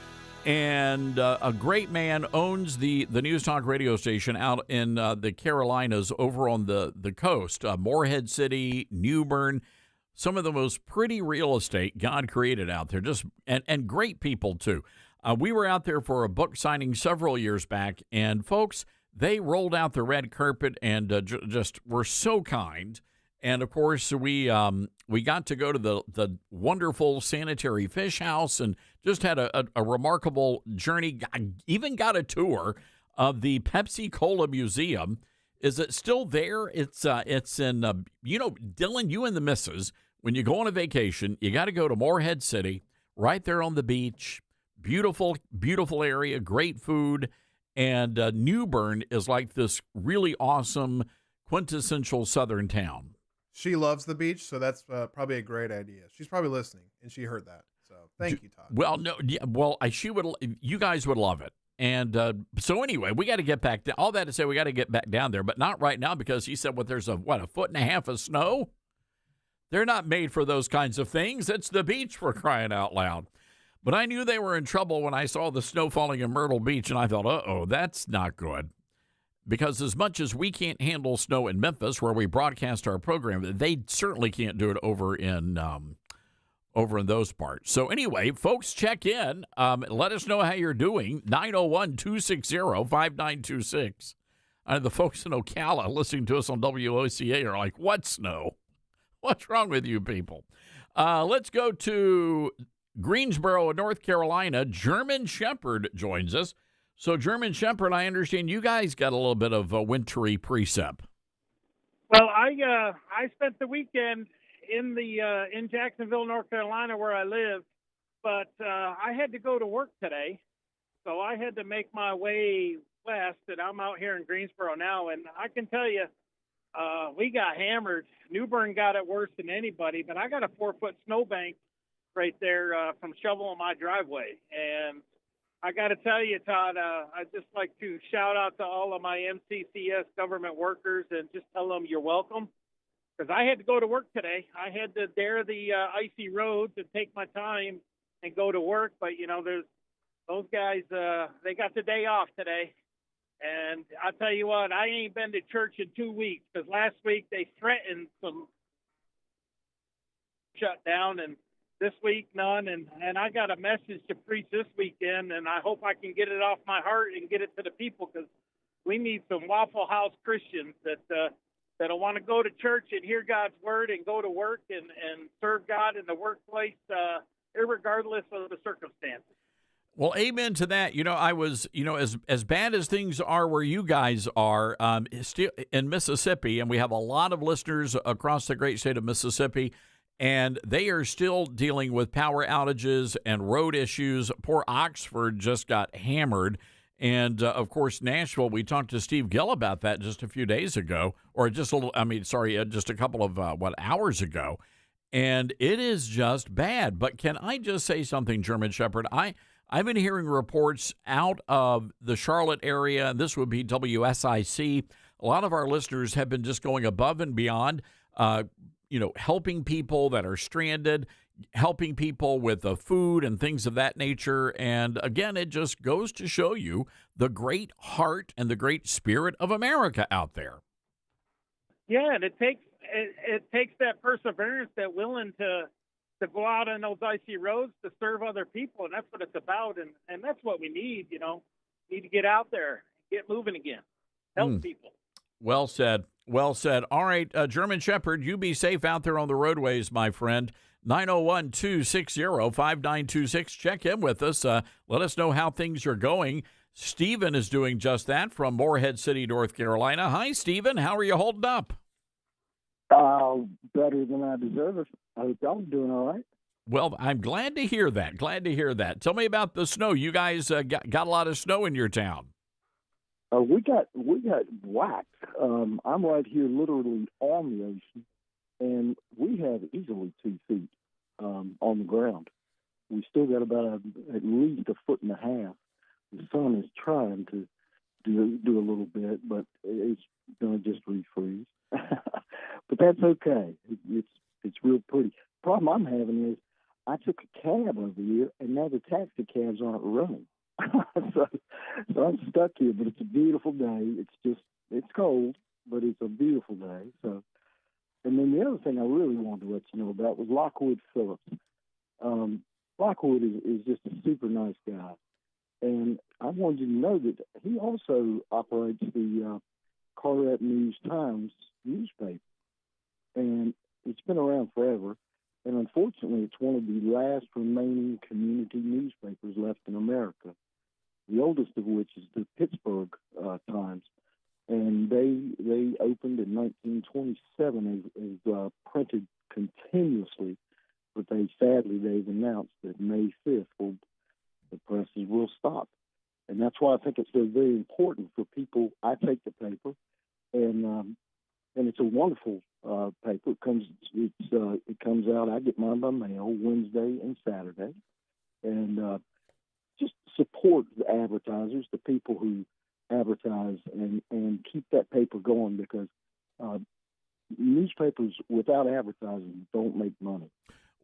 and a great man, owns the News Talk radio station out in the Carolinas over on the coast, Morehead City, New Bern, some of the most pretty real estate God created out there, just and great people, too. We were out there for a book signing several years back, and folks, they rolled out the red carpet and just were so kind. And, of course, we got to go to the wonderful sanitary fish house and just had a remarkable journey. I even got a tour of the Pepsi Cola Museum. Is it still there? It's in, Dylan, you and the missus, when you go on a vacation, you got to go to Morehead City, right there on the beach. Beautiful, beautiful area, great food. And New Bern is like this really awesome, quintessential southern town. She loves the beach, so that's probably a great idea. She's probably listening, and she heard that. So thank you, Todd. Well, no, yeah, well, you guys would love it. And so anyway, we got to get back down. All that to say, we got to get back down there, but not right now because he said, there's a foot and a half of snow? They're not made for those kinds of things. It's the beach, for crying out loud. But I knew they were in trouble when I saw the snow falling in Myrtle Beach, and I thought, uh-oh, that's not good. Because as much as we can't handle snow in Memphis, where we broadcast our program, they certainly can't do it over in those parts. So anyway, folks, check in. Let us know how you're doing. 901-260-5926. The folks in Ocala listening to us on WOCA are like, what snow? What's wrong with you people? Let's go to Greensboro, North Carolina. German Shepherd joins us. So, German Shepherd, I understand you guys got a little bit of a wintry precip. Well, I spent the weekend in Jacksonville, North Carolina, where I live, but I had to go to work today, so I had to make my way west, and I'm out here in Greensboro now, and I can tell you, we got hammered. New Bern got it worse than anybody, but I got a 4-foot snowbank right there from shoveling my driveway, and I got to tell you, Todd, I'd just like to shout out to all of my MCCS government workers and just tell them you're welcome, because I had to go to work today. I had to dare the icy roads and take my time and go to work, but, there's those guys, they got the day off today. And I'll tell you what, I ain't been to church in 2 weeks, because last week they threatened some shutdown, and this week, none, and I got a message to preach this weekend, and I hope I can get it off my heart and get it to the people, because we need some Waffle House Christians that'll want to go to church and hear God's word and go to work and serve God in the workplace, irregardless of the circumstances. Well, amen to that. I was, as bad as things are where you guys are, still in Mississippi, and we have a lot of listeners across the great state of Mississippi, and they are still dealing with power outages and road issues. Poor Oxford just got hammered, And, of course, Nashville, we talked to Steve Gill about that just a few days ago, or just a couple of, hours ago. And it is just bad. But can I just say something, German Shepherd? I've been hearing reports out of the Charlotte area, and this would be WSIC. A lot of our listeners have been just going above and beyond, helping people that are stranded, helping people with the food and things of that nature. And again, it just goes to show you the great heart and the great spirit of America out there. Yeah, and it takes that perseverance, that willing to go out on those icy roads to serve other people, and that's what it's about. And that's what we need. Need to get out there, get moving again, help people. Well said. Well said. All right, German Shepherd, you be safe out there on the roadways, my friend. 901-260-5926. Check in with us. Let us know how things are going. Stephen is doing just that from Morehead City, North Carolina. Hi, Stephen. How are you holding up? Better than I deserve. I hope y'all doing all right. Well, I'm glad to hear that. Glad to hear that. Tell me about the snow. You guys got a lot of snow in your town. We got whacked. I'm right here literally on the ocean, and we have easily 2 feet on the ground. We still got about at least 1.5 feet. The sun is trying to do a little bit, but it's going to just refreeze. But that's okay. It's real pretty. The problem I'm having is I took a cab over here, and now the taxi cabs aren't running. so I'm stuck here, but it's a beautiful day. It's cold, but it's a beautiful day. So, and then the other thing I really wanted to let you know about was Lockwood Phillips. Lockwood is just a super nice guy, and I wanted you to know that he also operates the Carteret News-Times newspaper, and it's been around forever. And unfortunately, it's one of the last remaining community newspapers left in America, the oldest of which is the Pittsburgh Times. And they opened in 1927 as printed continuously, but they've announced that May 5th the presses will stop. And that's why I think it's so very important for people. I take the paper, and it's a wonderful paper. It comes out. I get mine by mail Wednesday and Saturday, and just support the advertisers, the people who advertise, and keep that paper going, because newspapers without advertising don't make money.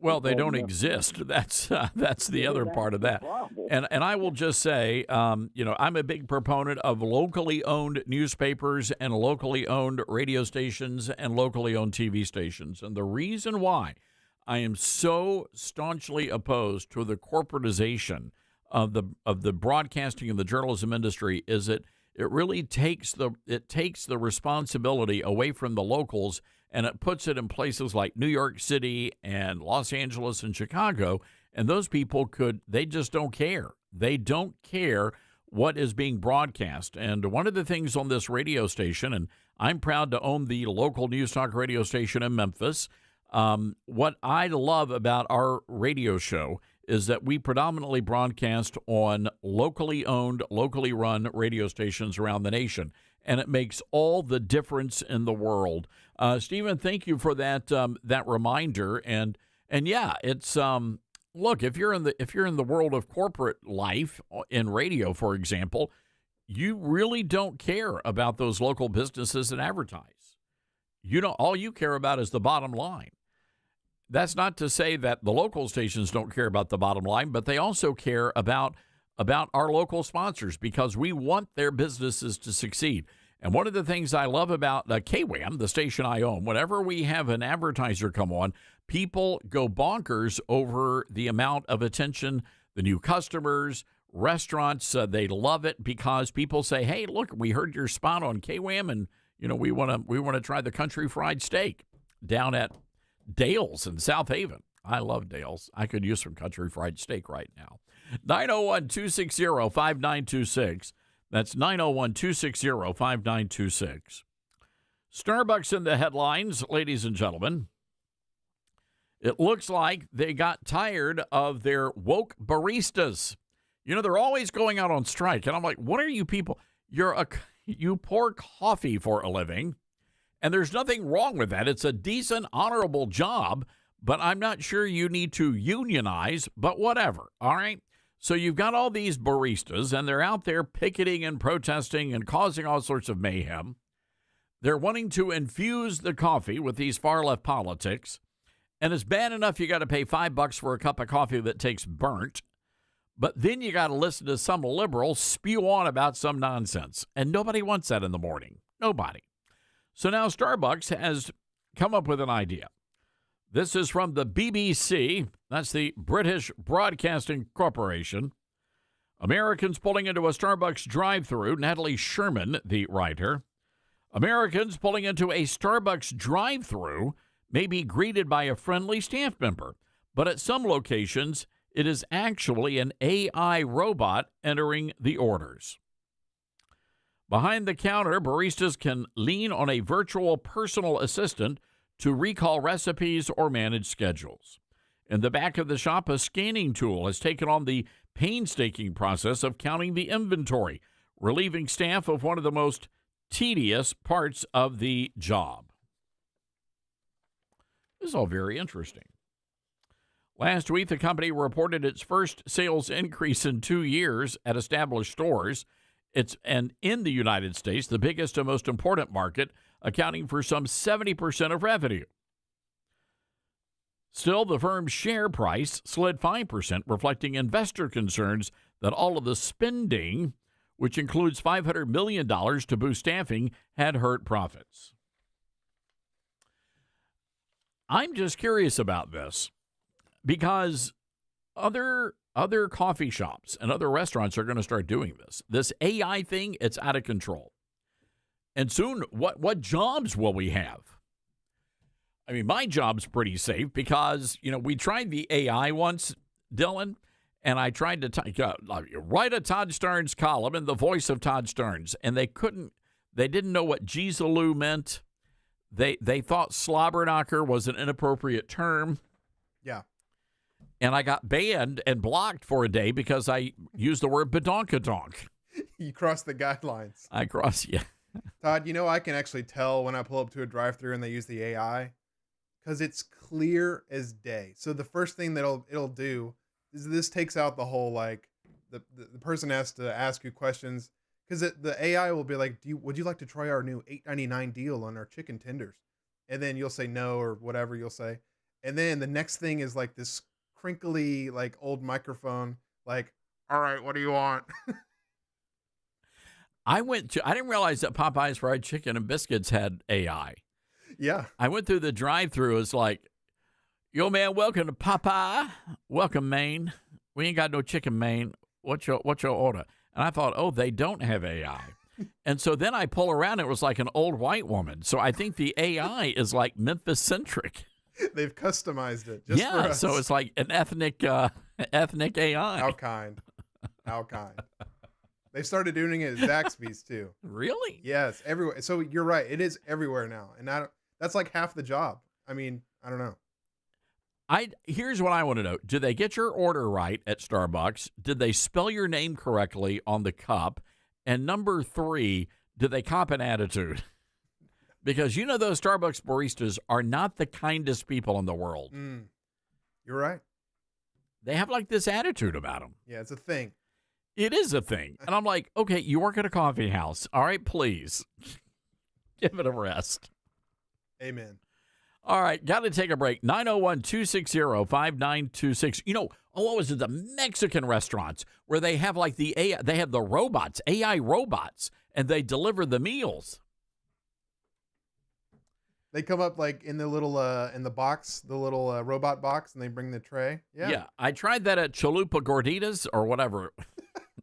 Well, they don't exist. That's the other part of that. And I will just say, I'm a big proponent of locally owned newspapers and locally owned radio stations and locally owned TV stations. And the reason why I am so staunchly opposed to the corporatization of the broadcasting and the journalism industry is that it really takes the responsibility away from the locals, and it puts it in places like New York City and Los Angeles and Chicago, and those people they just don't care. They don't care what is being broadcast. And one of the things on this radio station, and I'm proud to own the local news talk radio station in Memphis, what I love about our radio show is that we predominantly broadcast on locally owned, locally run radio stations around the nation, and it makes all the difference in the world. Stephen, thank you for that reminder. And yeah, it's look, if you're in the world of corporate life in radio, for example, you really don't care about those local businesses that advertise. All you care about is the bottom line. That's not to say that the local stations don't care about the bottom line, but they also care about our local sponsors, because we want their businesses to succeed. And one of the things I love about KWAM, the station I own, whenever we have an advertiser come on, people go bonkers over the amount of attention, the new customers, restaurants. They love it because people say, "Hey, look, we heard your spot on KWAM, and we want to try the country fried steak down at Dale's in South Haven." I love Dale's. I could use some country fried steak right now. 901-260-5926. That's 901-260-5926. Starbucks in the headlines, ladies and gentlemen. It looks like they got tired of their woke baristas. They're always going out on strike. And I'm like, what are you people? You pour coffee for a living, and there's nothing wrong with that. It's a decent, honorable job, but I'm not sure you need to unionize, but whatever, all right? So you've got all these baristas, and they're out there picketing and protesting and causing all sorts of mayhem. They're wanting to infuse the coffee with these far-left politics, and it's bad enough you got to pay $5 for a cup of coffee that tastes burnt, but then you got to listen to some liberal spew on about some nonsense, and nobody wants that in the morning. Nobody. So now Starbucks has come up with an idea. This is from the BBC. That's the British Broadcasting Corporation. Americans pulling into a Starbucks drive-thru. Natalie Sherman, the writer. Americans pulling into a Starbucks drive-thru may be greeted by a friendly staff member, but at some locations, it is actually an AI robot entering the orders. Behind the counter, baristas can lean on a virtual personal assistant to recall recipes or manage schedules. In the back of the shop, a scanning tool has taken on the painstaking process of counting the inventory, relieving staff of one of the most tedious parts of the job. This is all very interesting. Last week, the company reported its first sales increase in 2 years at established stores. And in the United States, the biggest and most important market, accounting for some 70% of revenue. Still, the firm's share price slid 5%, reflecting investor concerns that all of the spending, which includes $500 million to boost staffing, had hurt profits. I'm just curious about this because other coffee shops and other restaurants are going to start doing this. This AI thing, it's out of control. And soon, what jobs will we have? I mean, my job's pretty safe because, we tried the AI once, Dylan, and I tried to write a Todd Starnes column in the voice of Todd Starnes, and they didn't know what Jeezaloo meant. They thought slobberknocker was an inappropriate term. Yeah. And I got banned and blocked for a day because I used the word badonkadonk. You crossed the guidelines. I crossed, yeah. Todd, I can actually tell when I pull up to a drive-thru and they use the AI because it's clear as day. So the first thing that it'll do is this takes out the whole, the person has to ask you questions because the AI will be like, would you like to try our new $8.99 deal on our chicken tenders? And then you'll say no or whatever you'll say. And then the next thing is this crinkly, old microphone, all right, what do you want? I didn't realize that Popeye's Fried Chicken and Biscuits had AI. Yeah. I went through the drive-thru. It's like, yo, man, welcome to Popeye. Welcome, Maine. We ain't got no chicken, Maine. What's your order? And I thought, oh, they don't have AI. And so then I pull around. It was like an old white woman. So I think the AI is Memphis-centric. They've customized it just for us. So it's like an ethnic AI. How kind. They started doing it at Zaxby's too. Really? Yes, everywhere. So you're right. It is everywhere now. And that's like half the job. I mean, I don't know. Here's what I want to know. Did they get your order right at Starbucks? Did they spell your name correctly on the cup? And number 3, did they cop an attitude? Because those Starbucks baristas are not the kindest people in the world. You're right. They have this attitude about them. Yeah, it's a thing. It is a thing. And I'm like, okay, you work at a coffee house. All right, please. Give it a rest. Amen. All right, got to take a break. 901-260-5926. What was it? The Mexican restaurants where they have the AI, they have the robots, AI robots, and they deliver the meals. They come up in the little in the box, the little robot box, and they bring the tray. Yeah, I tried that at Chalupa Gorditas or whatever.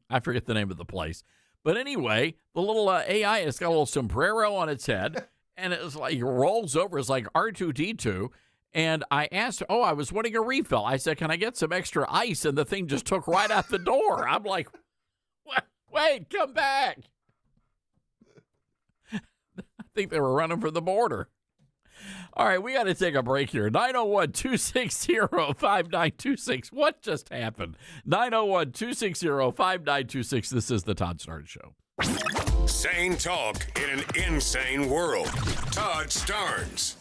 I forget the name of the place. But anyway, the little AI has got a little sombrero on its head, and it's it rolls over. It's like R2-D2. And I asked, I was wanting a refill. I said, can I get some extra ice? And the thing just took right out the door. I'm like, wait, come back. I think they were running for the border. All right, we got to take a break here. 901-260-5926. What just happened? 901-260-5926. This is the Todd Starnes Show. Sane talk in an insane world. Todd Starnes.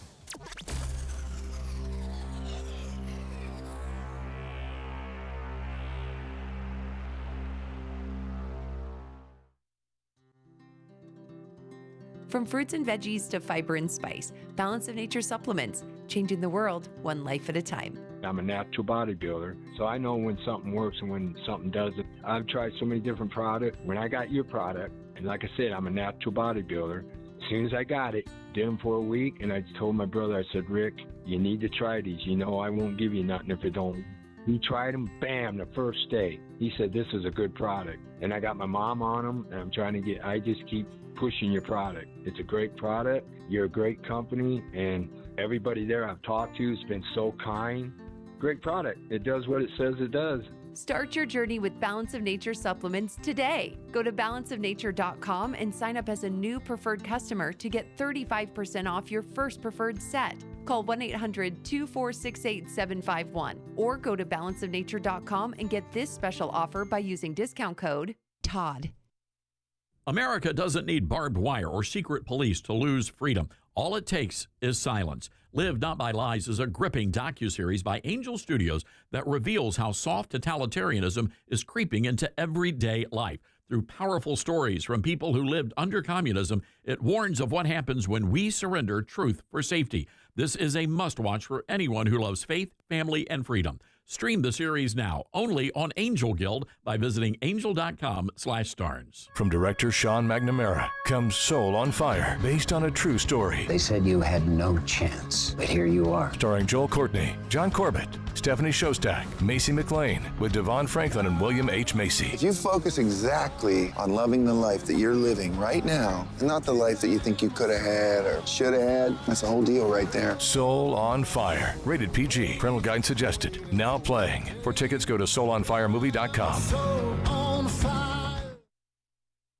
From fruits and veggies to fiber and spice, Balance of Nature supplements, changing the world one life at a time. I'm a natural bodybuilder, so I know when something works and when something doesn't. I've tried so many different products. When I got your product, and like I said, I'm a natural bodybuilder. As soon as I got it, did them for a week, and I told my brother, I said, Rick, you need to try these. You know I won't give you nothing if it don't. He tried them, bam, the first day. He said, this is a good product. And I got my mom on them, and I just keep pushing your product. It's a great product. You're a great company, and everybody there I've talked to has been so kind. Great product. It does what it says it does. Start your journey with Balance of Nature supplements today. Go to balanceofnature.com and sign up as a new preferred customer to get 35% off your first preferred set. Call 1-800-246-8751 or go to balanceofnature.com and get this special offer by using discount code TODD. America doesn't need barbed wire or secret police to lose freedom. All it takes is silence. Live Not by Lies is a gripping docuseries by Angel Studios that reveals how soft totalitarianism is creeping into everyday life. Through powerful stories from people who lived under communism, it warns of what happens when we surrender truth for safety. This is a must-watch for anyone who loves faith, family, and freedom. Stream the series now, only on Angel Guild by visiting angel.com/Starnes. From director Sean McNamara comes Soul on Fire, based on a true story. They said you had no chance, but here you are. Starring Joel Courtney, John Corbett, Stephanie Shostak, Macy McLean, with Devon Franklin and William H. Macy. If you focus exactly on loving the life that you're living right now, and not the life that you think you could have had or should have had, that's the whole deal right there. Soul on Fire, rated PG, parental guidance suggested. Now playing. For tickets, go to soulonfiremovie.com.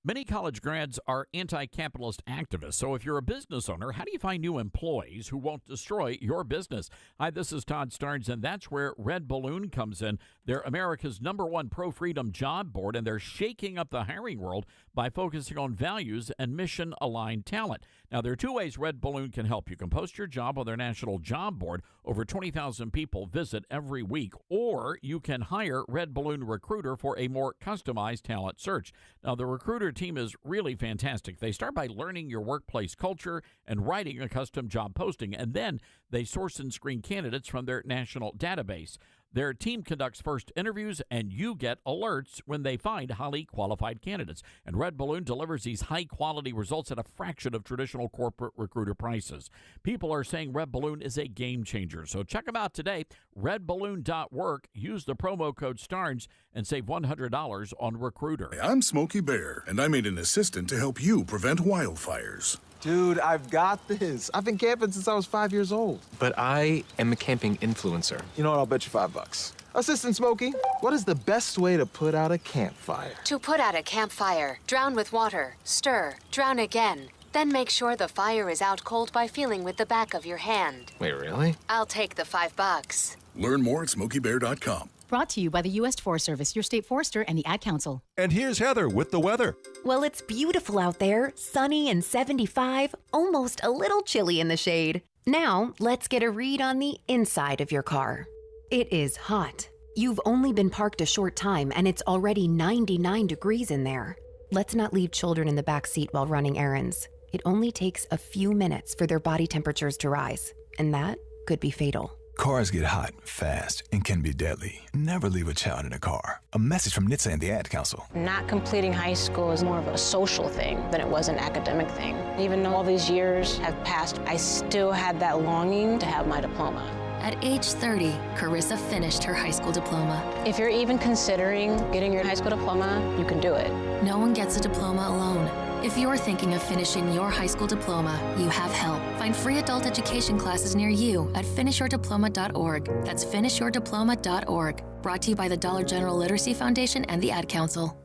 Many college grads are anti-capitalist activists, so if you're a business owner, how do you find new employees who won't destroy your business? Hi, this is Todd Starnes, and that's where Red Balloon comes in. They're America's #1 pro-freedom job board, and they're shaking up the hiring world by focusing on values and mission-aligned talent. Now, there are two ways Red Balloon can help. You can post your job on their national job board. Over 20,000 people visit every week. Or you can hire Red Balloon Recruiter for a more customized talent search. Now, the Recruiter team is really fantastic. They start by learning your workplace culture and writing a custom job posting, and then they source and screen candidates from their national database. Their team conducts first interviews, and you get alerts when they find highly qualified candidates. And Red Balloon delivers these high-quality results at a fraction of traditional corporate recruiter prices. People are saying Red Balloon is a game changer. So check them out today, redballoon.work. Use the promo code STARNS and save $100 on Recruiter. I'm Smokey Bear, and I made an assistant to help you prevent wildfires. Dude, I've got this. I've been camping since I was 5 years old. But I am a camping influencer. You know what? I'll bet you $5. Assistant Smokey, what is the best way to put out a campfire? To put out a campfire, drown with water, stir, drown again. Then make sure the fire is out cold by feeling with the back of your hand. Wait, really? I'll take the $5. Learn more at SmokeyBear.com. Brought to you by the U.S. Forest Service, your state forester, and the Ad Council. And here's Heather with the weather. Well, it's beautiful out there, sunny and 75, almost a little chilly in the shade. Now, let's get a read on the inside of your car. It is hot. You've only been parked a short time, and it's already 99 degrees in there. Let's not leave children in the back seat while running errands. It only takes a few minutes for their body temperatures to rise, and that could be fatal. Cars get hot fast and can be deadly. Never leave a child in a car. A message from NHTSA and the Ad Council. Not completing high school is more of a social thing than it was an academic thing. Even though all these years have passed, I still had that longing to have my diploma. At age 30, Carissa finished her high school diploma. If you're even considering getting your high school diploma, you can do it. No one gets a diploma alone. If you're thinking of finishing your high school diploma, you have help. Find free adult education classes near you at finishyourdiploma.org. That's finishyourdiploma.org. Brought to you by the Dollar General Literacy Foundation and the Ad Council.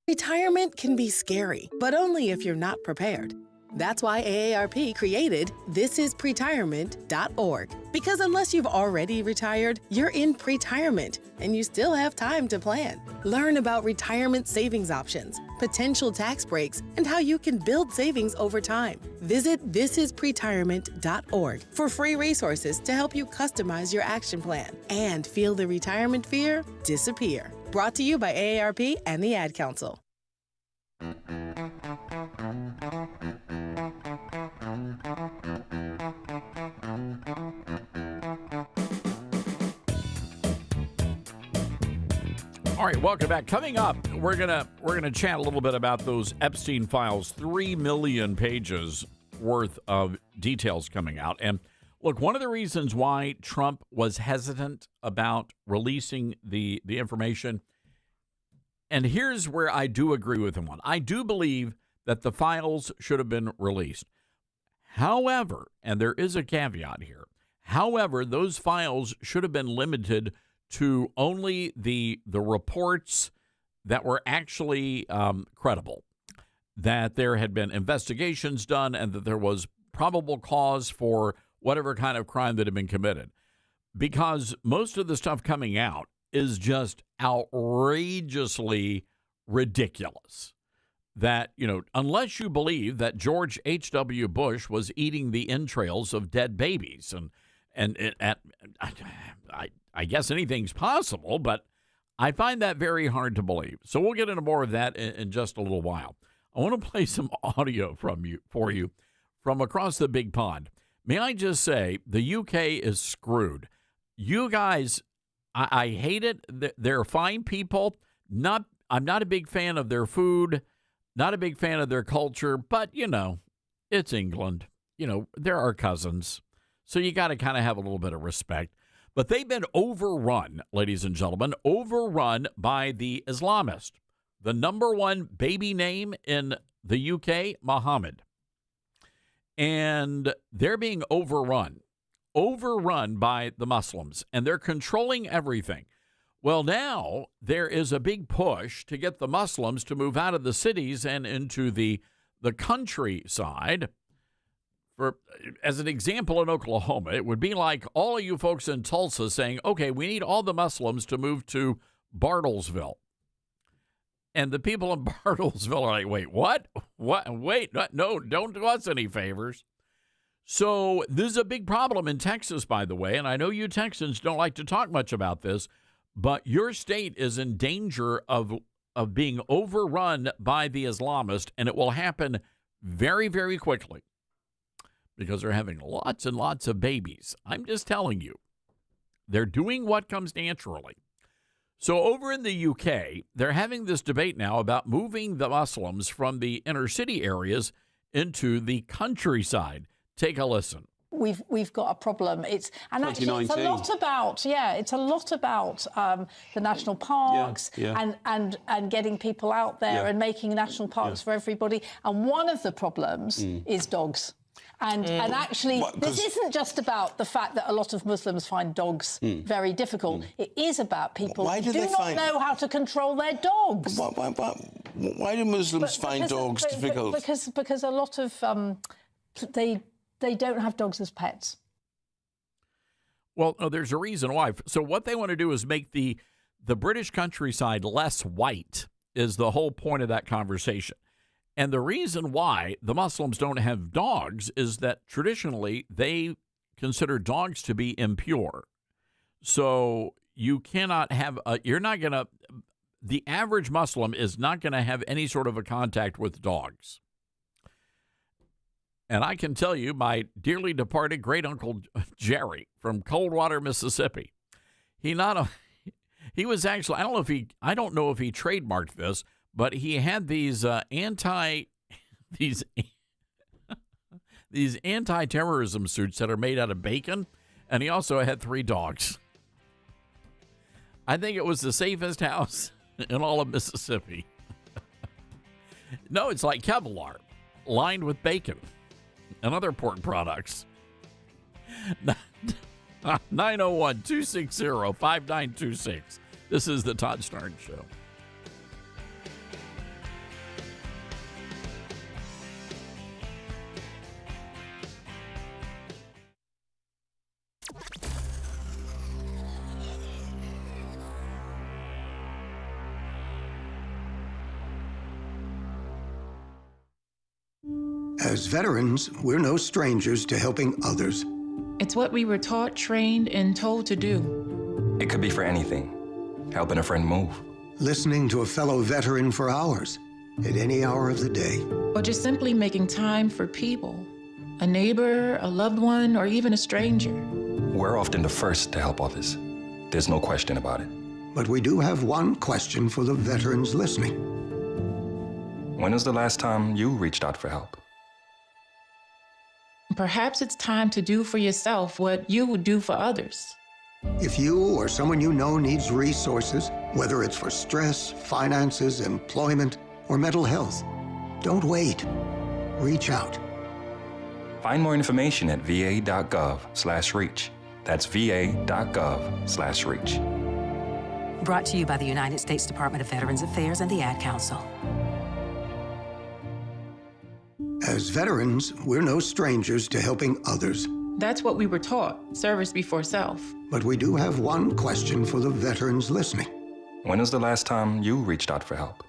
Retirement can be scary, but only if you're not prepared. That's why AARP created thisispretirement.org. Because unless you've already retired, you're in pretirement, and you still have time to plan. Learn about retirement savings options, potential tax breaks, and how you can build savings over time. Visit thisispretirement.org for free resources to help you customize your action plan and feel the retirement fear disappear. Brought to you by AARP and the Ad Council. All right, welcome back. Coming up, we're gonna chat a little bit about those Epstein files. 3 million pages worth of details coming out. And look, one of the reasons why Trump was hesitant about releasing the information, and here's where I do agree with him on. I do believe that the files should have been released. However, and there is a caveat here, however, those files should have been limited to only the reports that were actually credible, that there had been investigations done and that there was probable cause for whatever kind of crime that had been committed. Because most of the stuff coming out is just outrageously ridiculous. That, unless you believe that George H.W. Bush was eating the entrails of dead babies, I guess anything's possible, but I find that very hard to believe. So we'll get into more of that in just a little while. I want to play some audio for you from across the big pond. May I just say, the UK is screwed. You guys, I hate it. They're fine people. I'm not a big fan of their food, not a big fan of their culture, but, it's England. They're our cousins. So you got to kind of have a little bit of respect. But they've been overrun, ladies and gentlemen, overrun by the Islamists. The number one baby name in the UK, Muhammad. And they're being overrun by the Muslims, and they're controlling everything. Well, now there is a big push to get the Muslims to move out of the cities and into the countryside. As an example, in Oklahoma, it would be like all of you folks in Tulsa saying, okay, we need all the Muslims to move to Bartlesville. And the people in Bartlesville are like, wait, what? Wait, no, don't do us any favors. So this is a big problem in Texas, by the way, and I know you Texans don't like to talk much about this, but your state is in danger of being overrun by the Islamists, and it will happen very, very quickly. Because they're having lots and lots of babies. I'm just telling you. They're doing what comes naturally. So over in the UK, they're having this debate now about moving the Muslims from the inner city areas into the countryside. Take a listen. We've got a problem. It's a lot about the national parks and getting people out there and making national parks for everybody. And one of the problems is dogs. And actually, this isn't just about the fact that a lot of Muslims find dogs very difficult. It is about people who do not know how to control their dogs. Why do Muslims find dogs difficult? Because a lot of they don't have dogs as pets. Well, no, there's a reason why. So what they want to do is make the British countryside less white is the whole point of that conversation. And the reason why the Muslims don't have dogs is that traditionally they consider dogs to be impure. So you cannot have the average Muslim is not going to have any sort of a contact with dogs. And I can tell you, my dearly departed great uncle Jerry from Coldwater, Mississippi, he was actually, I don't know if he trademarked this, but he had these anti-terrorism suits that are made out of bacon, and he also had 3 dogs. I think it was the safest house in all of Mississippi. No, it's like Kevlar, lined with bacon and other pork products. 901-260-5926. This is the Todd Starnes Show. As veterans, we're no strangers to helping others. It's what we were taught, trained, and told to do. It could be for anything. Helping a friend move. Listening to a fellow veteran for hours, at any hour of the day. Or just simply making time for people. A neighbor, a loved one, or even a stranger. We're often the first to help others. There's no question about it. But we do have one question for the veterans listening. When was the last time you reached out for help? Perhaps it's time to do for yourself what you would do for others. If you or someone you know needs resources, whether it's for stress, finances, employment, or mental health, don't wait. Reach out. Find more information at va.gov/reach. That's va.gov/reach. Brought to you by the United States Department of Veterans Affairs and the Ad Council. As veterans, we're no strangers to helping others. That's what we were taught, service before self. But we do have one question for the veterans listening. When was the last time you reached out for help?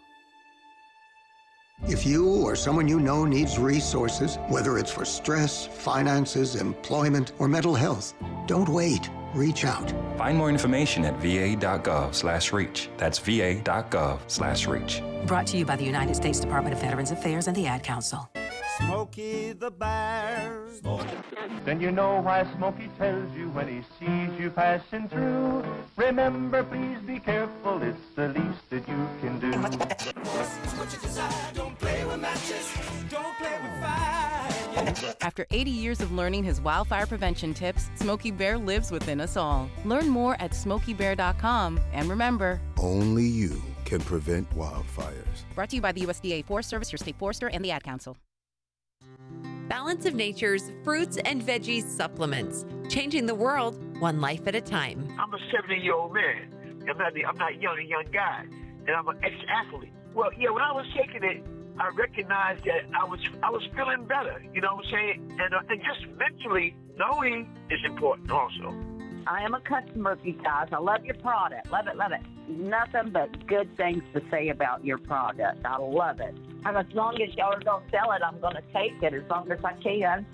If you or someone you know needs resources, whether it's for stress, finances, employment, or mental health, don't wait. Reach out. Find more information at va.gov/reach. That's va.gov/reach. Brought to you by the United States Department of Veterans Affairs and the Ad Council. Smokey the Bear. Then you know why Smokey tells you when he sees you passing through. Remember, please be careful, it's the least that you can do. Don't play with matches, don't play with fire. After 80 years of learning his wildfire prevention tips, Smokey Bear lives within us all. Learn more at SmokeyBear.com. And remember, only you can prevent wildfires. Brought to you by the USDA Forest Service, your state forester, and the Ad Council. Balance of Nature's fruits and veggies supplements, changing the world one life at a time. I'm a 70-year-old man. I'm not a young guy, and I'm an ex-athlete. Well, yeah, when I was taking it, I recognized that I was feeling better. You know what I'm saying? And just mentally knowing is important also. I am a customer of you guys. I love your product. Love it, love it. Nothing but good things to say about your product. I love it. And as long as y'all don't sell it, I'm going to take it as long as I can.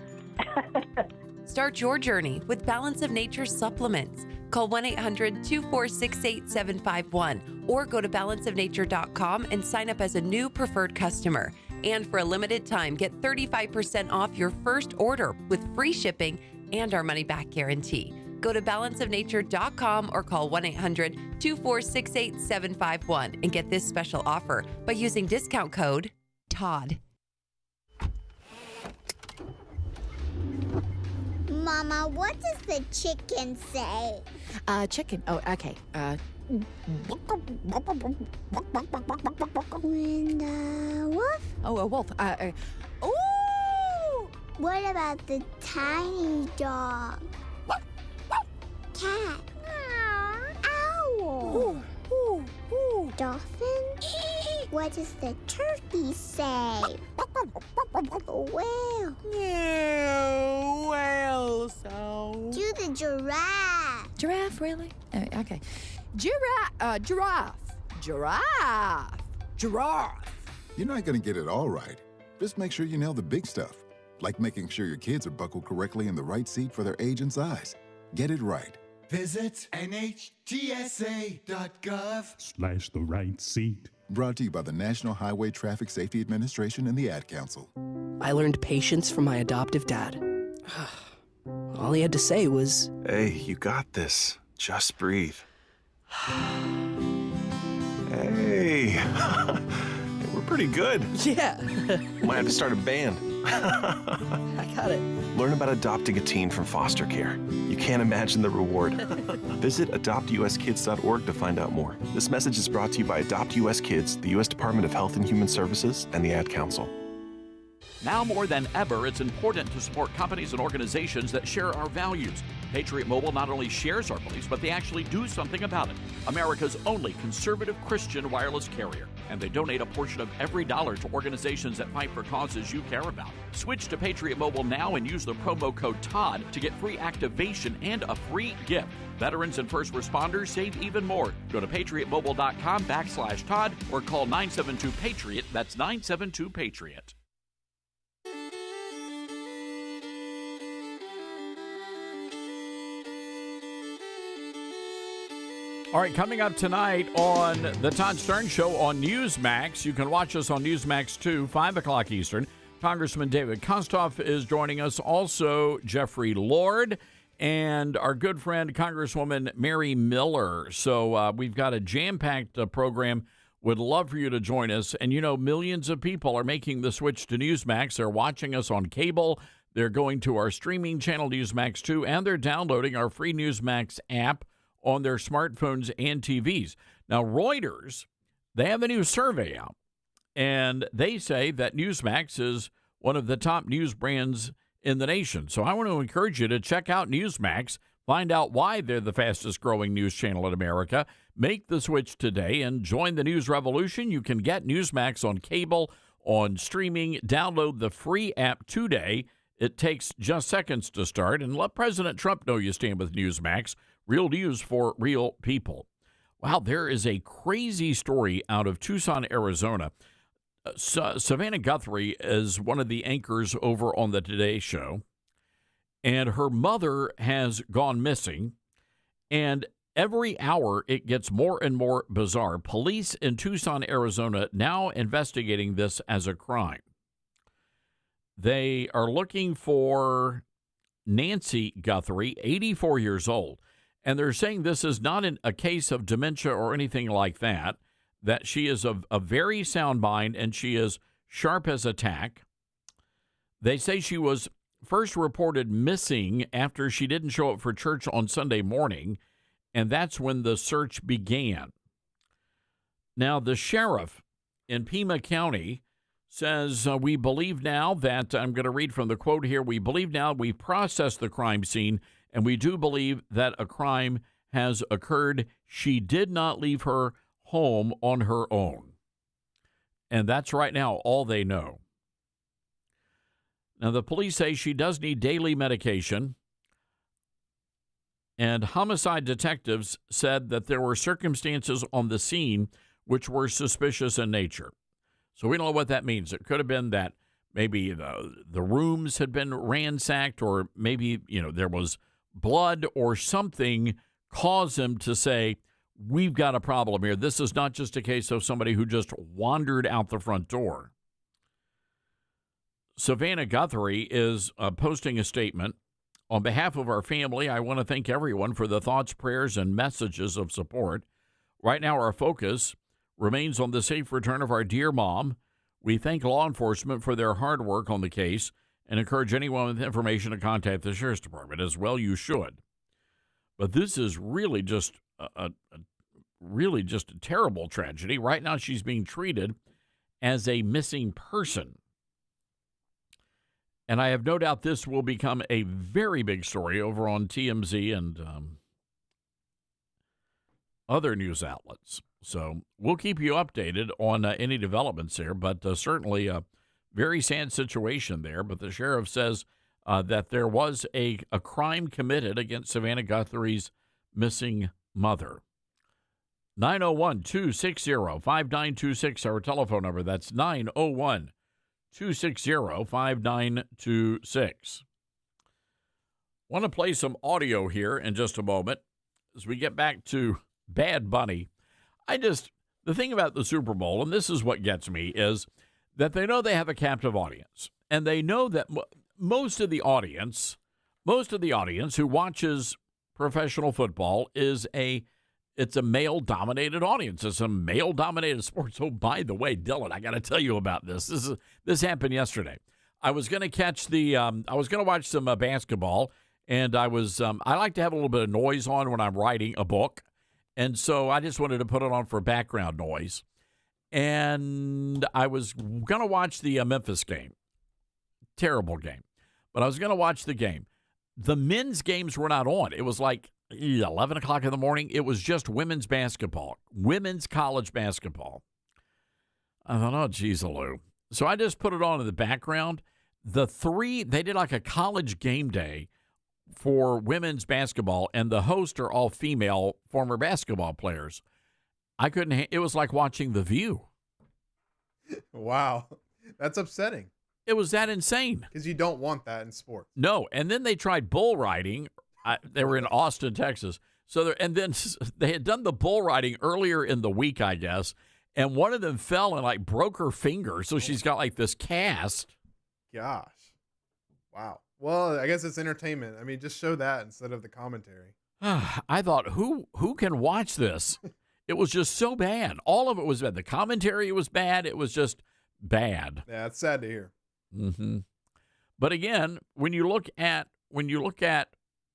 Start your journey with Balance of Nature supplements. Call 1-800-246-8751 or go to balanceofnature.com and sign up as a new preferred customer. And for a limited time, get 35% off your first order with free shipping and our money-back guarantee. Go to balanceofnature.com or call 1-800-246-8751 and get this special offer by using discount code TODD. Mama, what does the chicken say? Chicken. Oh, okay. And wolf? Oh, a wolf. Ooh! What about the tiny dog? Cat. Owl. Ooh. Dolphin? What does the turkey say? Whale. Yeah, whale sound. Do the giraffe. Giraffe, really? Okay. Giraffe. You're not going to get it all right. Just make sure you nail the big stuff, like making sure your kids are buckled correctly in the right seat for their age and size. Get it right. Visit NHTSA.gov/the right seat. Brought to you by the National Highway Traffic Safety Administration and the Ad Council. I learned patience from my adoptive dad. All he had to say was, "Hey, you got this. Just breathe." Hey, we're pretty good. Yeah. Might have to start a band. I got it. Learn about adopting a teen from foster care. You can't imagine the reward. Visit adoptuskids.org to find out more. This message is brought to you by Adopt US Kids, the U.S. Department of Health and Human Services, and the Ad Council. Now more than ever, it's important to support companies and organizations that share our values. Patriot Mobile not only shares our beliefs, but they actually do something about it. America's only conservative Christian wireless carrier. And they donate a portion of every dollar to organizations that fight for causes you care about. Switch to Patriot Mobile now and use the promo code TODD to get free activation and a free gift. Veterans and first responders save even more. Go to patriotmobile.com/TODD or call 972-PATRIOT. That's 972-PATRIOT. All right, coming up tonight on the Todd Stern Show on Newsmax. You can watch us on Newsmax 2, 5 o'clock Eastern. Congressman David Kostoff is joining us. Also, Jeffrey Lord and our good friend, Congresswoman Mary Miller. So we've got a jam-packed program. Would love for you to join us. And, you know, millions of people are making the switch to Newsmax. They're watching us on cable. They're going to our streaming channel, Newsmax 2, and they're downloading our free Newsmax app on their smartphones and TVs. Now, Reuters, they have a new survey out, and they say that Newsmax is one of the top news brands in the nation. So I want to encourage you to check out Newsmax, find out why they're the fastest growing news channel in America. Make the switch today and join the news revolution. You can get Newsmax on cable, on streaming. Download the free app today. It takes just seconds to start, and let President Trump know you stand with Newsmax. Real news for real people. Wow, there is a crazy story out of Tucson, Arizona. Savannah Guthrie is one of the anchors over on the Today Show, and her mother has gone missing, and every hour it gets more and more bizarre. Police in Tucson, Arizona, now investigating this as a crime. They are looking for Nancy Guthrie, 84 years old. And they're saying this is not a case of dementia or anything like that, that she is of a very sound mind and she is sharp as a tack. They say she was first reported missing after she didn't show up for church on Sunday morning, and that's when the search began. Now, the sheriff in Pima County says, we believe now that, I'm going to read from the quote here, we believe now we've processed the crime scene, and we do believe that a crime has occurred. She did not leave her home on her own. And that's right now all they know. Now, the police say she does need daily medication. And homicide detectives said that there were circumstances on the scene which were suspicious in nature. So we don't know what that means. It could have been that maybe the rooms had been ransacked, or maybe, there was blood or something caused them to say, we've got a problem here. This is not just a case of somebody who just wandered out the front door. Savannah Guthrie is posting a statement. On behalf of our family, I want to thank everyone for the thoughts, prayers, and messages of support. Right now, our focus remains on the safe return of our dear mom. We thank law enforcement for their hard work on the case and encourage anyone with information to contact the Sheriff's Department. As well, you should. But this is really just a terrible tragedy. Right now, she's being treated as a missing person. And I have no doubt this will become a very big story over on TMZ and other news outlets. So we'll keep you updated on any developments there, but certainly a very sad situation there. But the sheriff says that there was a crime committed against Savannah Guthrie's missing mother. 901-260-5926, our telephone number. That's 901-260-5926. Want to play some audio here in just a moment as we get back to Bad Bunny. The thing about the Super Bowl, and this is what gets me, is that they know they have a captive audience. And they know that most of the audience who watches professional football it's a male-dominated audience. It's a male-dominated sport. So, by the way, Dylan, I got to tell you about this. This happened yesterday. I was going to watch some basketball, and I like to have a little bit of noise on when I'm writing a book. And so I just wanted to put it on for background noise. And I was going to watch the Memphis game. Terrible game. But I was going to watch the game. The men's games were not on. It was like 11 o'clock in the morning. It was just women's basketball, women's college basketball. I thought, oh, geez, Lou. So I just put it on in the background. They did like a college game day for women's basketball, and the hosts are all female former basketball players. It was like watching The View. Wow. That's upsetting. It was that insane. Because you don't want that in sports. No. And then they tried bull riding. They were in Austin, Texas. So and then they had done the bull riding earlier in the week, I guess, and one of them fell and like broke her finger, so she's got like this cast. Gosh, wow. Well, I guess it's entertainment. I mean, just show that instead of the commentary. I thought, who can watch this? It was just so bad. All of it was bad. The commentary was bad. It was just bad. Yeah, it's sad to hear. Mm-hmm. But again, when you look at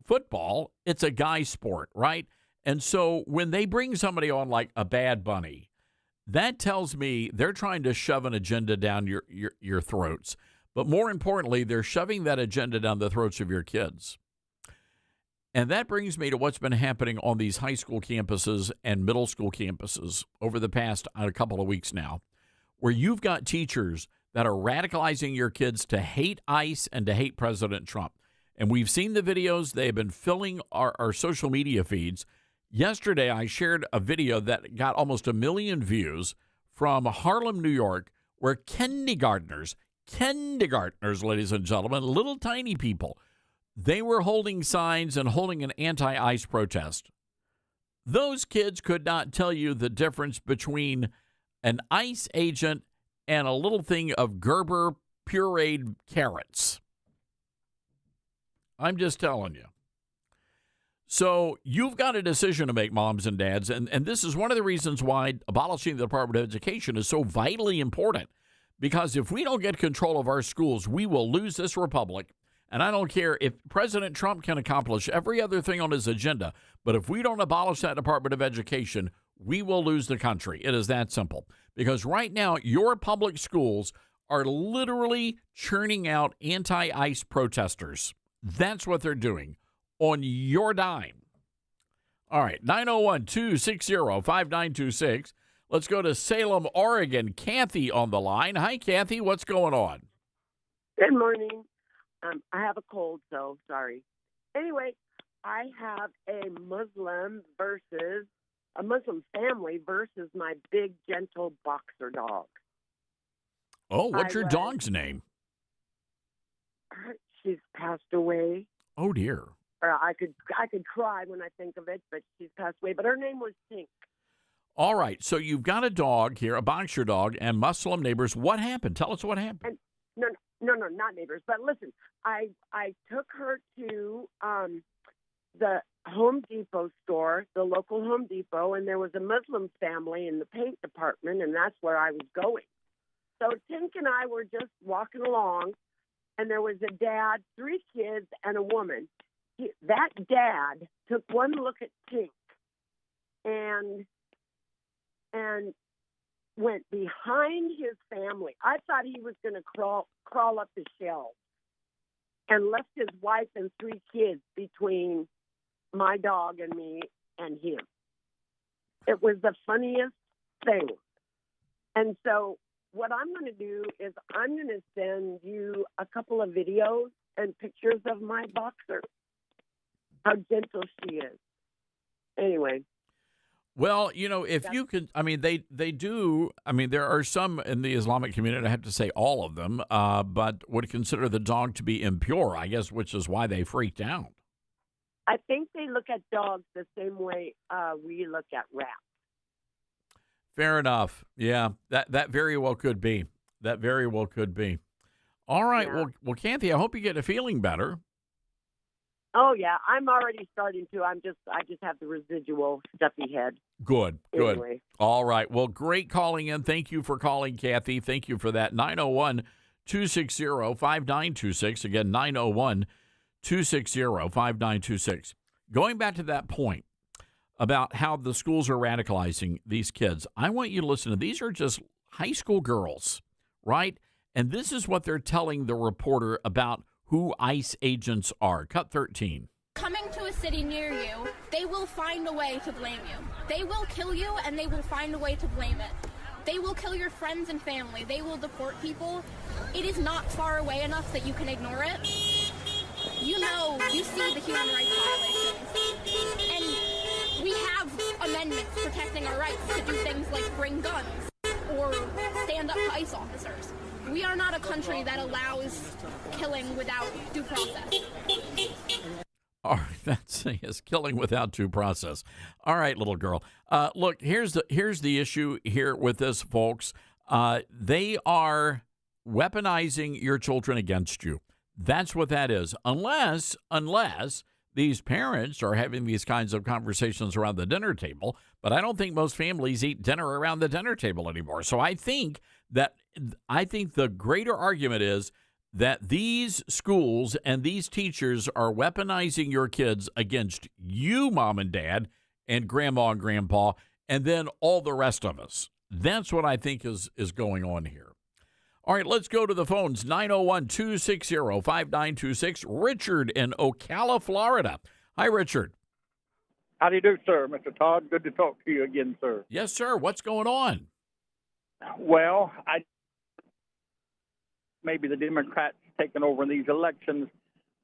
football, it's a guy sport, right? And so when they bring somebody on like a Bad Bunny, that tells me they're trying to shove an agenda down your throats. But more importantly, they're shoving that agenda down the throats of your kids. And that brings me to what's been happening on these high school campuses and middle school campuses over the past a couple of weeks now, where you've got teachers that are radicalizing your kids to hate ICE and to hate President Trump. And we've seen the videos. They've been filling our social media feeds. Yesterday, I shared a video that got almost 1 million views from Harlem, New York, where kindergartners, ladies and gentlemen, little tiny people, they were holding signs and holding an anti-ICE protest. Those kids could not tell you the difference between an ICE agent and a little thing of Gerber pureed carrots. I'm just telling you. So you've got a decision to make, moms and dads, and this is one of the reasons why abolishing the Department of Education is so vitally important, because if we don't get control of our schools, we will lose this republic. And I don't care if President Trump can accomplish every other thing on his agenda, but if we don't abolish that Department of Education, we will lose the country. It is that simple. Because right now, your public schools are literally churning out anti-ICE protesters. That's what they're doing on your dime. All right, 901-260-5926. Let's go to Salem, Oregon. Kathy on the line. Hi, Kathy. What's going on? Good morning. I have a cold, so sorry. Anyway, I have a Muslim family versus my big, gentle boxer dog. Oh, what's your dog's name? She's passed away. Oh, dear. I could cry when I think of it, but she's passed away. But her name was Tink. All right, so you've got a dog here, a boxer dog, and Muslim neighbors. What happened? Tell us what happened. No, not neighbors. But listen, I took her to the Home Depot store, the local Home Depot, and there was a Muslim family in the paint department, and that's where I was going. So Tink and I were just walking along, and there was a dad, 3 kids, and a woman. That dad took one look at Tink and went behind his family. I thought he was going to crawl up the shelves, and left his wife and 3 kids between my dog and me and him. It was the funniest thing. And so what I'm going to do is I'm going to send you a couple of videos and pictures of my boxer, how gentle she is. Anyway. Well, you know, if you could, I mean, they do, I mean, there are some in the Islamic community, I have to say all of them, but would consider the dog to be impure, I guess, which is why they freaked out. I think they look at dogs the same way we look at rats. Fair enough. Yeah, that very well could be. That very well could be. All right. Yeah. Well, Kathy, I hope you get a feeling better. Oh yeah, I'm already starting to. I just have the residual stuffy head. Good. Anyway. All right. Well, great calling in. Thank you for calling, Kathy. Thank you for that. 901-260-5926. Again, 901-260-5926. Going back to that point about how the schools are radicalizing these kids, I want you to listen to these are just high school girls, right? And this is what they're telling the reporter about who ICE agents are. Cut 13. Coming to a city near you, they will find a way to blame you. They will kill you, and they will find a way to blame it. They will kill your friends and family. They will deport people. It is not far away enough that you can ignore it. You know, you see the human rights violations. And we have amendments protecting our rights to do things like bring guns or stand up to ICE officers. We are not a country that allows killing without due process. All right, that's is killing without due process. All right, little girl. Look, here's the issue here with this, folks. They are weaponizing your children against you. That's what that is. Unless these parents are having these kinds of conversations around the dinner table. But I don't think most families eat dinner around the dinner table anymore. So I think the greater argument is that these schools and these teachers are weaponizing your kids against you, mom and dad, and grandma and grandpa, and then all the rest of us. That's what I think is going on here. All right, let's go to the phones. 901-260-5926. Richard in Ocala, Florida. Hi, Richard. How do you do, sir? Mr. Todd, good to talk to you again, sir. Yes, sir. What's going on? Well, maybe the Democrats taking over in these elections.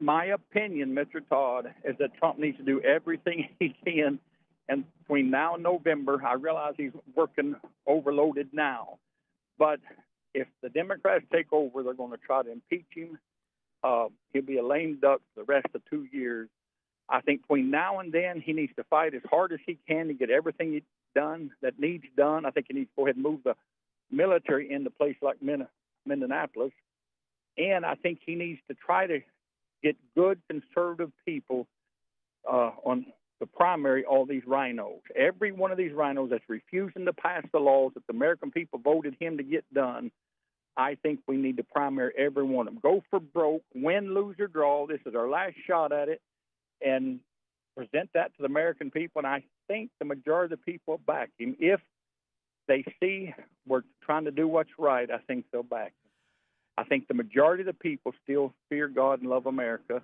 My opinion, Mr. Todd, is that Trump needs to do everything he can. And between now and November, I realize he's working overloaded now. But if the Democrats take over, they're going to try to impeach him. He'll be a lame duck for the rest of 2 years. I think between now and then, he needs to fight as hard as he can to get everything done that needs done. I think he needs to go ahead and move the military into place like Minneapolis. And I think he needs to try to get good conservative people on the primary, all these rhinos. Every one of these rhinos that's refusing to pass the laws that the American people voted him to get done, I think we need to primary every one of them. Go for broke, win, lose, or draw. This is our last shot at it, and present that to the American people. And I think the majority of the people will back him. If they see we're trying to do what's right, I think they'll back him. I think the majority of the people still fear God and love America.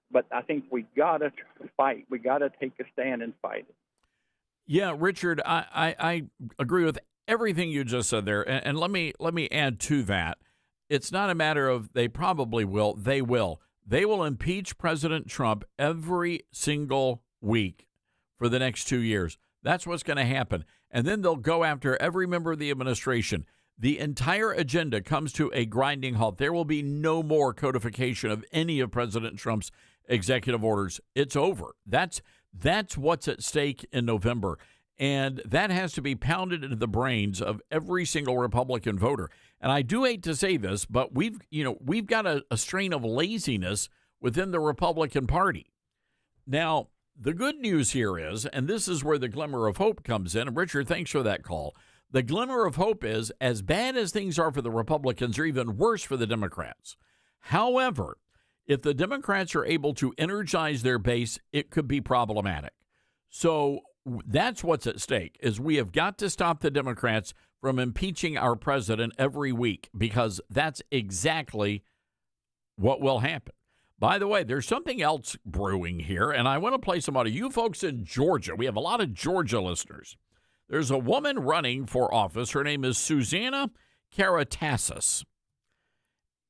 But I think we got to fight. We got to take a stand and fight it. Yeah, Richard, I agree with everything you just said there. And let me add to that. It's not a matter of they probably will. They will. They will impeach President Trump every single week for the next 2 years. That's what's going to happen. And then they'll go after every member of the administration. The entire agenda comes to a grinding halt. There will be no more codification of any of President Trump's executive orders. It's over. That's what's at stake in November. And that has to be pounded into the brains of every single Republican voter. And I do hate to say this, but we've got a strain of laziness within the Republican Party. Now, the good news here is, and this is where the glimmer of hope comes in, and Richard, thanks for that call. The glimmer of hope is, as bad as things are for the Republicans, are even worse for the Democrats. However, if the Democrats are able to energize their base, it could be problematic. So that's what's at stake, is we have got to stop the Democrats from impeaching our president every week, because that's exactly what will happen. By the way, there's something else brewing here, and I want to play some audio. You folks in Georgia, we have a lot of Georgia listeners. There's a woman running for office. Her name is Susanna Karatassis,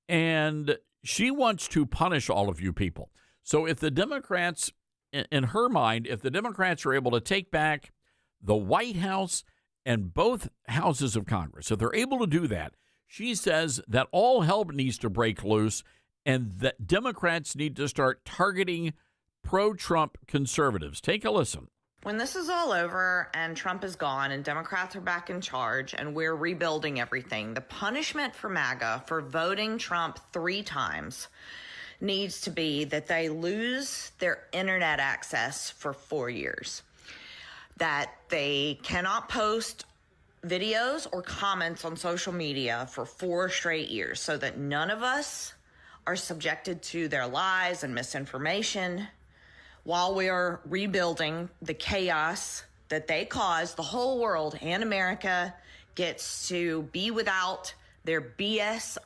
and she wants to punish all of you people. So if the Democrats, in her mind, if the Democrats are able to take back the White House and both houses of Congress, if they're able to do that, she says that all hell needs to break loose and that Democrats need to start targeting pro-Trump conservatives. Take a listen. When this is all over and Trump is gone and Democrats are back in charge and we're rebuilding everything, the punishment for MAGA for voting Trump 3 times needs to be that they lose their internet access for 4 years, that they cannot post videos or comments on social media for 4 straight years, so that none of us are subjected to their lies and misinformation while we are rebuilding the chaos that they caused. The whole world and America gets to be without their BS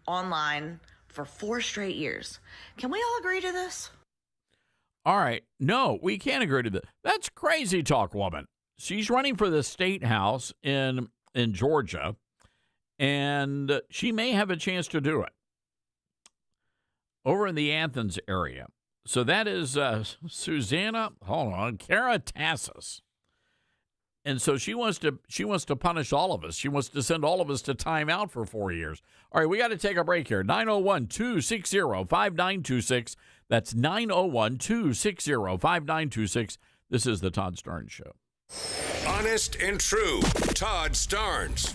online for 4 straight years. Can we all agree to this? All right. No, we can't agree to that. That's crazy talk, woman. She's running for the state house in Georgia, and she may have a chance to do it over in the Athens area. So that is Susanna, Karatassis. And so she wants to punish all of us. She wants to send all of us to time out for 4 years. All right, we got to take a break here. 901-260-5926. That's 901-260-5926. This is the Todd Starnes Show. Honest and true. Todd Starnes.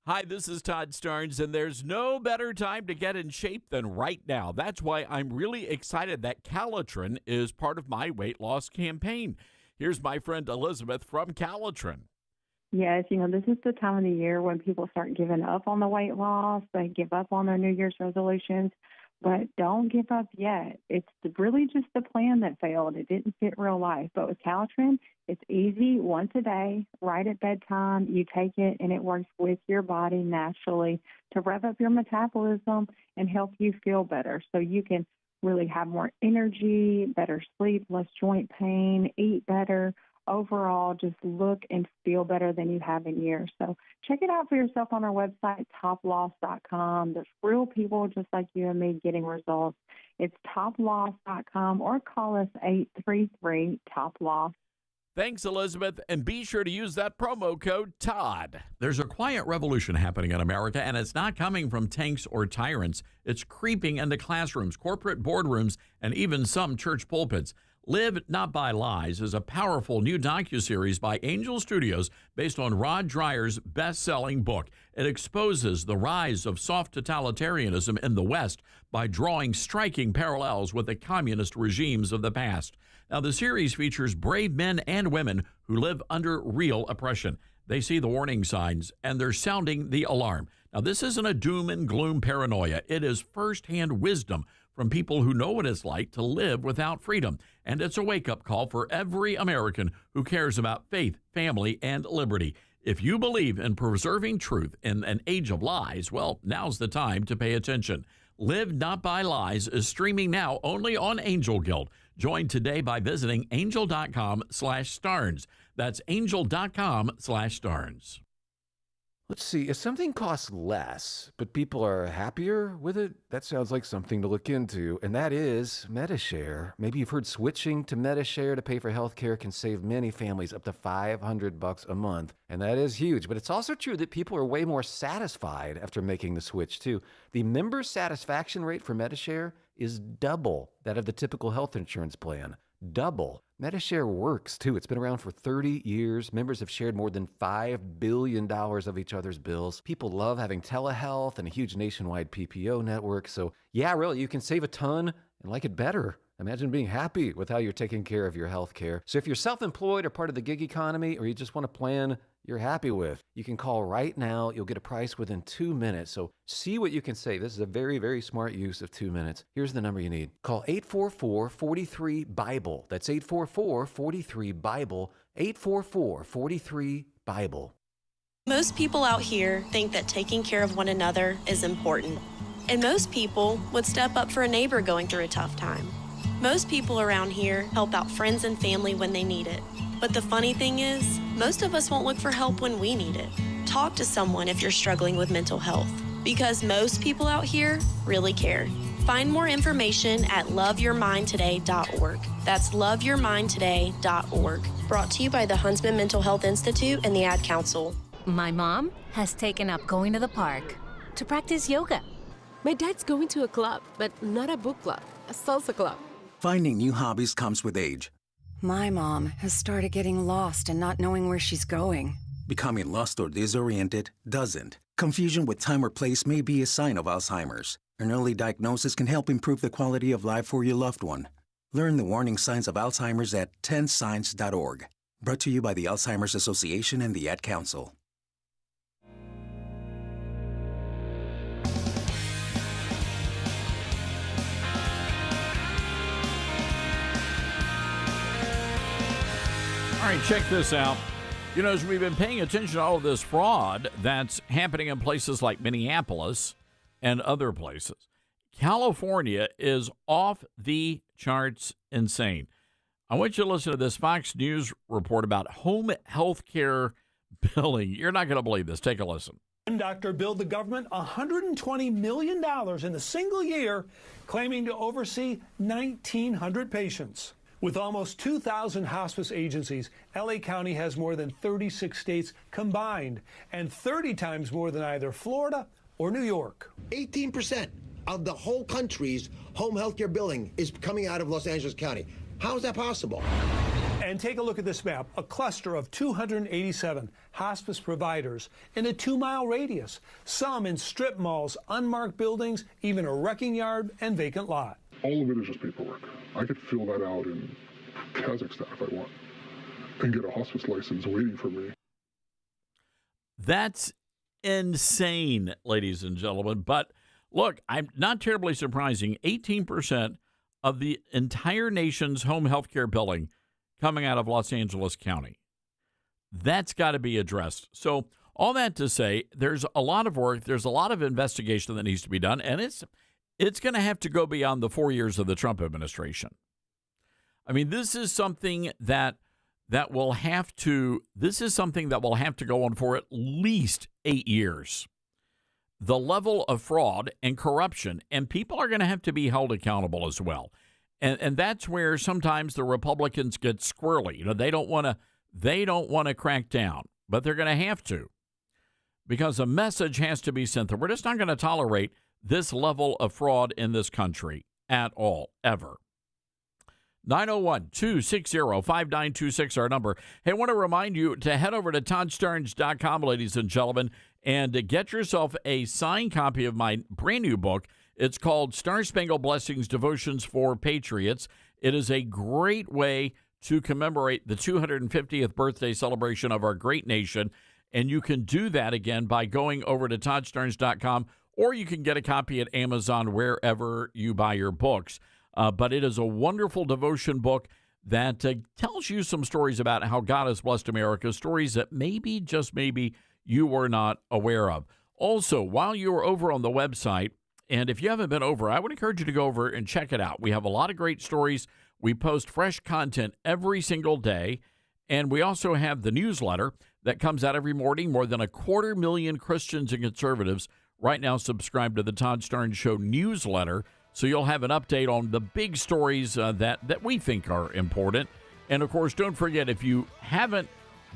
Hi, this is Todd Starnes, and there's no better time to get in shape than right now. That's why I'm really excited that Calitrin is part of my weight loss campaign. Here's my friend Elizabeth from Calitrin. Yes, this is the time of the year when people start giving up on the weight loss. They give up on their New Year's resolutions, but don't give up yet. It's really just the plan that failed. It didn't fit real life. But with Calitrin, it's easy, once a day, right at bedtime. You take it, and it works with your body naturally to rev up your metabolism and help you feel better so you can really have more energy, better sleep, less joint pain, eat better. Overall, just look and feel better than you have in years. So check it out for yourself on our website, toploss.com. There's real people just like you and me getting results. It's toploss.com or call us 833-TOP-LOSS. Thanks, Elizabeth, and be sure to use that promo code TODD. There's a quiet revolution happening in America, and it's not coming from tanks or tyrants. It's creeping into classrooms, corporate boardrooms, and even some church pulpits. Live Not by Lies is a powerful new docuseries by Angel Studios based on Rod Dreyer's best-selling book. It exposes the rise of soft totalitarianism in the West by drawing striking parallels with the communist regimes of the past. Now, the series features brave men and women who live under real oppression. They see the warning signs, and they're sounding the alarm. Now, this isn't a doom and gloom paranoia. It is firsthand wisdom from people who know what it's like to live without freedom. And it's a wake-up call for every American who cares about faith, family, and liberty. If you believe in preserving truth in an age of lies, well, now's the time to pay attention. Live Not by Lies is streaming now only on Angel Guild. Join today by visiting angel.com/Starnes. That's angel.com/Starnes. Let's see, if something costs less, but people are happier with it, that sounds like something to look into, and that is Medi-Share. Maybe you've heard switching to Medi-Share to pay for health care can save many families up to $500 a month, and that is huge. But it's also true that people are way more satisfied after making the switch, too. The member satisfaction rate for Medi-Share is double that of the typical health insurance plan. Double. Medi-Share works, too. It's been around for 30 years. Members have shared more than $5 billion of each other's bills. People love having telehealth and a huge nationwide PPO network. So, yeah, really, you can save a ton and like it better. Imagine being happy with how you're taking care of your health care. So if you're self-employed or part of the gig economy, or you just want a plan you're happy with, you can call right now. You'll get a price within 2 minutes. So see what you can save. This is a very, very smart use of 2 minutes. Here's the number you need. Call 844-43-BIBLE. That's 844-43-BIBLE. 844-43-BIBLE. Most people out here think that taking care of one another is important. And most people would step up for a neighbor going through a tough time. Most people around here help out friends and family when they need it. But the funny thing is, most of us won't look for help when we need it. Talk to someone if you're struggling with mental health, because most people out here really care. Find more information at loveyourmindtoday.org. That's loveyourmindtoday.org. Brought to you by the Huntsman Mental Health Institute and the Ad Council. My mom has taken up going to the park to practice yoga. My dad's going to a club, but not a book club, a salsa club. Finding new hobbies comes with age. My mom has started getting lost and not knowing where she's going. Becoming lost or disoriented doesn't. Confusion with time or place may be a sign of Alzheimer's. An early diagnosis can help improve the quality of life for your loved one. Learn the warning signs of Alzheimer's at 10signs.org. Brought to you by the Alzheimer's Association and the Ad Council. All right, check this out. You know, as we've been paying attention to all of this fraud that's happening in places like Minneapolis and other places, California is off the charts insane. I want you to listen to this Fox News report about home health care billing. You're not going to believe this. Take a listen. One doctor billed the government $120 million in a single year, claiming to oversee 1,900 patients. With almost 2,000 hospice agencies, LA County has more than 36 states combined and 30 times more than either Florida or New York. 18% of the whole country's home health care billing is coming out of Los Angeles County. How is that possible? And take a look at this map, a cluster of 287 hospice providers in a 2-mile radius, some in strip malls, unmarked buildings, even a wrecking yard and vacant lot. All of it is just paperwork. I could fill that out in Kazakhstan if I want and get a hospice license waiting for me. That's insane, ladies and gentlemen. But look, I'm not terribly surprising. 18% of the entire nation's home health care billing coming out of Los Angeles County. That's got to be addressed. So all that to say, there's a lot of work. There's a lot of investigation that needs to be done. And it's going to have to go beyond the 4 years of the Trump administration. I mean, this is something that will have to go on for at least 8 years. The level of fraud and corruption, and people are going to have to be held accountable as well. And that's where sometimes the Republicans get squirrely. You know, they don't want to crack down, but they're going to have to, because a message has to be sent that we're just not going to tolerate this level of fraud in this country at all, ever. 901-260-5926, our number. Hey, I want to remind you to head over to ToddStarnes.com, ladies and gentlemen, and get yourself a signed copy of my brand new book. It's called Star Spangled Blessings, Devotions for Patriots. It is a great way to commemorate the 250th birthday celebration of our great nation, and you can do that, again, by going over to ToddStarnes.com, or you can get a copy at Amazon, wherever you buy your books. But it is a wonderful devotion book that tells you some stories about how God has blessed America, stories that maybe, just maybe, you were not aware of. Also, while you're over on the website, and if you haven't been over, I would encourage you to go over and check it out. We have a lot of great stories. We post fresh content every single day. And we also have the newsletter that comes out every morning. More than 250,000 Christians and conservatives right now subscribe to the Todd Starnes Show newsletter. So you'll have an update on the big stories that we think are important. And, of course, don't forget, if you haven't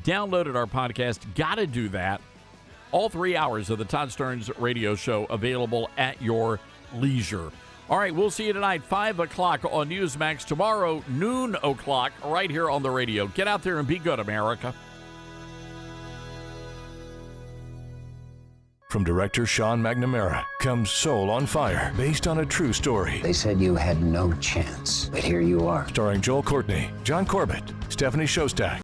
downloaded our podcast, got to do that. All 3 hours of the Todd Starnes radio show available at your leisure. All right, we'll see you tonight, 5 o'clock on Newsmax. Tomorrow, noon o'clock, right here on the radio. Get out there and be good, America. From director Sean McNamara comes Soul on Fire, based on a true story. They said you had no chance, but here you are. Starring Joel Courtney, John Corbett, Stephanie Shostak,